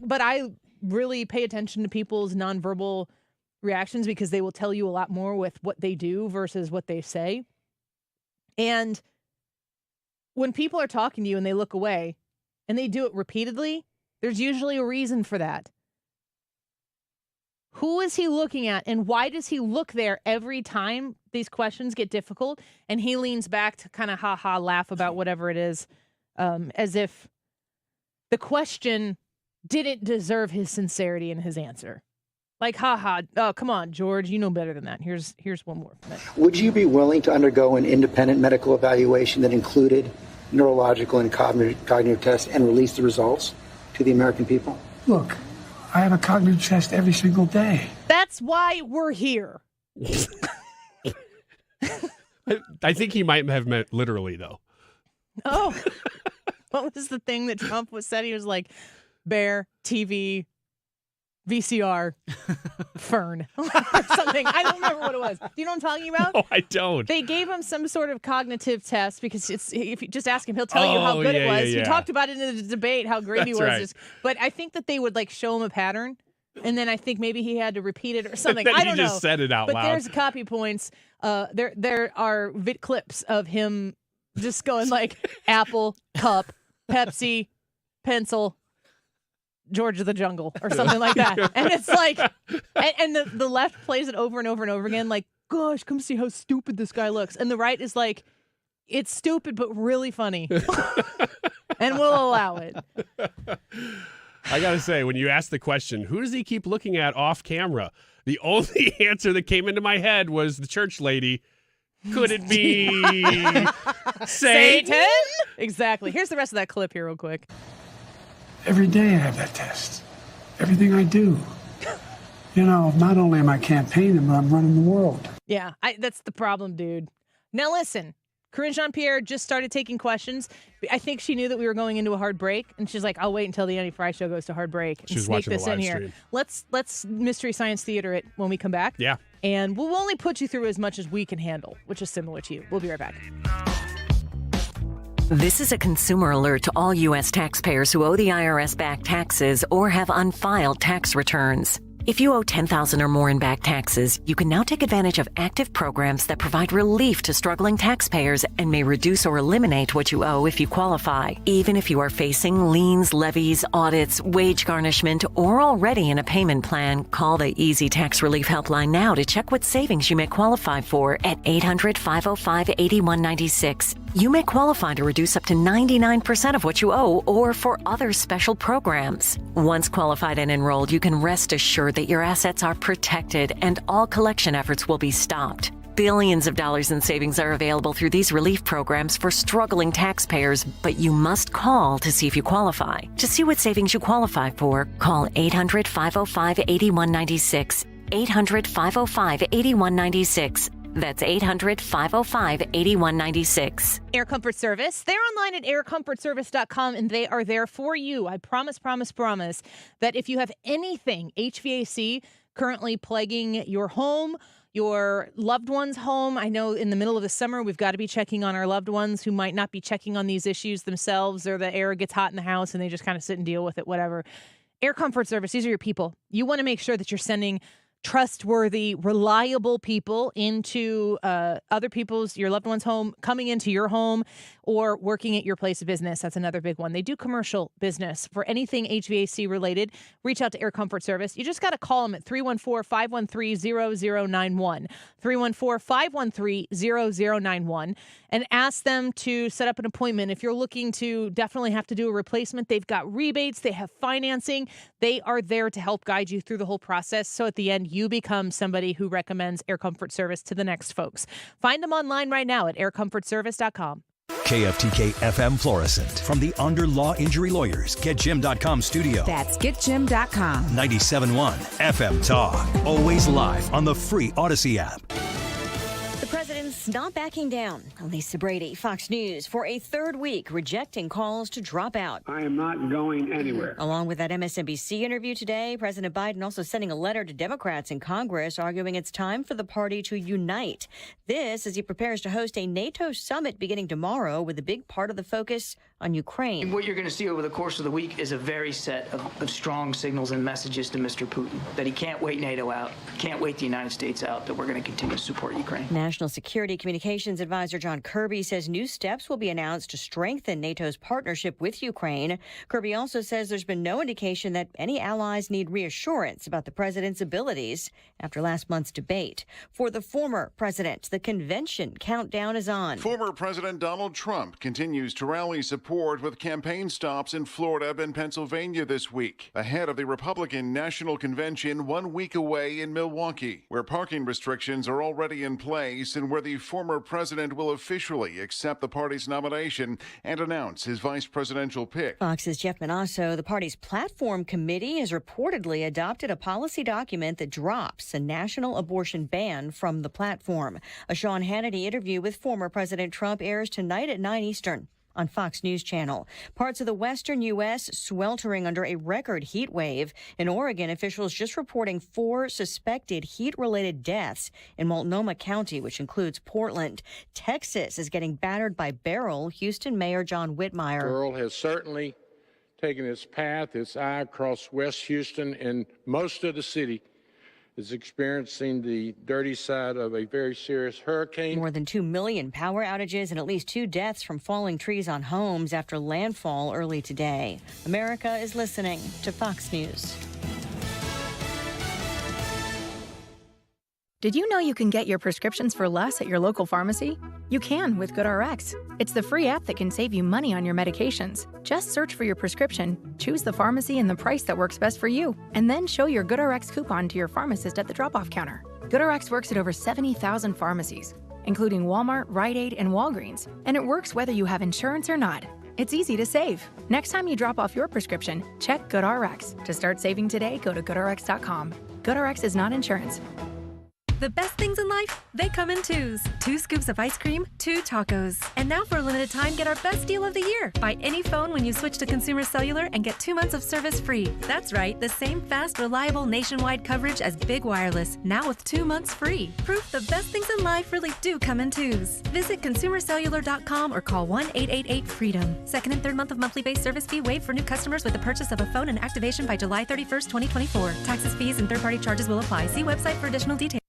But I really pay attention to people's nonverbal reactions because they will tell you a lot more with what they do versus what they say. And when people are talking to you and they look away and they do it repeatedly, there's usually a reason for that. Who is he looking at, and why does he look there every time these questions get difficult? And he leans back to kind of laugh about whatever it is, as if the question didn't deserve his sincerity in his answer. Like, oh, come on, George, you know better than that. Here's one more. Would you be willing to undergo an independent medical evaluation that included neurological and cognitive tests and release the results to the American people? Look, I have a cognitive test every single day. That's why we're here. I think he might have meant literally, though. Oh, what was the thing that Trump said? He was like, bear, TV, VCR, fern, or something. I don't remember what it was. Do you know what I'm talking about? No, I don't. They gave him some sort of cognitive test because if you just ask him, he'll tell you how good it was. Yeah. He talked about it in the debate, how great he was. Right. But I think that they would like show him a pattern, and then I think maybe he had to repeat it or something. I don't know. He just said it out loud. But there's copy points. There are vid clips of him just going like apple, cup, Pepsi, pencil, George of the Jungle or something like that. And it's like, and the left plays it over and over and over again. Like, gosh, come see how stupid this guy looks. And the right is like, it's stupid, but really funny. And we'll allow it. I got to say, when you ask the question, who does he keep looking at off camera? The only answer that came into my head was the church lady. Could it be Satan? Exactly. Here's the rest of that clip here real quick. Every day I have that test. Everything I do. Not only am I campaigning, but I'm running the world. Yeah, that's the problem, dude. Now listen, Corinne Jean-Pierre just started taking questions. I think she knew that we were going into a hard break, and she's like, I'll wait until the Annie Fry show goes to hard break and She's sneak watching this the live in here. stream. Let's Mystery Science Theater it when we come back. Yeah. And we'll only put you through as much as we can handle, which is similar to you. We'll be right back. This is a consumer alert to all U.S. taxpayers who owe the IRS back taxes or have unfiled tax returns. If you owe $10,000 or more in back taxes, you can now take advantage of active programs that provide relief to struggling taxpayers and may reduce or eliminate what you owe if you qualify. Even if you are facing liens, levies, audits, wage garnishment, or already in a payment plan, call the Easy Tax Relief Helpline now to check what savings you may qualify for at 800-505-8196. You may qualify to reduce up to 99% of what you owe or for other special programs. Once qualified and enrolled, you can rest assured that your assets are protected and all collection efforts will be stopped. Billions of dollars in savings are available through these relief programs for struggling taxpayers, but you must call to see if you qualify. To see what savings you qualify for, call 800-505-8196. 800-505-8196. That's 800-505-8196. Air Comfort Service. They're online at aircomfortservice.com, and they are there for you. I promise that if you have anything HVAC currently plaguing your home, your loved one's home, I know in the middle of the summer, we've got to be checking on our loved ones who might not be checking on these issues themselves, or the air gets hot in the house and they just kind of sit and deal with it, whatever. Air Comfort Service, these are your people. You want to make sure that you're sending trustworthy, reliable people into other people's, your loved one's home, coming into your home, or working at your place of business. That's another big one. They do commercial business. For anything HVAC related, reach out to Air Comfort Service. You just got to call them at 314-513-0091, 314-513-0091, and ask them to set up an appointment. If you're looking to definitely have to do a replacement, they've got rebates, they have financing. They are there to help guide you through the whole process. So at the end, you become somebody who recommends Air Comfort Service to the next folks. Find them online right now at aircomfortservice.com. KFTK FM Florissant from the Under Law Injury Lawyers GetJim.com studio. That's GetJim.com. 97.1 FM Talk. Always live on the free Odyssey app. The president's not backing down. Lisa Brady, Fox News, for a third week rejecting calls to drop out. I am not going anywhere. Along with that MSNBC interview today, President Biden also sending a letter to Democrats in Congress arguing it's time for the party to unite. This as he prepares to host a NATO summit beginning tomorrow with a big part of the focus on Ukraine. What you're going to see over the course of the week is a very set of strong signals and messages to Mr. Putin that he can't wait NATO out, can't wait the United States out, that we're going to continue to support Ukraine. National Security Communications Advisor John Kirby says new steps will be announced to strengthen NATO's partnership with Ukraine. Kirby also says there's been no indication that any allies need reassurance about the president's abilities after last month's debate. For the former president, the convention countdown is on. Former President Donald Trump continues to rally support with campaign stops in Florida and Pennsylvania this week, ahead of the Republican National Convention 1 week away in Milwaukee, where parking restrictions are already in place and where the former president will officially accept the party's nomination and announce his vice presidential pick. Fox's Jeff Manasso, the party's platform committee, has reportedly adopted a policy document that drops a national abortion ban from the platform. A Sean Hannity interview with former President Trump airs tonight at 9 Eastern. On Fox News Channel. Parts of the western U.S. sweltering under a record heat wave. In Oregon, officials just reporting 4 suspected heat-related deaths in Multnomah County, which includes Portland. Texas is getting battered by Beryl. Houston Mayor John Whitmire. Beryl has certainly taken its path, its eye across West Houston, and most of the city is experiencing the dirty side of a very serious hurricane. More than 2 million power outages and at least 2 deaths from falling trees on homes after landfall early today. America is listening to Fox News. Did you know you can get your prescriptions for less at your local pharmacy? You can with GoodRx. It's the free app that can save you money on your medications. Just search for your prescription, choose the pharmacy and the price that works best for you, and then show your GoodRx coupon to your pharmacist at the drop-off counter. GoodRx works at over 70,000 pharmacies, including Walmart, Rite Aid, and Walgreens, and it works whether you have insurance or not. It's easy to save. Next time you drop off your prescription, check GoodRx. To start saving today, go to GoodRx.com. GoodRx is not insurance. The best things in life, they come in twos. 2 scoops of ice cream, 2 tacos. And now for a limited time, get our best deal of the year. Buy any phone when you switch to Consumer Cellular and get 2 months of service free. That's right, the same fast, reliable nationwide coverage as Big Wireless, now with 2 months free. Proof the best things in life really do come in twos. Visit consumercellular.com or call 1-888-FREEDOM. Second and third month of monthly base service fee waived for new customers with the purchase of a phone and activation by July 31st, 2024. Taxes, fees, and third-party charges will apply. See website for additional details.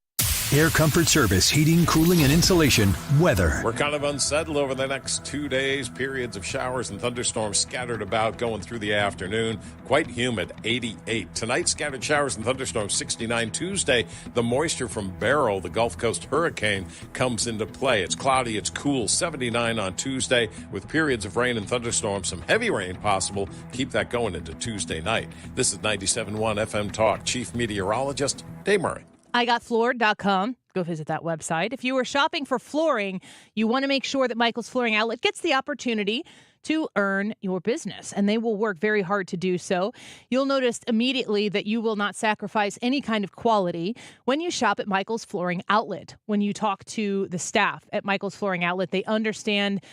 Air Comfort Service, heating, cooling, and insulation. Weather. We're kind of unsettled over the next 2 days. Periods of showers and thunderstorms scattered about going through the afternoon. Quite humid, 88. Tonight, scattered showers and thunderstorms, 69. Tuesday, the moisture from Beryl, the Gulf Coast hurricane, comes into play. It's cloudy, it's cool, 79 on Tuesday, with periods of rain and thunderstorms. Some heavy rain possible. Keep that going into Tuesday night. This is 97.1 FM Talk. Chief Meteorologist Dave Murray. IGotFloored.com. Go visit that website. If you are shopping for flooring, you want to make sure that Michael's Flooring Outlet gets the opportunity to earn your business, and they will work very hard to do so. You'll notice immediately that you will not sacrifice any kind of quality when you shop at Michael's Flooring Outlet. When you talk to the staff at Michael's Flooring Outlet, they understand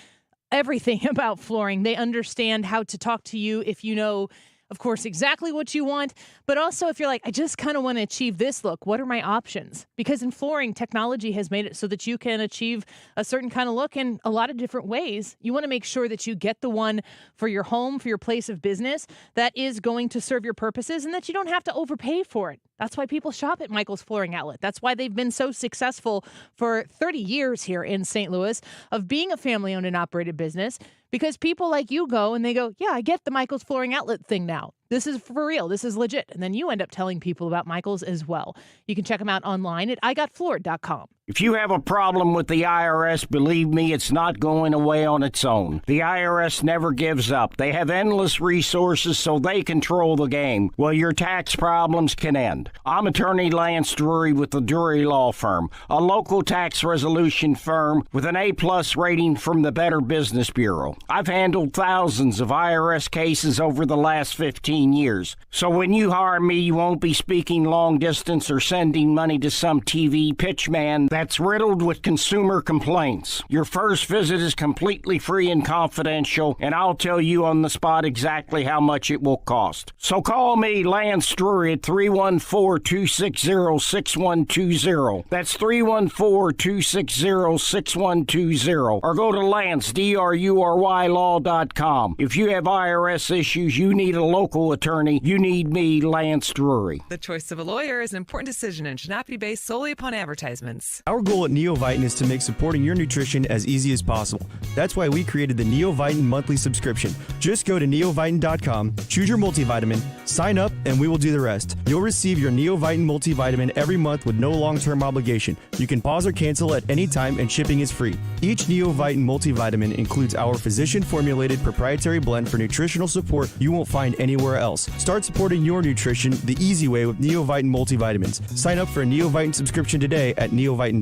everything about flooring. They understand how to talk to you if you know, of course, exactly what you want, but also if you're like, I just kind of want to achieve this look, what are my options? Because in flooring, technology has made it so that you can achieve a certain kind of look in a lot of different ways. You want to make sure that you get the one for your home, for your place of business, that is going to serve your purposes and that you don't have to overpay for it. That's why people shop at Michael's Flooring Outlet. That's why they've been so successful for 30 years here in St. Louis of being a family-owned and operated business, because people like you go and they go, yeah, I get the Michael's Flooring Outlet thing now. This is for real. This is legit. And then you end up telling people about Michael's as well. You can check them out online at IGotFloored.com. If you have a problem with the IRS, believe me, it's not going away on its own. The IRS never gives up. They have endless resources, so they control the game. Well, your tax problems can end. I'm attorney Lance Drury with the Drury Law Firm, a local tax resolution firm with an A+ rating from the Better Business Bureau. I've handled thousands of IRS cases over the last 15 years. So when you hire me, you won't be speaking long distance or sending money to some TV pitchman that's riddled with consumer complaints. Your first visit is completely free and confidential, and I'll tell you on the spot exactly how much it will cost. So call me, Lance Drury, at 314-260-6120. That's 314-260-6120. Or go to Lance, DRURY law.com. If you have IRS issues, you need a local attorney. You need me, Lance Drury. The choice of a lawyer is an important decision and should not be based solely upon advertisements. Our goal at Neovitin is to make supporting your nutrition as easy as possible. That's why we created the Neovitin monthly subscription. Just go to neovitin.com, choose your multivitamin, sign up, and we will do the rest. You'll receive your Neovitin multivitamin every month with no long-term obligation. You can pause or cancel at any time, and shipping is free. Each Neovitin multivitamin includes our physician-formulated proprietary blend for nutritional support you won't find anywhere else. Start supporting your nutrition the easy way with Neovitin multivitamins. Sign up for a Neovitin subscription today at neovitin.com.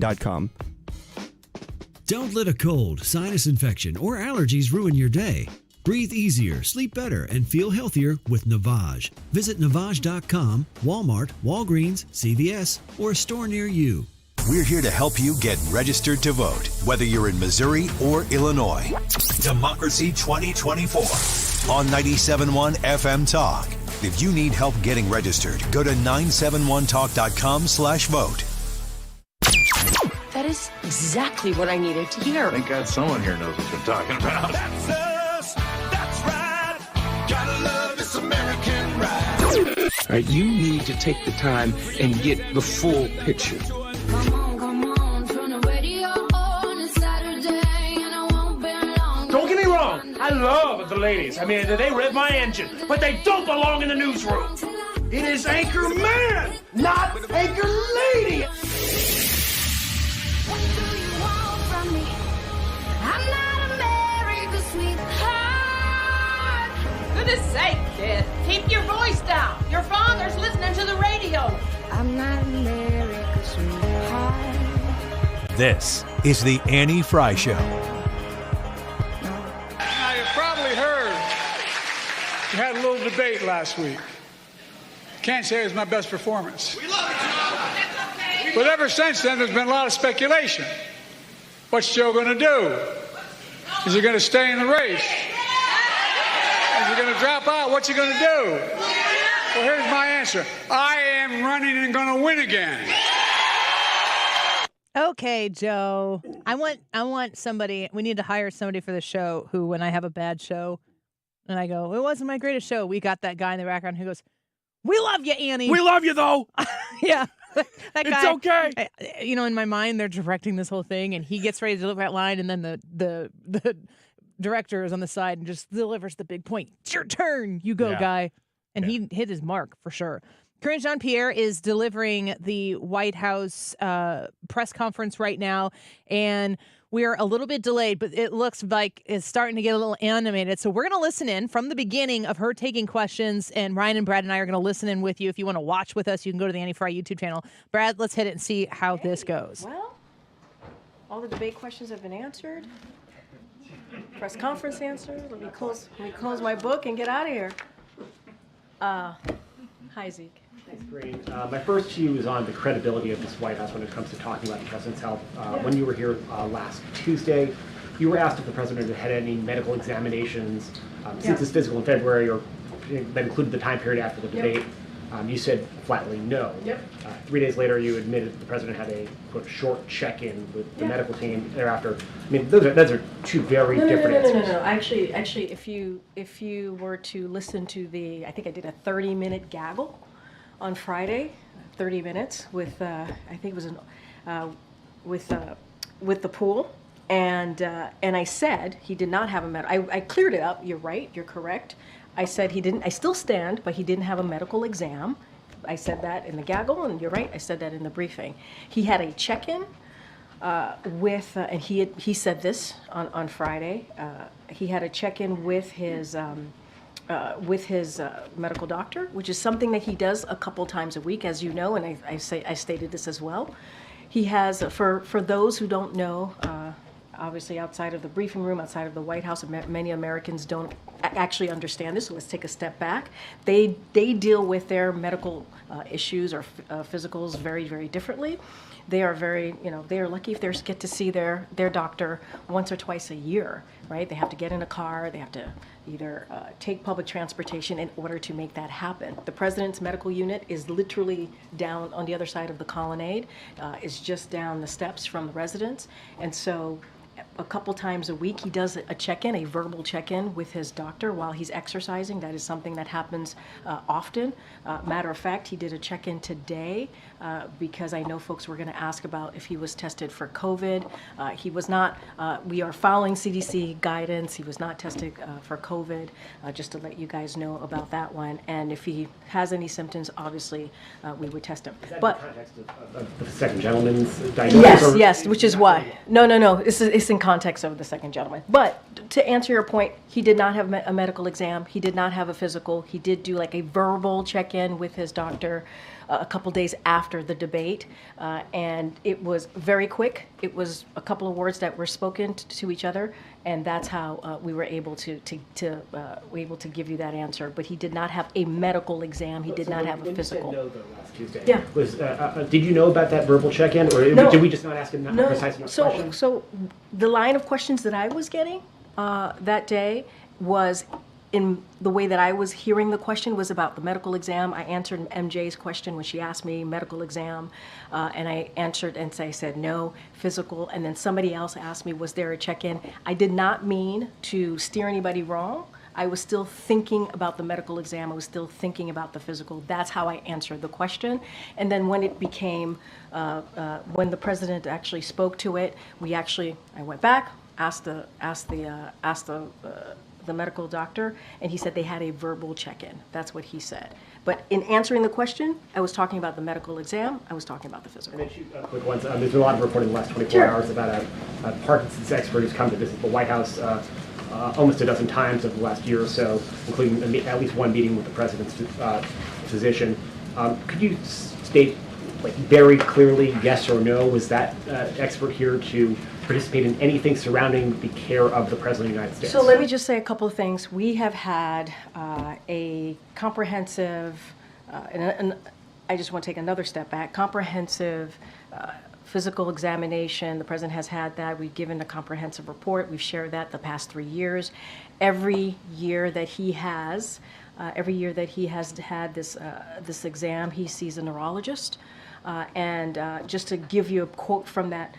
Don't let a cold, sinus infection, or allergies ruin your day. Breathe easier, sleep better, and feel healthier with Navage. Visit Navage.com, Walmart, Walgreens, CVS, or a store near you. We're here to help you get registered to vote, whether you're in Missouri or Illinois. Democracy 2024 on 97.1 FM Talk. If you need help getting registered, go to 971talk.com/vote. That is exactly what I needed to hear. Thank God someone here knows what they're talking about. That's us. That's right. Gotta love this American ride. All right, you need to take the time and get the full picture. Come on, turn the radio on. It's Saturday and I won't be long. Don't get me wrong. I love the ladies. I mean, they rev my engine, but they don't belong in the newsroom. It is Anchor Man, not Anchor Lady. I'm not America's sweetheart. Goodness sake, kid. Keep your voice down. Your father's listening to the radio. I'm not America's sweetheart. This is the Annie Fry Show. Now, you probably heard we had a little debate last week. Can't say it was my best performance. We love it, John. We But ever since then, there's been a lot of speculation. What's Joe going to do? Is he going to stay in the race? Is he going to drop out? What's he going to do? Well, here's my answer. I am running and going to win again. Okay, Joe. I want somebody. We need to hire somebody for the show who, when I have a bad show, and I go, it wasn't my greatest show, we got that guy in the background who goes, we love you, Annie. We love you, though. Yeah. That it's guy, okay. In my mind, they're directing this whole thing, and he gets ready to deliver that line, and then the director is on the side and just delivers the big point. It's your turn. You go, guy. And he hit his mark for sure. Karine Jean-Pierre is delivering the White House press conference right now, and we're a little bit delayed, but it looks like it's starting to get a little animated. So we're going to listen in from the beginning of her taking questions, and Ryan and Brad and I are going to listen in with you. If you want to watch with us, you can go to the Annie Fry YouTube channel. Brad, let's hit it and see how this goes. Well, all the debate questions have been answered. Press conference answered. Let me close my book and get out of here. Hi, Zeke. Thanks, Karine. My first to you is on the credibility of this White House when it comes to talking about the president's health. When you were here last Tuesday, you were asked if the president had had any medical examinations since his physical in February, or that included the time period after the debate. You said flatly no. 3 days later, you admitted the president had a quote short check-in with the medical team thereafter. I mean, those are two very different answers. No. Actually, if you were to listen to I think I did a 30-minute gaggle on Friday, 30 minutes with I think it was with the pool, and I said he did not have a medical. I cleared it up. You're right. You're correct. I said he didn't. I still stand, but he didn't have a medical exam. I said that in the gaggle, and you're right. I said that in the briefing. He had a check-in with, and he said this on Friday. He had a check-in with his medical doctor, which is something that he does a couple times a week, as you know, and I stated this as well. He has, for those who don't know, obviously outside of the briefing room, outside of the White House, many Americans don't actually understand this, so let's take a step back. They deal with their medical issues or physicals very, very differently. They are very, they are lucky if they get to see their doctor once or twice a year, right? They have to get in a car, they have to either take public transportation in order to make that happen. The president's medical unit is literally down on the other side of the colonnade, is just down the steps from the residence, and so a couple times a week he does a check-in, a verbal check-in with his doctor while he's exercising. That is something that happens often. Matter of fact, he did a check-in today because I know folks were going to ask about if he was tested for COVID. He was not. We are following CDC guidance. He was not tested for COVID, just to let you guys know about that one. And if he has any symptoms, obviously we would test him. Is that in the context of the second gentleman's diagnosis? Yes, which is why. No. It's in context of the second gentleman. But to answer your point, he did not have a medical exam. He did not have a physical. He did do like a verbal check-in with his doctor a couple days after the debate, and it was very quick. It was a couple of words that were spoken to each other, and that's how we were able to give you that answer. But he did not have a medical exam. He did not have a physical. No, though, last Tuesday. Yeah. Was did you know about that verbal check-in, or did we just not ask him that precise question? So the line of questions that I was getting that day was, in the way that I was hearing the question, was about the medical exam. I answered MJ's question when she asked me medical exam, and I answered and I said no, physical, and then somebody else asked me, was there a check-in? I did not mean to steer anybody wrong. I was still thinking about the medical exam. I was still thinking about the physical. That's how I answered the question. And then when it became, when the president actually spoke to it, I went back, asked the medical doctor, and he said they had a verbal check-in. That's what he said. But in answering the question, I was talking about the medical exam. I was talking about the physical. And then two quick ones. There's been a lot of reporting in the last 24 hours about a Parkinson's expert who's come to visit the White House almost a dozen times over the last year or so, including at least one meeting with the president's physician. Could you state, very clearly, yes or no, was that expert here to participate in anything surrounding the care of the President of the United States? So let me just say a couple of things. We have had a comprehensive, and I just want to take another step back. Comprehensive physical examination, the president has had that. We've given a comprehensive report. We've shared that the past 3 years. Every year that he has had this exam, he sees a neurologist. And just to give you a quote from that,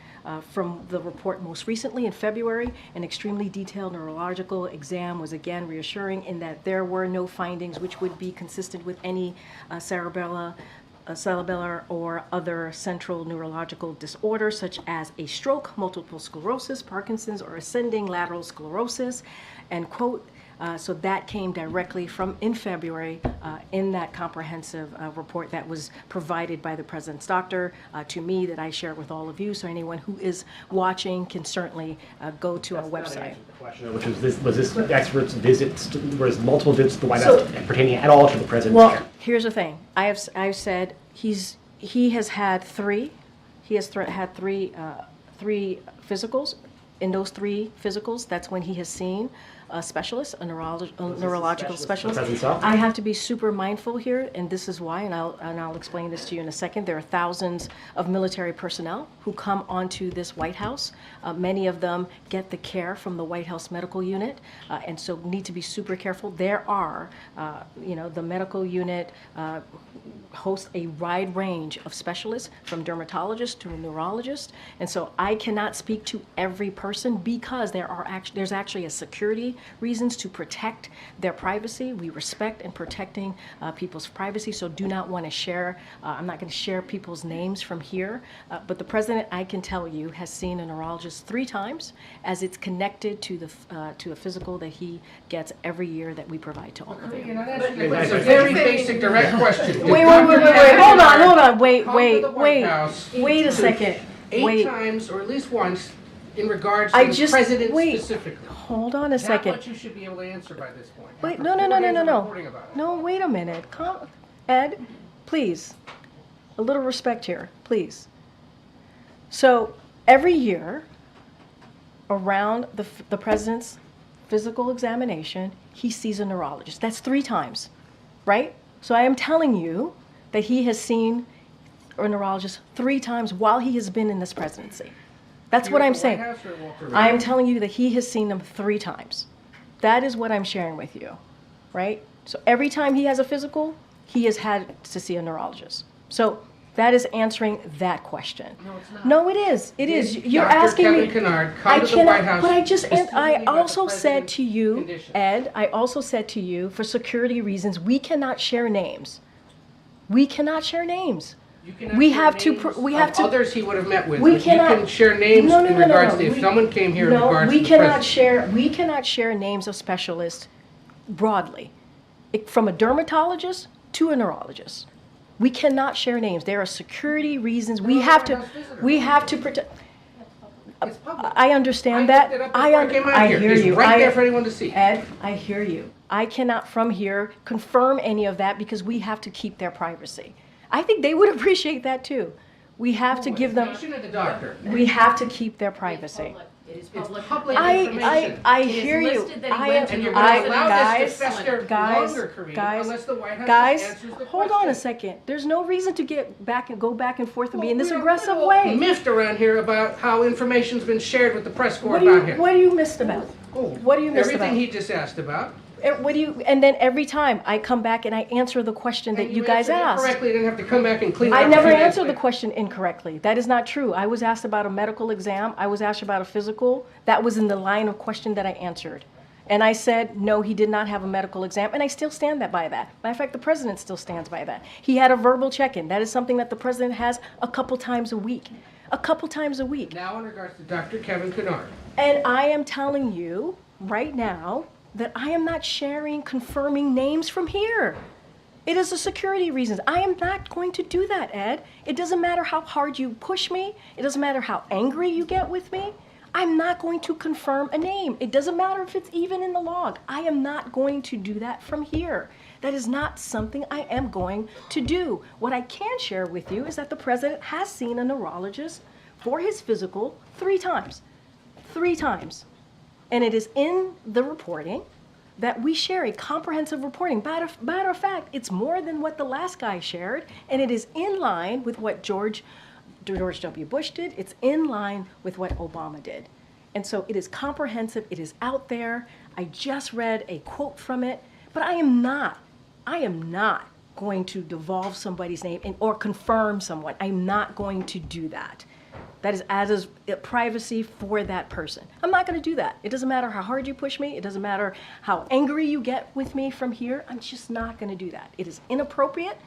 from the report most recently in February, an extremely detailed neurological exam was again reassuring in that there were no findings which would be consistent with any cerebellar or other central neurological disorder such as a stroke, multiple sclerosis, Parkinson's, or ascending lateral sclerosis, end quote. So that came directly from in February in that comprehensive report that was provided by the president's doctor to me that I share with all of you. So anyone who is watching can certainly go to our website. The question, which was this expert's visits, was multiple visits to the White House pertaining at all to the president's Well, care? here's the thing. I've said he has had three. He has had three physicals. In those 3 physicals, that's when he has seen a specialist, a neurological specialist. I have to be super mindful here, and this is why, and I'll explain this to you in a second. There are thousands of military personnel who come onto this White House. Many of them get the care from the White House medical unit, and so need to be super careful. There are, the medical unit hosts a wide range of specialists, from dermatologists to a neurologist, and so I cannot speak to every person because there's actually a security reasons to protect their privacy. We respect and protecting people's privacy, so do not want to share. I'm not going to share people's names from here, but the president, I can tell you, has seen a neurologist 3 times as it's connected to a physical that he gets every year that we provide to all of you. It's a very basic, direct question. Wait, hold on, wait a second. 8 times, or at least once, in regards to the president specifically. Hold on a second. Not what you should be able to answer by this point. Wait, no. No, wait a minute. Ed, please. A little respect here, please. So every year, around the president's physical examination, he sees a neurologist. That's 3 times, right? So I am telling you that he has seen a neurologist 3 times while he has been in this presidency. That's what I'm saying. I am telling you that he has seen them 3 times. That is what I'm sharing with you, right? So every time he has a physical, he has had to see a neurologist. So that is answering that question. No, it's not. No, it is. It is. You're Dr. asking Kevin me. Kennard, come to the White House But I specifically also about the said to you, conditions. Ed, I also said to you, for security reasons, we cannot share names. We cannot share names. You cannot We share have to. names We have of to. others he would have met with. We but cannot. You can share names in regards to if someone came here in regards to the president. We cannot share names of specialists broadly, from a dermatologist to a neurologist. We cannot share names. There are security reasons. We have to protect. I understand that. I hear you. Right there for anyone to see. Ed, I hear you. I cannot from here confirm any of that because we have to keep their privacy. I think they would appreciate that too. We have to give them. The doctor. We have to keep their privacy. It's public information. I hear you. And you're going to allow this to fester longer, Kirby, unless the White House answers the question. Hold on a second. There's no reason to go back and forth and be in this aggressive way. Miffed around here about how information's been shared with the press corps about him. What are you missed about? What are you missed about? Everything he just asked about. And then every time I come back and I answer the question that you guys asked. Correctly, you didn't have to come back and clean it up. I never answered the question incorrectly. That is not true. I was asked about a medical exam. I was asked about a physical. That was in the line of question that I answered. And I said, no, he did not have a medical exam, and I still stand by that. Matter of fact, the president still stands by that. He had a verbal check-in. That is something that the president has a couple times a week. A couple times a week. Now in regards to Dr. Kevin Kennard. And I am telling you right now that I am not confirming names from here. It is a security reasons. I am not going to do that, Ed. It doesn't matter how hard you push me. It doesn't matter how angry you get with me. I'm not going to confirm a name. It doesn't matter if it's even in the log. I am not going to do that from here. That is not something I am going to do. What I can share with you is that the president has seen a neurologist for his physical 3 times. 3 times. And it is in the reporting that we share a comprehensive reporting. Matter of fact, it's more than what the last guy shared, and it is in line with what George W. Bush did. It's in line with what Obama did. And so it is comprehensive, it is out there. I just read a quote from it, but I am not going to devolve somebody's name or confirm someone. I'm not going to do that. That is as privacy for that person. I'm not going to do that. It doesn't matter how hard you push me. It doesn't matter how angry you get with me from here. I'm just not going to do that. It is inappropriate.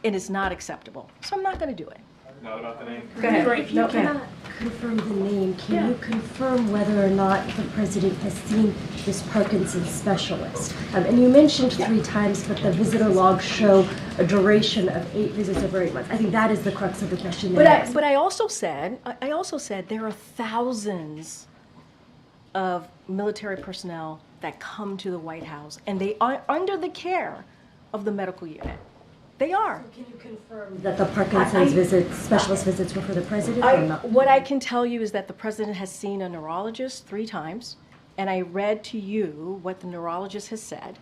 It is not acceptable. So I'm not going to do it. Not about the name. Go ahead. If you cannot confirm the name, can you confirm whether or not the president has seen this Parkinson's specialist? And you mentioned 3 times, but the visitor logs show a duration of 8 visits over 8 months. I think that is the crux of the question. But I also said there are thousands of military personnel that come to the White House, and they are under the care of the medical unit. They are. So can you confirm that the Parkinson's specialist visits were for the president or not? What I can tell you is that the president has seen a neurologist 3 times, and I read to you what the neurologist has said,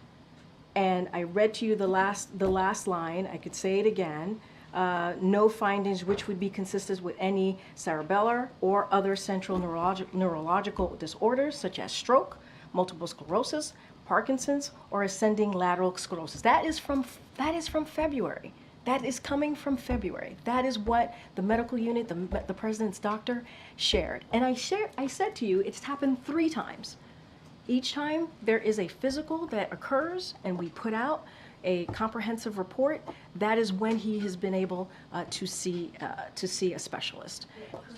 and I read to you the last line. I could say it again. No findings which would be consistent with any cerebellar or other central neurological disorders such as stroke, multiple sclerosis, Parkinson's, or ascending lateral sclerosis. That is from February. That is coming from February. That is what the medical unit, the president's doctor, shared. And I said to you, it's happened 3 times. Each time there is a physical that occurs, and we put out a comprehensive report. That is when he has been able to see a specialist.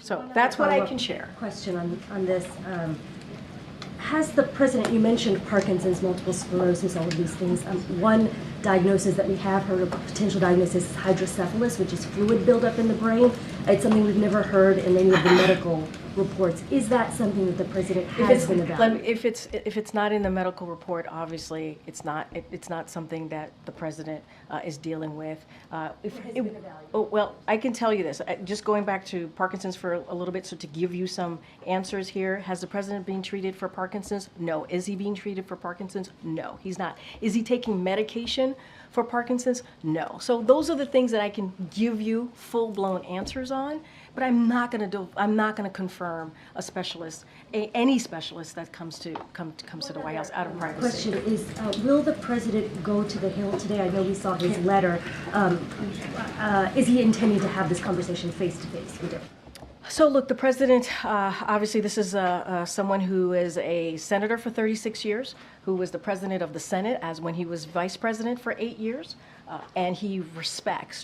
So that's what I can share. Question on this. Has the president, you mentioned Parkinson's, multiple sclerosis, all of these things. One diagnosis that we have heard of, potential diagnosis, is hydrocephalus, which is fluid buildup in the brain. It's something we've never heard in any of the medical reports. Is that something that the president has been about? If it's not in the medical report, obviously it's not something that the president is dealing with. Well, I can tell you this. Just going back to Parkinson's for a little bit, so to give you some answers here. Has the president been treated for Parkinson's? No. Is he being treated for Parkinson's? No, he's not. Is he taking medication for Parkinson's? No. So those are the things that I can give you full-blown answers on. But I'm not going to confirm a specialist, any specialist that comes to the White House out of privacy. Question is, will the president go to the Hill today? I know we saw his letter. Is he intending to have this conversation face to face with him? So look, the president, obviously this is someone who is a senator for 36 years, who was the president of the Senate as when he was vice president for 8 years. And he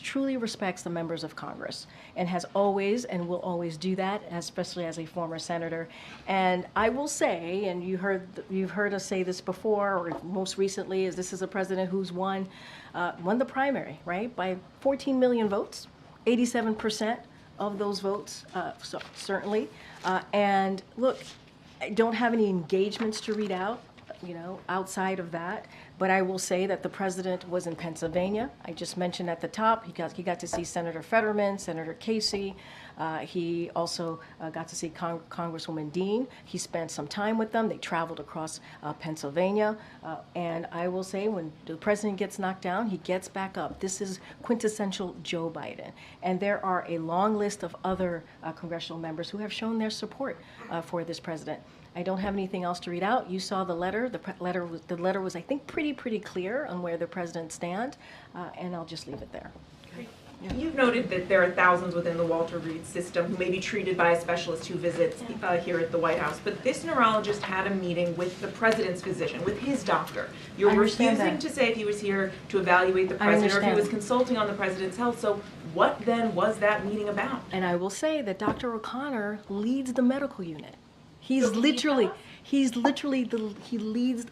truly respects the members of Congress, and has always and will always do that, especially as a former senator. And I will say, and you've heard us say this before, or most recently, is this is a president who's won the primary, right, by 14 million votes, 87% of those votes, so certainly. And look, I don't have any engagements to read out, outside of that. But I will say that the president was in Pennsylvania. I just mentioned at the top, he got to see Senator Fetterman, Senator Casey. He also got to see Congresswoman Dean. He spent some time with them. They traveled across Pennsylvania. And I will say, when the president gets knocked down, he gets back up. This is quintessential Joe Biden. And there are a long list of other congressional members who have shown their support for this president. I don't have anything else to read out. You saw the letter. The letter was, I think, pretty clear on where the president stands, and I'll just leave it there. Yeah. You've noted that there are thousands within the Walter Reed system who may be treated by a specialist who visits here at the White House, but this neurologist had a meeting with the president's physician, with his doctor. You're refusing to say if he was here to evaluate the president or if he was consulting on the president's health, so what then was that meeting about? And I will say that Dr. O'Connor leads the medical unit. He leads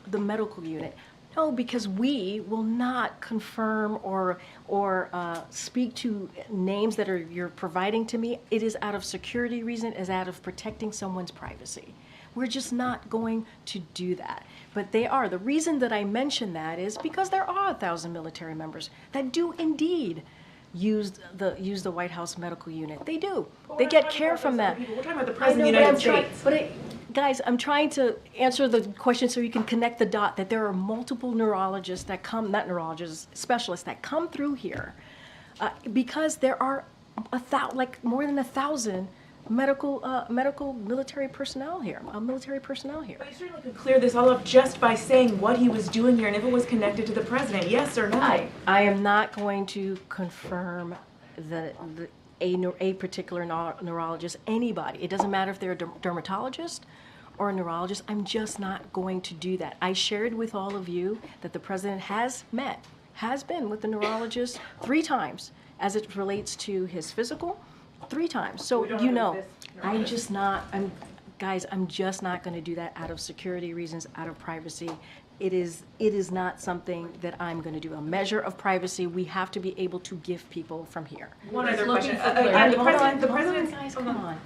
the medical unit. No, because we will not confirm or speak to names that you're providing to me. It is out of security reason, is out of protecting someone's privacy. We're just not going to do that. But they are. The reason that I mention that is because there are 1,000 military members that do indeed use the White House medical unit. They do. They get care from that. We're talking about the President of the United States. guys, I'm trying to answer the question so you can connect the dot that there are multiple neurologists that come, not neurologists, specialists that come through here because there are more than 1,000 medical military personnel here, military personnel here. But you certainly could clear this all up just by saying what he was doing here and if it was connected to the president, yes or no? I am not going to confirm a particular neurologist, anybody. It doesn't matter if they're a dermatologist or a neurologist. I'm just not going to do that. I shared with all of you that the president has been with the neurologist 3 times as it relates to his physical, 3 times. So you know, I'm just not going to do that out of security reasons, out of privacy. It is not something that I'm going to do. A measure of privacy, we have to be able to give people from here. One other question. The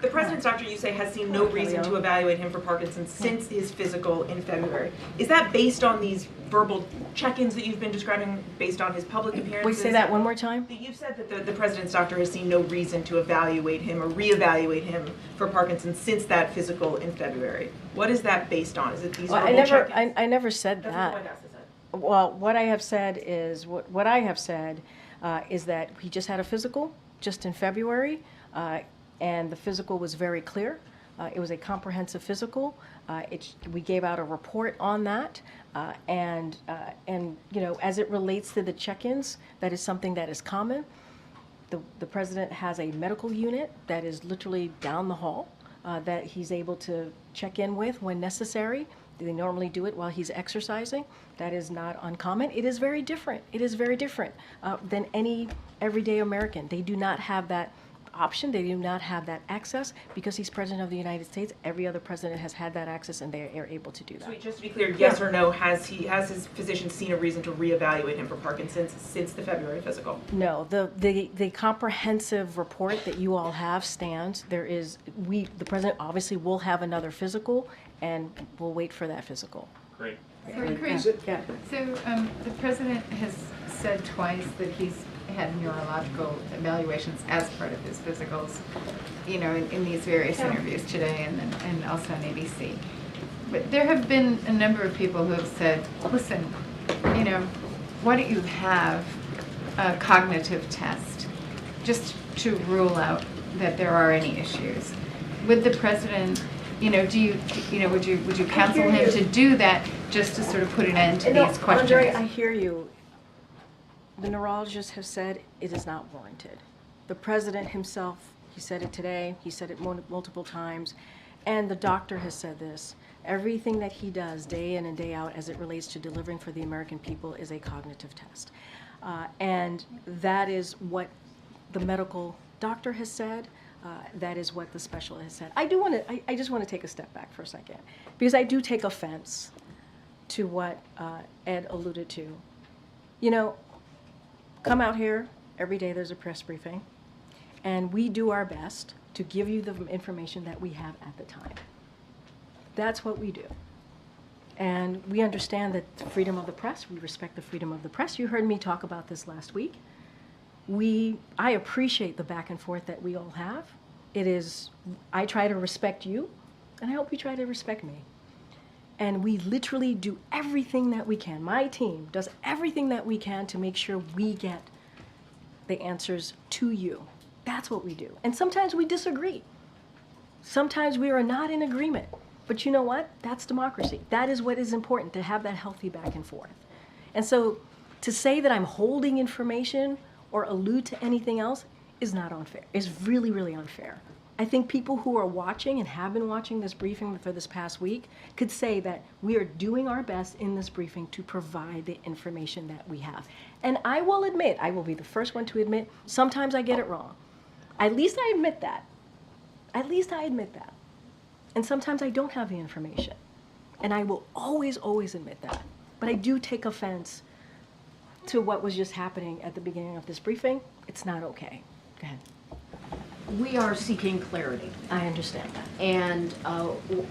president's doctor, you say, has seen no reason to evaluate him for Parkinson's since his physical in February. Is that based on these verbal check-ins that you've been describing, based on his public appearances? Wait, say that one more time. You've said that the president's doctor has seen no reason to evaluate him or reevaluate him for Parkinson's since that physical in February. What is that based on? Is it these verbal check-ins? I never said that. Well, what I have said is is that he just had a physical just in February, and the physical was very clear. It was a comprehensive physical. We gave out a report on that, and you know, as it relates to the check-ins, that is something that is common. The president has a medical unit that is literally down the hall that he's able to check in with when necessary. They normally do it while he's exercising. That is not uncommon. It is very different. It is very different than any everyday American. They do not have that option. They do not have that access because he's president of the United States. Every other president has had that access, and they are able to do that. So just to be clear, yes or no, has his physician seen a reason to reevaluate him for Parkinson's since the February physical? No. The comprehensive report that you all have stands. The president obviously will have another physical, and we'll wait for that physical. Great. So the president has said twice that he's had neurological evaluations as part of his physicals, you know, in these various interviews today and also on ABC. But there have been a number of people who have said, listen, you know, why don't you have a cognitive test just to rule out that there are any issues? Would the president, you know, would you counsel him to do that just to sort of put an end to these questions? Andre, I hear you. The neurologists have said it is not warranted. The president himself, he said it today, he said it multiple times, and the doctor has said this. Everything that he does day in and day out as it relates to delivering for the American people is a cognitive test. And that is what the medical doctor has said. That is what the specialist has said. I just want to take a step back for a second, because I do take offense to what Ed alluded to. You know, come out here, every day there's a press briefing, and we do our best to give you the information that we have at the time. That's what we do. And we understand that the freedom of the press, we respect the freedom of the press. You heard me talk about this last week. I appreciate the back and forth that we all have. I try to respect you, and I hope you try to respect me. And we literally do everything that we can. My team does everything that we can to make sure we get the answers to you. That's what we do. And sometimes we disagree. Sometimes we are not in agreement. But you know what? That's democracy. That is what is important, to have that healthy back and forth. And so to say that I'm holding information or allude to anything else is not unfair. It's really, really unfair. I think people who are watching and have been watching this briefing for this past week could say that we are doing our best in this briefing to provide the information that we have. And I will admit, I will be the first one to admit, sometimes I get it wrong. At least I admit that. At least I admit that. And sometimes I don't have the information. And I will always, always admit that. But I do take offense to what was just happening at the beginning of this briefing. It's not okay. Go ahead. We are seeking clarity. I understand that. And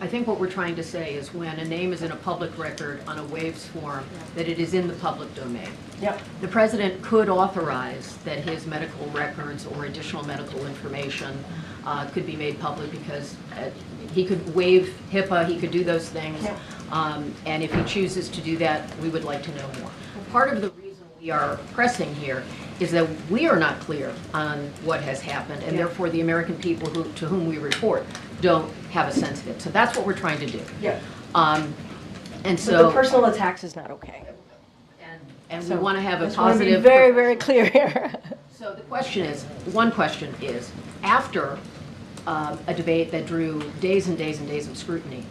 I think what we're trying to say is when a name is in a public record on a waives form, that it is in the public domain. Yep. The president could authorize that his medical records or additional medical information could be made public because he could waive HIPAA, he could do those things. And if he chooses to do that, we would like to know more. Part of the reason we are pressing here is that we are not clear on what has happened, and therefore the American people to whom we report don't have a sense of it. So that's what we're trying to do. Yeah. And so but the personal attacks is not okay. And so we want to have a just want to positive. be very, very clear here. So the question is, one question is, after a debate that drew days and days and days of scrutiny,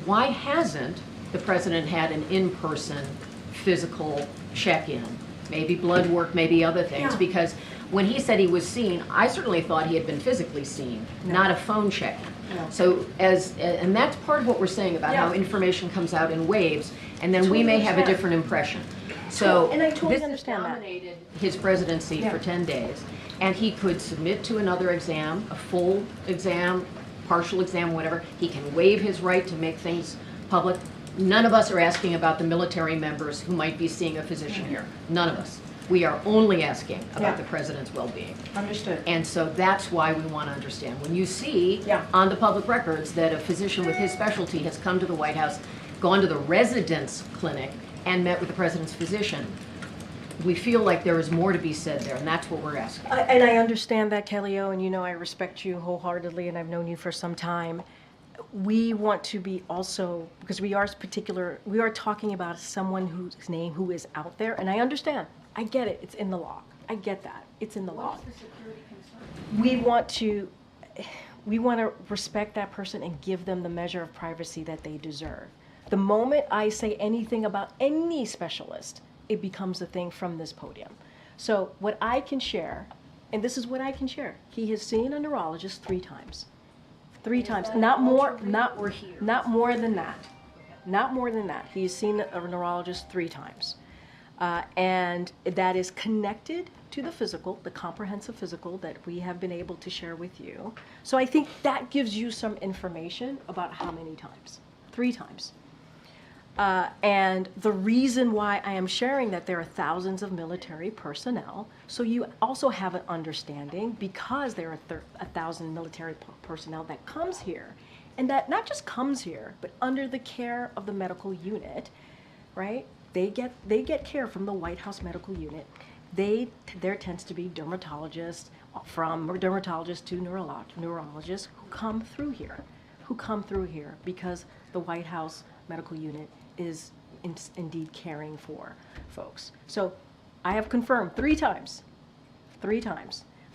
why hasn't the president had an in-person physical check-in? Maybe blood work, maybe other things, because when he said he was seen, I certainly thought he had been physically seen, not a phone check-in. So and that's part of what we're saying about how information comes out in waves, and then we may have a different impression. So and I totally this understand has dominated his presidency for 10 days, and he could submit to another exam, a full exam, partial exam, whatever. He can waive his right to make things public. None of us are asking about the military members who might be seeing a physician here. None of us. We are only asking about the president's well-being. Understood. And so that's why we want to understand. When you see on the public records that a physician with his specialty has come to the White House, gone to the residence clinic, and met with the president's physician, we feel like there is more to be said there, and that's what we're asking. And I understand that, Kelly O, and you know I respect you wholeheartedly, and I've known you for some time. We want to be also, because we are talking about someone whose name who is out there, and I understand. I get it. It's in the law. I get that. It's in the law. What's the security concern? We want to respect that person and give them the measure of privacy that they deserve. The moment I say anything about any specialist, it becomes a thing from this podium. So what I can share, and this is what I can share, he has seen a neurologist 3 times. 3 times, not more than that. Not more than that. He's seen a neurologist 3 times. And that is connected to the physical, the comprehensive physical that we have been able to share with you. So I think that gives you some information about how many times. 3 times. And the reason why I am sharing that there are thousands of military personnel, so you also have an understanding, because there are 1,000 military personnel that comes here, and that not just comes here, but under the care of the medical unit, right? They get care from the White House medical unit. There tends to be dermatologists, from dermatologists to neurologists who come through here because the White House medical unit is indeed caring for folks. So I have confirmed 3 times.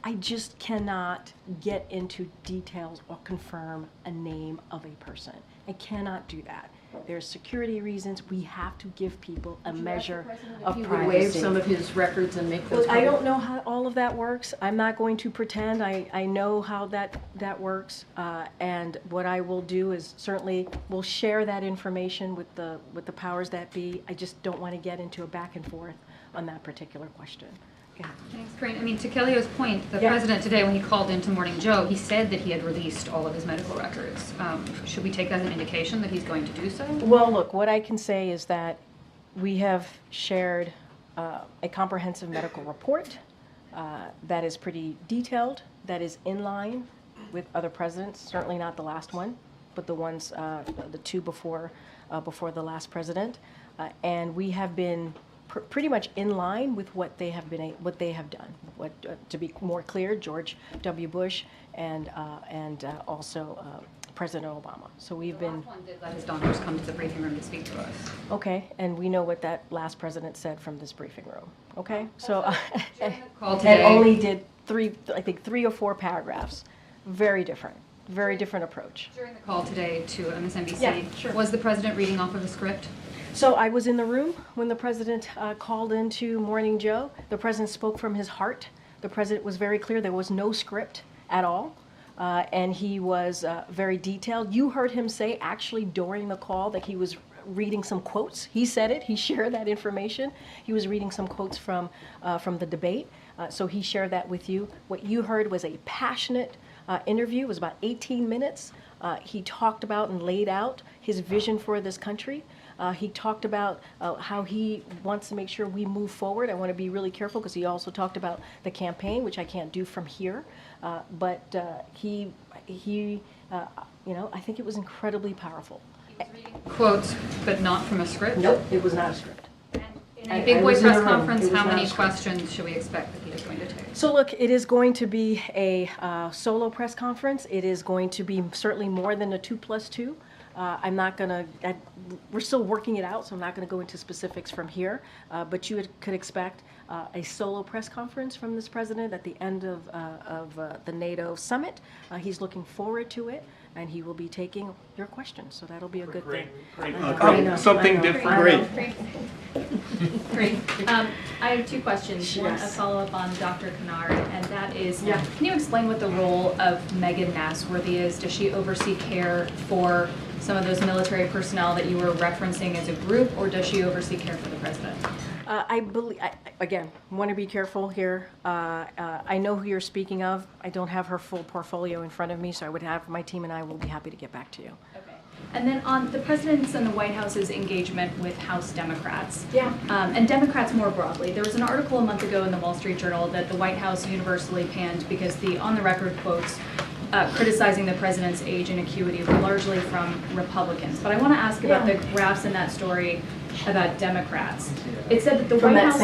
I just cannot get into details or confirm a name of a person. I cannot do that. There's security reasons. We have to give people a measure of privacy. He would waive some of his records and make those public? I don't know how all of that works. I'm not going to pretend I know how that works. And what I will do is certainly will share that information with the powers that be. I just don't want to get into a back and forth on that particular question. Yeah. Thanks, Corinne. I mean, to Kellyo's point, the president today, when he called into Morning Joe, he said that he had released all of his medical records. Should we take that as an indication that he's going to do so? Well, look, what I can say is that we have shared a comprehensive medical report that is pretty detailed, that is in line with other presidents, certainly not the last one, but the ones, the 2 before the last president. And we have been pretty much in line with what they have done. To be more clear, George W. Bush and also President Obama. So we've been. The last one did let his donors come to the briefing room to speak to us. Okay, and we know what that last president said from this briefing room. Okay, so and only did 3 or 4 paragraphs. Very different approach. During the call today to MSNBC, was the president reading off of a script? So I was in the room when the president called into Morning Joe. The president spoke from his heart. The president was very clear. There was no script at all. And he was very detailed. You heard him say actually during the call that he was reading some quotes. He said it. He shared that information. He was reading some quotes from the debate. So he shared that with you. What you heard was a passionate interview. It was about 18 minutes. He talked about and laid out his vision for this country. He talked about how he wants to make sure we move forward. I want to be really careful because he also talked about the campaign, which I can't do from here. But he you know, I think it was incredibly powerful. Quotes, but not from a script? Nope, it was not a script. In a big boy press conference, how many questions should we expect that he is going to take? So look, it is going to be a solo press conference. It is going to be certainly more than a 2+2. I'm not going to, we're still working it out, so I'm not going to go into specifics from here. But you could expect a solo press conference from this president at the end of the NATO summit. He's looking forward to it, and he will be taking your questions. So that'll be a good thing. Great. Something different. Great. I have two questions. One, a follow-up on Dr. Kennard, and that is, can you explain what the role of Megan Nasworthy is? Does she oversee care for some of those military personnel that you were referencing as a group, or does she oversee care for the president? I believe, again, want to be careful here. I know who you're speaking of. I don't have her full portfolio in front of me, so I would have my team and I will be happy to get back to you. Okay. And then on the president's and the White House's engagement with House Democrats, and Democrats more broadly. There was an article a month ago in the Wall Street Journal that the White House universally panned because the on-the-record quotes criticizing the president's age and acuity were largely from Republicans. But I want to ask about the graphs in that story about Democrats. It said that the White House... From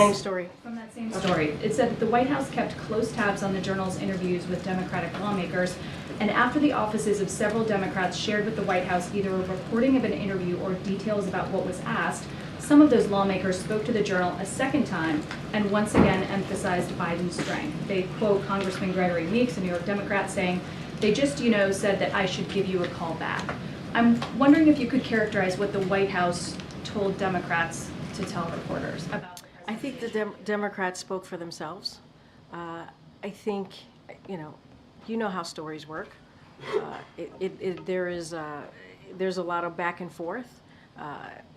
that same story. It said that the White House kept close tabs on the Journal's interviews with Democratic lawmakers, and after the offices of several Democrats shared with the White House either a recording of an interview or details about what was asked, some of those lawmakers spoke to the Journal a second time and once again emphasized Biden's strength. They quote Congressman Gregory Meeks, a New York Democrat, saying, "They just, you know, said that I should give you a call back." I'm wondering if you could characterize what the White House told Democrats to tell reporters about. I think the Democrats spoke for themselves. I think, you know how stories work. There's a lot of back and forth.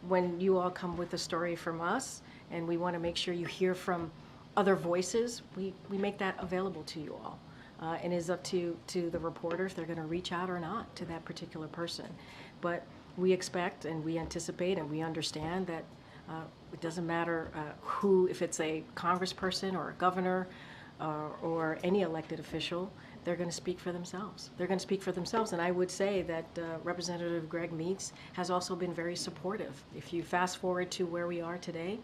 When you all come with a story from us, and we want to make sure you hear from other voices, we make that available to you all. And it's up to the reporters if they're going to reach out or not to that particular person. But we expect and we anticipate and we understand that it doesn't matter who, if it's a congressperson or a governor or any elected official, they're going to speak for themselves. They're going to speak for themselves. And I would say that Representative Greg Meeks has also been very supportive. If you fast forward to where we are today,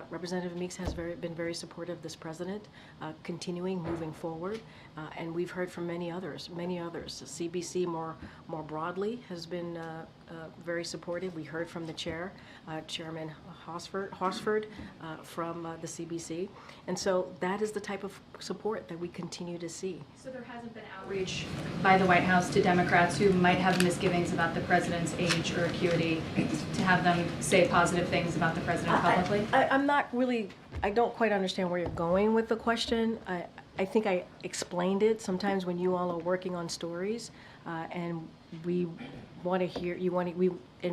Representative Meeks has been very supportive of this president, moving forward, and we've heard from many others. The CBC more broadly has been very supportive. We heard from the chair, Chairman Hosford, from the CBC, and so that is the type of support that we continue to see. So there hasn't been outreach by the White House to Democrats who might have misgivings about the president's age or acuity to have them say positive things about the president publicly? I don't quite understand where you're going with the question. I think I explained it. Sometimes when you all are working on stories and we want to hear,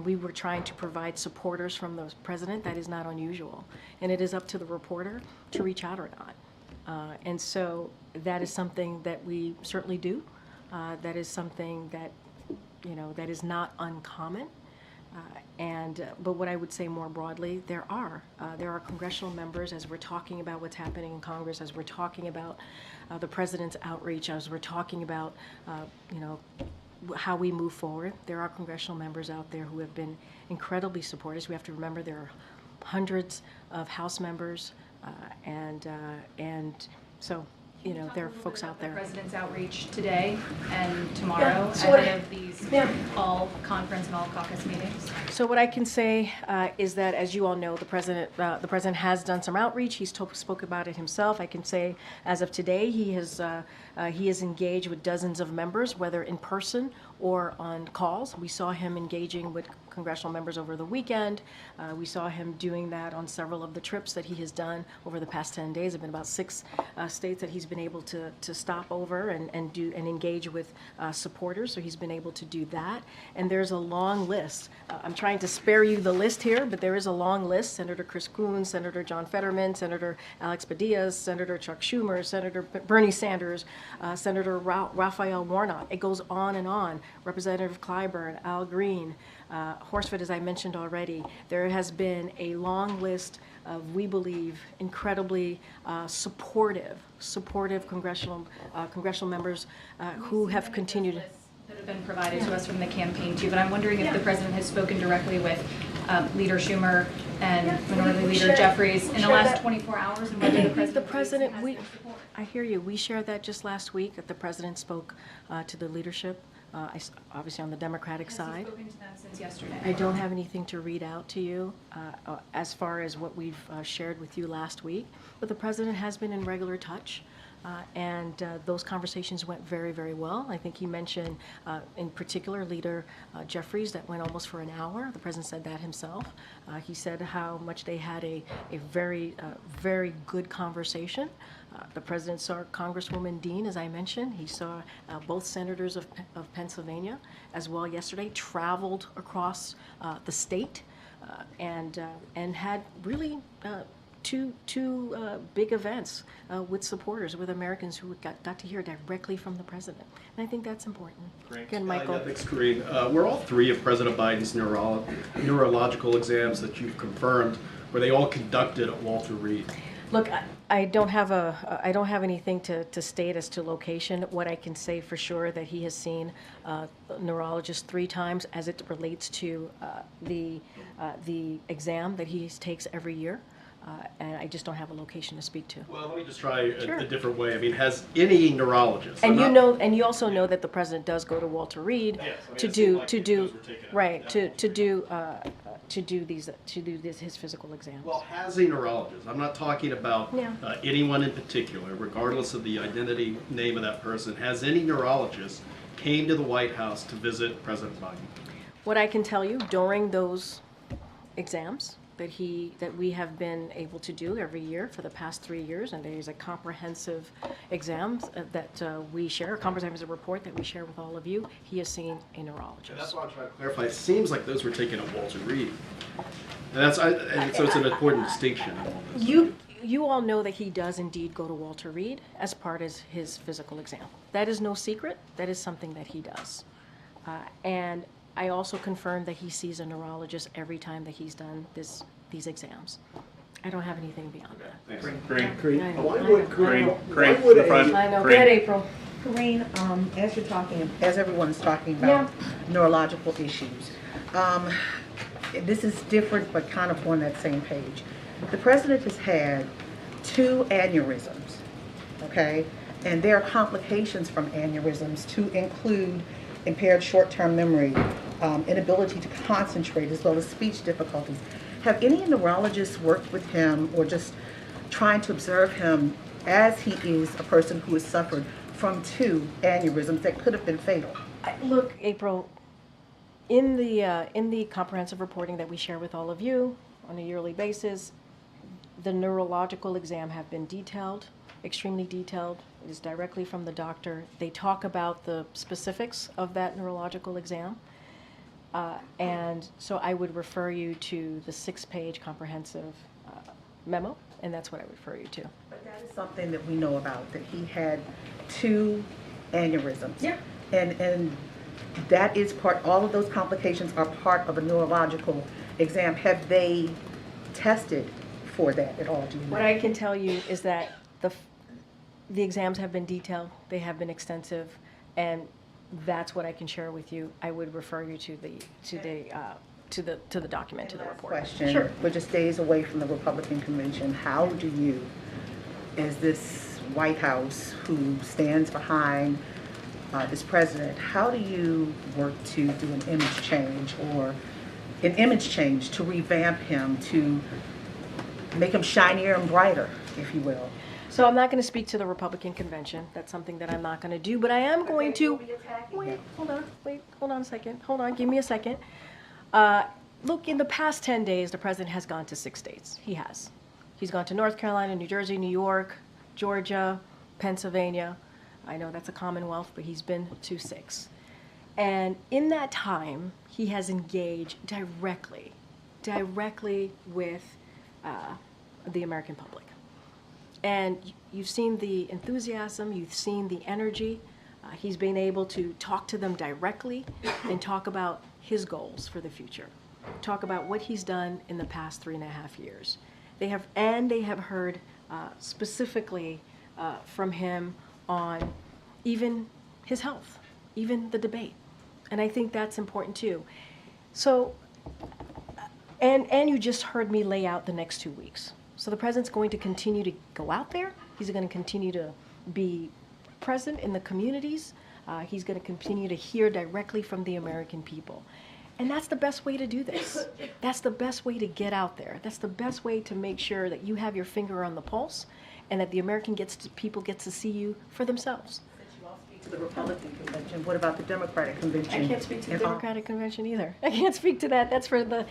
we were trying to provide supporters from the president, that is not unusual. And it is up to the reporter to reach out or not. And so that is something that we certainly do. That is something that, that is not uncommon. But what I would say more broadly, there are congressional members, as we're talking about what's happening in Congress, as we're talking about the president's outreach, as we're talking about, how we move forward. There are congressional members out there who have been incredibly supportive. We have to remember there are hundreds of House members, and so. There are folks out there. The president's outreach today and tomorrow ahead of these all conference and all caucus meetings. So what I can say is that, as you all know, the president has done some outreach. He's spoke about it himself. I can say, as of today, he is engaged with dozens of members, whether in person or on calls. We saw him engaging with congressional members over the weekend. We saw him doing that on several of the trips that he has done over the past 10 days. There have been about 6 states that he's been able to stop over and engage with supporters. So he's been able to to do that. And there's a long list. I'm trying to spare you the list here, but there is a long list. Senator Chris Coons, Senator John Fetterman, Senator Alex Padilla, Senator Chuck Schumer, Senator Bernie Sanders, Senator Raphael Warnock. It goes on and on. Representative Clyburn, Al Green, Horsford, as I mentioned already. There has been a long list of, we believe, incredibly supportive congressional members who have continued. That have been provided to us from the campaign too, but I'm wondering if the president has spoken directly with Leader Schumer and Minority Leader Jeffries in the last 24 hours, and whether the president. I hear you. We shared that just last week that the president spoke to the leadership. Obviously on the Democratic side. Has he spoken to them since yesterday? I don't have anything to read out to you as far as what we've shared with you last week, but the president has been in regular touch. And those conversations went very, very well. I think he mentioned, in particular, Leader Jeffries, that went almost for an hour. The president said that himself. He said how much they had a very, very good conversation. The president saw Congresswoman Dean, as I mentioned. He saw both senators of Pennsylvania as well yesterday, traveled across the state and had really two big events with supporters, with Americans who got to hear directly from the president. And I think that's important. Great. Again, Michael. Thanks, Corinne. Were all three of President Biden's neurological exams that you've confirmed, were they all conducted at Walter Reed? Look, I don't have anything to state as to location. What I can say for sure that he has seen a neurologist 3 times as it relates to the exam that he takes every year. And I just don't have a location to speak to. Well, let me just try a different way. I mean, has any neurologist? And you also know that the president does go to Walter Reed to do his physical exams. Well, has a neurologist? I'm not talking about anyone in particular, regardless of the identity, name of that person. Has any neurologist came to the White House to visit President Biden? What I can tell you during those exams that we have been able to do every year for the past 3 years, and there's a comprehensive exam that we share, a comprehensive report that we share with all of you. He has seen a neurologist. And that's what I'm trying to clarify. It seems like those were taken at Walter Reed, and so it's an important distinction in all this. You all know that he does indeed go to Walter Reed as part of his physical exam. That is no secret. That is something that he does, and I also confirmed that he sees a neurologist every time that he's done these exams. I don't have anything beyond that. Great. Why would I know. Go ahead, April. Corinne, as everyone's talking about neurological issues, this is different but kind of on that same page. The president has had 2 aneurysms, okay? And there are complications from aneurysms to include impaired short-term memory, inability to concentrate, as well as speech difficulties. Have any neurologists worked with him or just trying to observe him as he is a person who has suffered from 2 aneurysms that could have been fatal? Look, April, in the comprehensive reporting that we share with all of you on a yearly basis, the neurological exam have been detailed, extremely detailed. It is directly from the doctor. They talk about the specifics of that neurological exam. And so I would refer you to the 6-page comprehensive memo, and that's what I would refer you to. But that is something that we know about, that he had 2 aneurysms. Yeah. And that is all of those complications are part of a neurological exam. Have they tested for that at all? Do you know? What I can tell you is that the exams have been detailed, they have been extensive, and that's what I can share with you. I would refer you to the document, to the report. Question. Sure. We're just days away from the Republican convention. How do you, as this White House who stands behind this president, how do you work to do an image change to revamp him, to make him shinier and brighter, if you will? So I'm not going to speak to the Republican convention. That's something that I'm not going to do, but I am going to. Wait, hold on a second. Hold on, give me a second. Look, in the past 10 days, the president has gone to 6 states. He has. He's gone to North Carolina, New Jersey, New York, Georgia, Pennsylvania. I know that's a Commonwealth, but he's been to 6. And in that time, he has engaged directly with the American public. And you've seen the enthusiasm, you've seen the energy. He's been able to talk to them directly and talk about his goals for the future. Talk about what he's done in the past 3.5 years. They have heard specifically from him on even his health, even the debate. And I think that's important too. So, and you just heard me lay out the next 2 weeks. So the president's going to continue to go out there. He's going to continue to be present in the communities. He's going to continue to hear directly from the American people. And that's the best way to do this. That's the best way to get out there. That's the best way to make sure that you have your finger on the pulse and that the American people get to see you for themselves. To the Republican convention. What about the Democratic convention? I can't speak to the Democratic convention either. I can't speak to that. That's for the.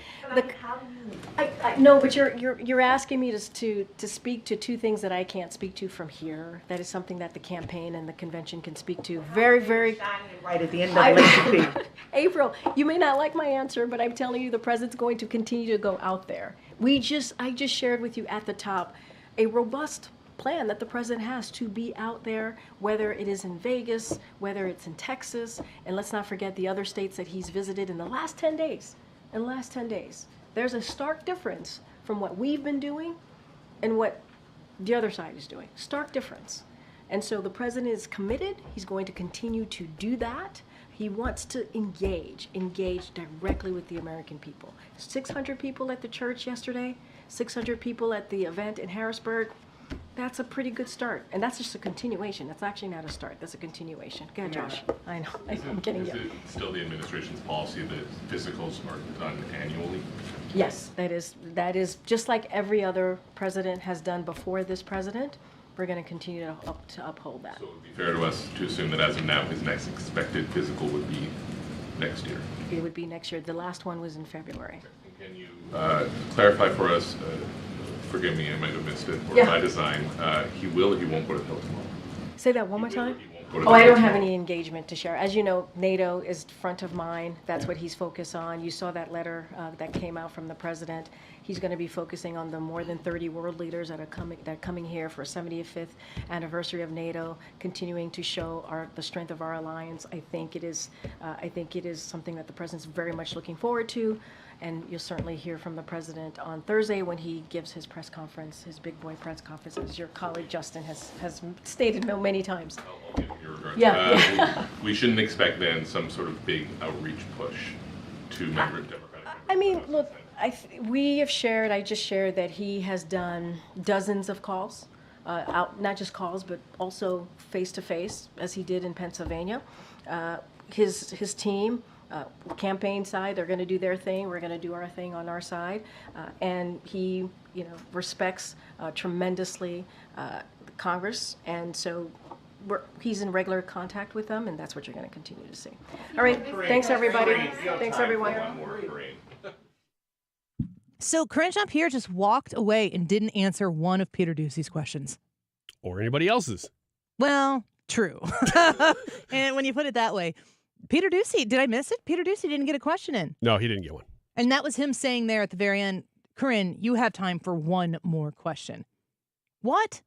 No, but you're asking me to speak to two things that I can't speak to from here. That is something that the campaign and the convention can speak to. Very. Right at the end of the April, you may not like my answer, but I'm telling you, the president's going to continue to go out there. I just shared with you at the top a robust plan that the president has to be out there, whether it is in Vegas, whether it's in Texas, and let's not forget the other states that he's visited in the last 10 days. There's a stark difference from what we've been doing and what the other side is doing. Stark difference. And so the president is committed. He's going to continue to do that. He wants to engage directly with the American people. 600 people at the church yesterday, 600 people at the event in Harrisburg. That's a pretty good start. And that's just a continuation. That's actually not a start. That's a continuation. Go ahead, Josh. I know. I'm kidding you. Is it still the administration's policy that physicals are done annually? Yes, that is just like every other president has done before this president. We're going to continue to uphold that. So it would be fair to us to assume that as of now, his next expected physical would be next year? It would be next year. The last one was in February. Can you clarify for us, forgive me, I might have missed it, or by design, he will or he won't go to the Hill tomorrow? Say that one more time. I don't have any engagement to share. As you know, NATO is front of mind. That's what he's focused on. You saw that letter that came out from the president. He's going to be focusing on the more than 30 world leaders that are coming here for 75th anniversary of NATO, continuing to show the strength of our alliance. I think it is something that the president's very much looking forward to. And you'll certainly hear from the president on Thursday when he gives his press conference, his big boy press conference, as your colleague Justin has stated many times. I'll give him your regards. Yeah. We shouldn't expect then some sort of big outreach push to member Democratic. I mean, look, I just shared that he has done dozens of calls, not just calls, but also face-to-face, as he did in Pennsylvania. His team, campaign side, they're going to do their thing. We're going to do our thing on our side. And he, respects tremendously Congress. And so he's in regular contact with them, and that's what you're going to continue to see. All right. Thanks, everybody. Thanks, everyone. So Corinne Jean-Pierre just walked away and didn't answer one of Peter Doocy's questions. Or anybody else's. Well, true. And when you put it that way, Peter Doocy, did I miss it? Peter Doocy didn't get a question in. No, he didn't get one. And that was him saying there at the very end, Corinne, you have time for one more question. What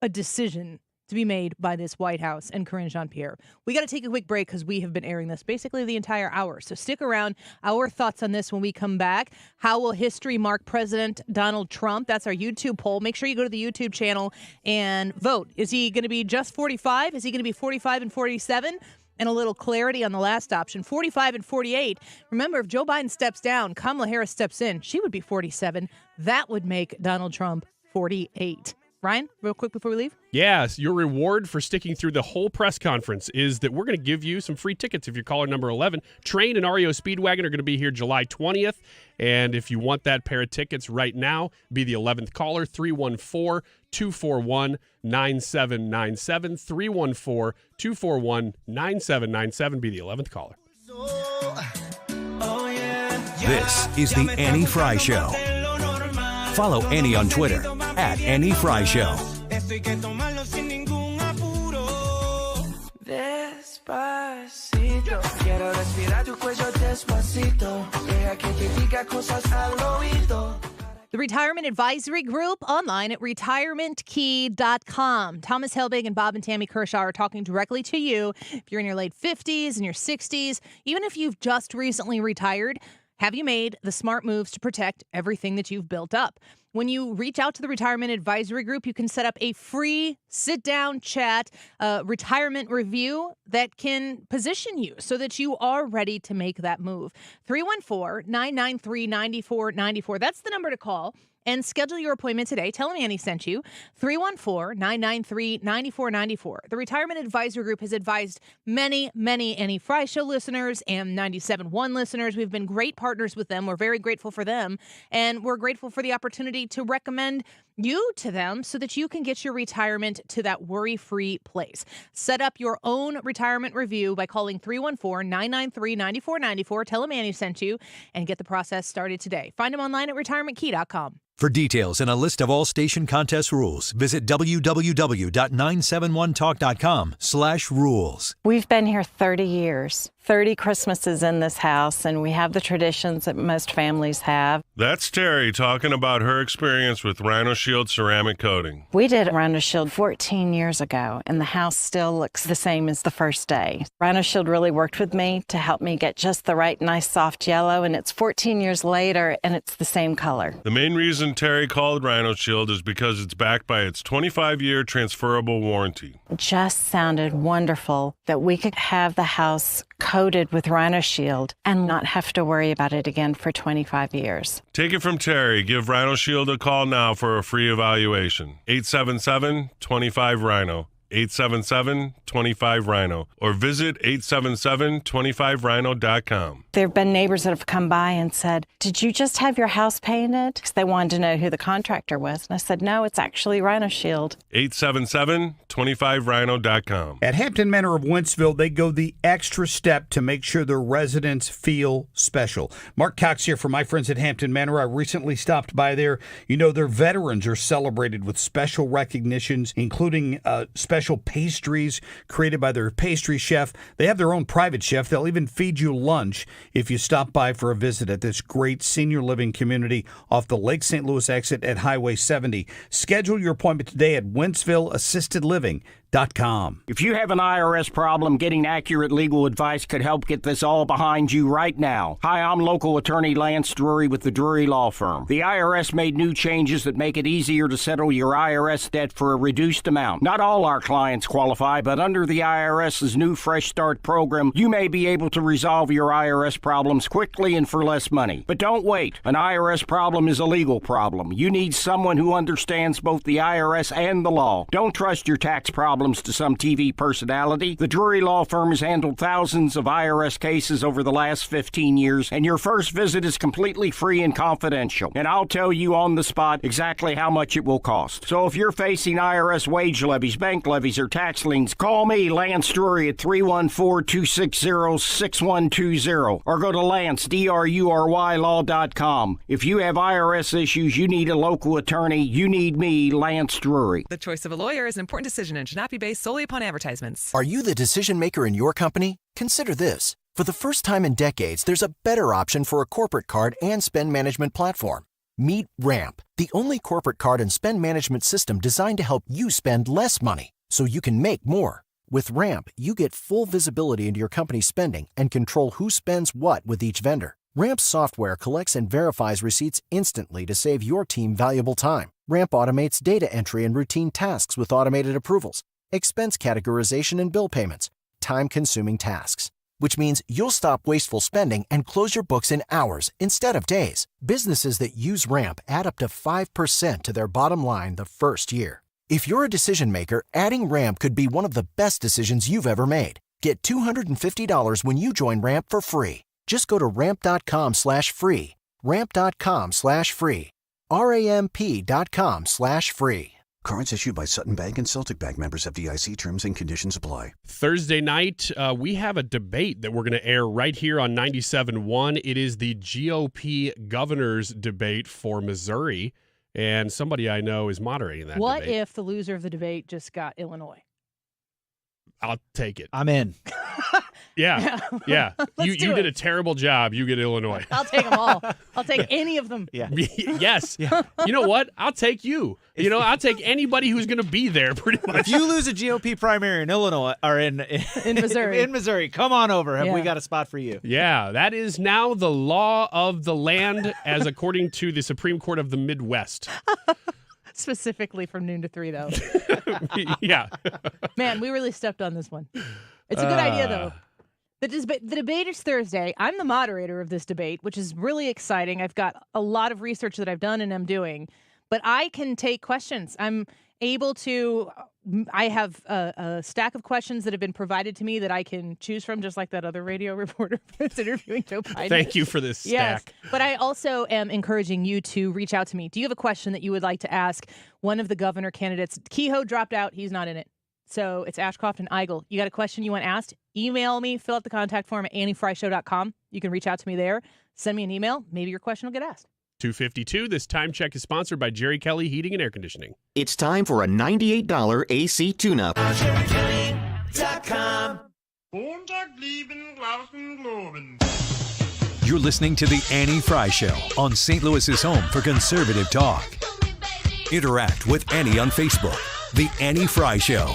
a decision to be made by this White House and Corinne Jean-Pierre. We got to take a quick break because we have been airing this basically the entire hour. So stick around. Our thoughts on this when we come back. How will history mark President Donald Trump? That's our YouTube poll. Make sure you go to the YouTube channel and vote. Is he going to be just 45? Is he going to be 45 and 47? And a little clarity on the last option, 45 and 48. Remember, if Joe Biden steps down, Kamala Harris steps in, she would be 47. That would make Donald Trump 48. Ryan, real quick before we leave. Yes, your reward for sticking through the whole press conference is that we're going to give you some free tickets if you're caller number 11. Train and REO Speedwagon are going to be here July 20th. And if you want that pair of tickets right now, be the 11th caller, 314-241-9797. 314-241-9797. Be the 11th caller. This is the Annie Fry Show. Follow Annie on Twitter at Annie Fry Show. Despacito. The Retirement Advisory Group, online at retirementkey.com. Thomas Helbig and Bob and Tammy Kershaw are talking directly to you. If you're in your late 50s and your 60s, even if you've just recently retired, have you made the smart moves to protect everything that you've built up? When you reach out to the Retirement Advisory Group, you can set up a free sit-down chat retirement review that can position you so that you are ready to make that move. 314-993-9494. That's the number to call. And schedule your appointment today. Tell them Annie sent you. 314-993-9494. The Retirement Advisory Group has advised many Annie Fry Show listeners and 97.1 listeners. We've been great partners with them. We're very grateful for them. And we're grateful for the opportunity to recommend you to them so that you can get your retirement to that worry-free place. Set up your own retirement review by calling 314-993-9494. Tell them Annie sent you and get the process started today. Find them online at retirementkey.com. For details and a list of all station contest rules, visit www.971talk.com/rules. We've been here 30 years, 30 Christmases in this house, and we have the traditions that most families have. That's Terry talking about her experience with Rhino Shield ceramic coating. We did Rhino Shield 14 years ago, and the house still looks the same as the first day. Rhino Shield really worked with me to help me get just the right nice soft yellow, and it's 14 years later, and it's the same color. The main reason Terry called Rhino Shield is because it's backed by its 25-year transferable warranty. It just sounded wonderful that we could have the house coated with Rhino Shield and not have to worry about it again for 25 years. Take it from Terry. Give Rhino Shield a call now for a free evaluation. 877-25-RHINO. 877-25-RHINO. Or visit 877-25rhino.com. There have been neighbors that have come by and said, "Did you just have your house painted?" Because they wanted to know who the contractor was. And I said, "No, it's actually Rhino Shield." 877-25rhino.com. At Hampton Manor of Wentzville, they go the extra step to make sure their residents feel special. Mark Cox here for my friends at Hampton Manor. I recently stopped by there. You know, their veterans are celebrated with special recognitions, including special pastries created by their pastry chef. They have their own private chef. They'll even feed you lunch if you stop by for a visit at this great senior living community off the Lake St. Louis exit at Highway 70. Schedule your appointment today at WentzvilleAssistedLiving.com. If you have an IRS problem, getting accurate legal advice could help get this all behind you right now. Hi, I'm local attorney Lance Drury with the Drury Law Firm. The IRS made new changes that make it easier to settle your IRS debt for a reduced amount. Not all our clients qualify, but under the IRS's new Fresh Start program, you may be able to resolve your IRS problems quickly and for less money. But don't wait. An IRS problem is a legal problem. You need someone who understands both the IRS and the law. Don't trust your tax problems to some TV personality. The Drury Law Firm has handled thousands of IRS cases over the last 15 years, and your first visit is completely free and confidential. And I'll tell you on the spot exactly how much it will cost. So if you're facing IRS wage levies, bank levies, or tax liens, call me, Lance Drury, at 314-260-6120, or go to LanceDruryLaw.com. If you have IRS issues, you need a local attorney. You need me, Lance Drury. The choice of a lawyer is an important decision and should not be based solely upon advertisements. Are you the decision maker in your company? Consider this. For the first time in decades, there's a better option for a corporate card and spend management platform. Meet Ramp, the only corporate card and spend management system designed to help you spend less money so you can make more. With Ramp, you get full visibility into your company's spending and control who spends what with each vendor. Ramp's software collects and verifies receipts instantly to save your team valuable time. Ramp automates data entry and routine tasks with automated approvals, expense categorization and bill payments, time-consuming tasks. Which means you'll stop wasteful spending and close your books in hours instead of days. Businesses that use Ramp add up to 5% to their bottom line the first year. If you're a decision maker, adding Ramp could be one of the best decisions you've ever made. Get $250 when you join Ramp for free. Just go to ramp.com/free. Ramp.com/free. RAMP.com/free. Cards issued by Sutton Bank and Celtic Bank, members FDIC. Terms and conditions apply. Thursday night, we have a debate that we're going to air right here on 97.1. It is the GOP governor's debate for Missouri, and somebody I know is moderating that What debate. if the loser of the debate just got Illinois? I'll take it. I'm in. Yeah. Let's do you did it. a terrible job. You get Illinois. I'll take them all. I'll take any of them. Yeah. Yes. You know what? I'll take you. I'll take anybody who's going to be there pretty much. If you lose a GOP primary in Illinois or in Missouri. in Missouri, come on over. Have we Yeah. got a spot for you? Yeah, that is now the law of the land as according to the Supreme Court of the Midwest. Specifically from noon to 3, though. Yeah. Man, we really stepped on this one. It's a good idea, though. The debate is Thursday. I'm the moderator of this debate, which is really exciting. I've got a lot of research that I've done and am doing, but I can take questions. I'm able to. I have a stack of questions that have been provided to me that I can choose from, just like that other radio reporter that's interviewing Joe Biden. Thank you for this stack. Yes, but I also am encouraging you to reach out to me. Do you have a question that you would like to ask one of the governor candidates? Kehoe dropped out. He's not in it. So it's Ashcroft and Eigel. You got a question you want asked? Email me, fill out the contact form at anniefryshow.com. You can reach out to me there. Send me an email. Maybe your question will get asked. 2:52. This time check is sponsored by Jerry Kelly Heating and Air Conditioning. It's time for a $98 AC tune-up. You're listening to The Annie Fry Show on St. Louis's home for conservative talk. Interact with Annie on Facebook. The Annie Fry Show.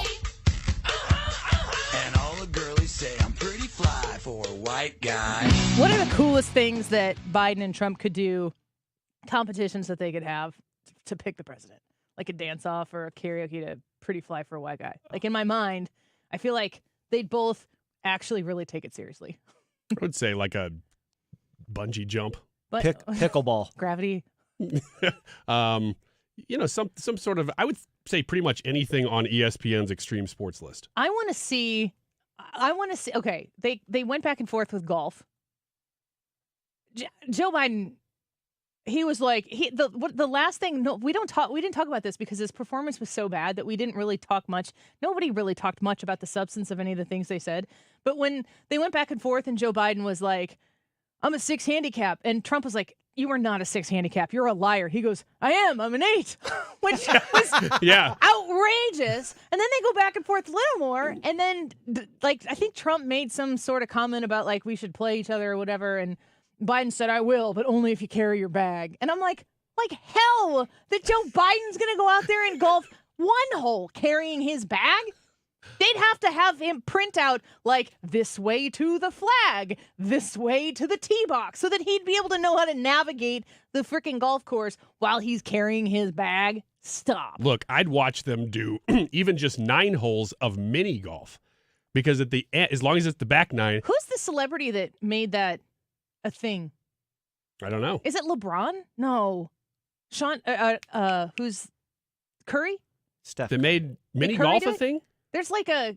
And all the girlies say I'm pretty fly for a white guy. What are the coolest things that Biden and Trump could do, competitions that they could have to pick the president? Like a dance-off or a karaoke to Pretty Fly for a White Guy. Like, in my mind, I feel like they'd both actually really take it seriously. I would say like a bungee jump. But, Pickleball. Gravity. Some sort of, I would say pretty much anything on ESPN's extreme sports list. I want to see, okay, they went back and forth with golf. Joe Biden, he was like, the last thing, no, we didn't talk about this because his performance was so bad that we didn't really talk much. Nobody really talked much about the substance of any of the things they said. But when they went back and forth and Joe Biden was like, I'm a 6 handicap. And Trump was like, you are not a 6 handicap. You're a liar. He goes, I am. I'm an 8, which was outrageous. And then they go back and forth a little more. And then, I think Trump made some sort of comment about, we should play each other or whatever. And Biden said, I will, but only if you carry your bag. And I'm like hell that Joe Biden's going to go out there and golf one hole carrying his bag? They'd have to have him print out, this way to the flag, this way to the tee box, so that he'd be able to know how to navigate the freaking golf course while he's carrying his bag. Stop. Look, I'd watch them do even just 9 holes of mini golf because at the end, as long as it's the back 9. Who's the celebrity that made that a thing? I don't know. Is it LeBron? No. Sean, who's Curry? Steph. They made mini golf a thing? There's a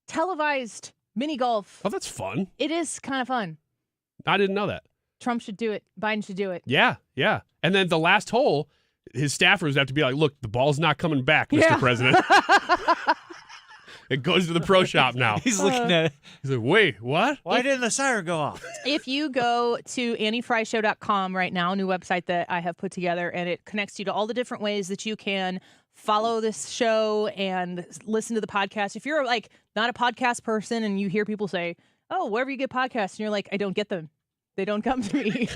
televised mini golf. Oh, that's fun. It is kind of fun. I didn't know that. Trump should do it. Biden should do it. Yeah. And then the last hole, his staffers have to be like, look, the ball's not coming back, Mr. President. It goes to the pro shop now. He's looking at it. He's like, wait, what? Why didn't the siren go off? If you go to anniefryshow.com right now, a new website that I have put together, and it connects you to all the different ways that you can follow this show and listen to the podcast. If you're not a podcast person and you hear people say, oh, wherever you get podcasts, and you're like, I don't get them. They don't come to me,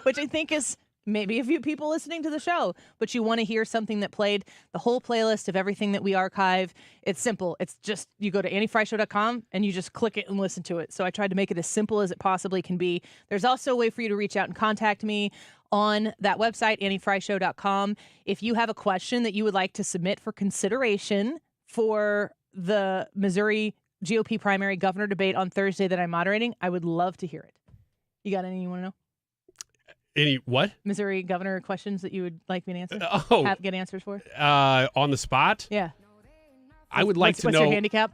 which I think is maybe a few people listening to the show, but you want to hear something that played the whole playlist of everything that we archive. It's simple. It's just, you go to anniefryshow.com and you just click it and listen to it. So I tried to make it as simple as it possibly can be. There's also a way for you to reach out and contact me on that website, anniefryshow.com. If you have a question that you would like to submit for consideration for the Missouri GOP primary governor debate on Thursday that I'm moderating, I would love to hear it. You got any you want to know? Any what? Missouri governor questions that you would like me to answer? Get answers for? On the spot? Yeah. I would like to know. What's your handicap?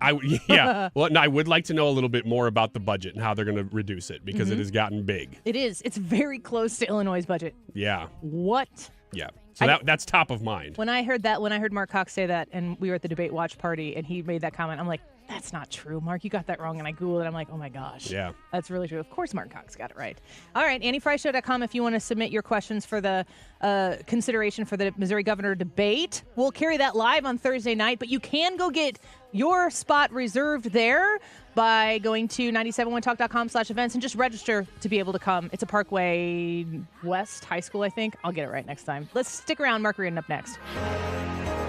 Yeah. Well, no, I would like to know a little bit more about the budget and how they're going to reduce it because it has gotten big. It is. It's very close to Illinois' budget. Yeah. What? Yeah. So that's top of mind. When I heard Mark Cox say that, and we were at the debate watch party, and he made that comment, I'm like, that's not true, Mark. You got that wrong. And I Googled it. I'm like, oh my gosh. Yeah. That's really true. Of course, Mark Cox got it right. All right. AnnieFryShow.com if you want to submit your questions for the consideration for the Missouri governor debate. We'll carry that live on Thursday night, but you can go get your spot reserved there by going to 971talk.com/events and just register to be able to come. It's a Parkway West High School, I think. I'll get it right next time. Let's stick around. Mark Reardon up next.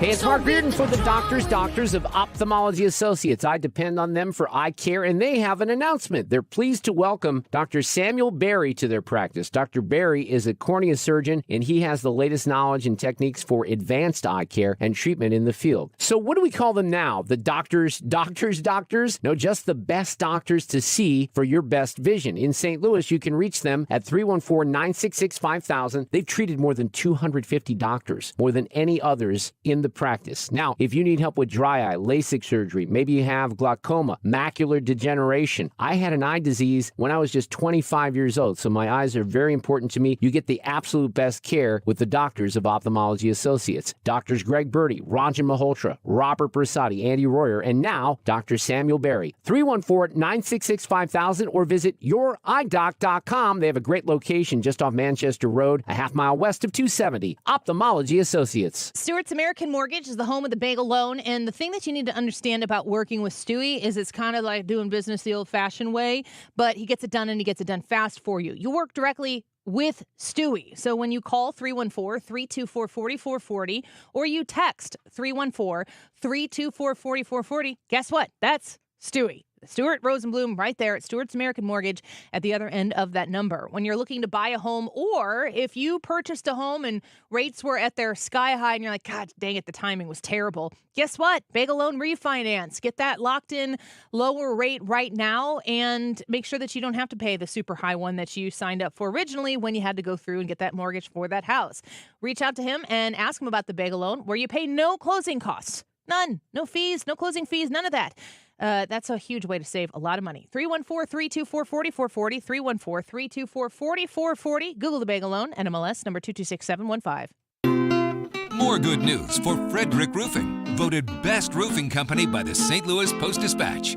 Hey, it's Mark Reardon for the Doctors of Ophthalmology Associates. I depend on them for eye care, and they have an announcement. They're pleased to welcome Dr. Samuel Berry to their practice. Dr. Berry is a cornea surgeon, and he has the latest knowledge and techniques for advanced eye care and treatment in the field. So what do we call them now? The doctors? No, just the best doctors to see for your best vision. In St. Louis, you can reach them at 314-966-5000. They've treated more than 250 doctors, more than any others in the practice. Now, if you need help with dry eye, LASIK surgery, maybe you have glaucoma, macular degeneration. I had an eye disease when I was just 25 years old, so my eyes are very important to me. You get the absolute best care with the Doctors of Ophthalmology Associates. Doctors Greg Birdie, Ranjan Malhotra, Robert Bersati, Andy Royer, and now Dr. Samuel Berry. 314-966-5000 or visit youridoc.com. They have a great location just off Manchester Road, a half mile west of 270. Ophthalmology Associates. Stewart's American Mortgage is the home of the bagel loan, and the thing that you need to understand about working with Stewie is it's kind of like doing business the old-fashioned way, but he gets it done, and he gets it done fast for you. You work directly with Stewie. So when you call 314-324-4440 or you text 314-324-4440, guess what? That's Stewie. Stuart Rosenblum right there at Stewart's American Mortgage at the other end of that number. When you're looking to buy a home, or if you purchased a home and rates were at their sky high and you're like, God dang it, the timing was terrible. Guess what? Bagel Loan Refinance. Get that locked in lower rate right now and make sure that you don't have to pay the super high one that you signed up for originally when you had to go through and get that mortgage for that house. Reach out to him and ask him about the Bagel Loan where you pay no closing costs. None. No fees, no closing fees, none of that. That's a huge way to save a lot of money. 314-324-4440, 314-324-4440. Google the Bagel Loan, NMLS number 226715. More good news for Frederick Roofing, voted best roofing company by the St. Louis Post-Dispatch.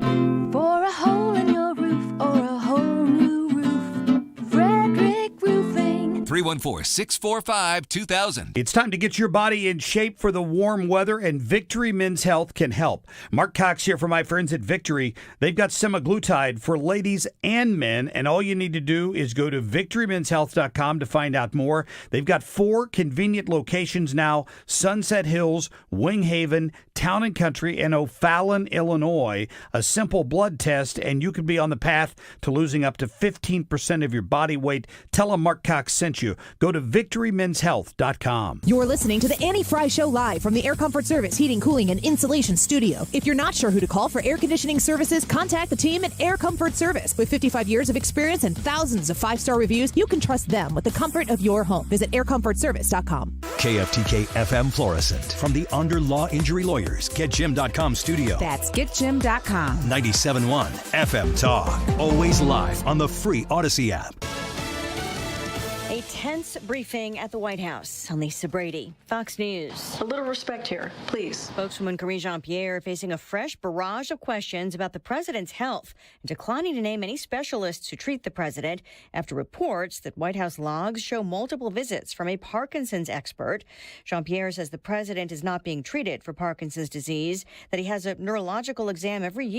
For a hole in your roof or a whole new roof, Frederick Roofing. 314-645-2000. It's time to get your body in shape for the warm weather, and Victory Men's Health can help. Mark Cox here for my friends at Victory. They've got semaglutide for ladies and men, and all you need to do is go to victorymenshealth.com to find out more. They've got 4 convenient locations now: Sunset Hills, Wing Haven, Town and Country, and O'Fallon, Illinois. A simple blood test, and you could be on the path to losing up to 15% of your body weight. Tell them Mark Cox sent you. Go to victorymenshealth.com. You're listening to the Annie Fry Show live from the Air Comfort Service Heating, Cooling, and Insulation Studio. If you're not sure who to call for air conditioning services, contact the team at Air Comfort Service. With 55 years of experience and thousands of 5-star reviews, you can trust them with the comfort of your home. Visit aircomfortservice.com. KFTK FM Florissant. From the Under Law Injury Lawyers, GetJim.com studio. That's getjim.com. 97.1 FM Talk. Always live on the free Odyssey app. A tense briefing at the White House. I'm Lisa Brady, Fox News. A little respect here, please. Spokeswoman Karine Jean-Pierre facing a fresh barrage of questions about the president's health and declining to name any specialists who treat the president after reports that White House logs show multiple visits from a Parkinson's expert. Jean-Pierre says the president is not being treated for Parkinson's disease, that he has a neurological exam every year.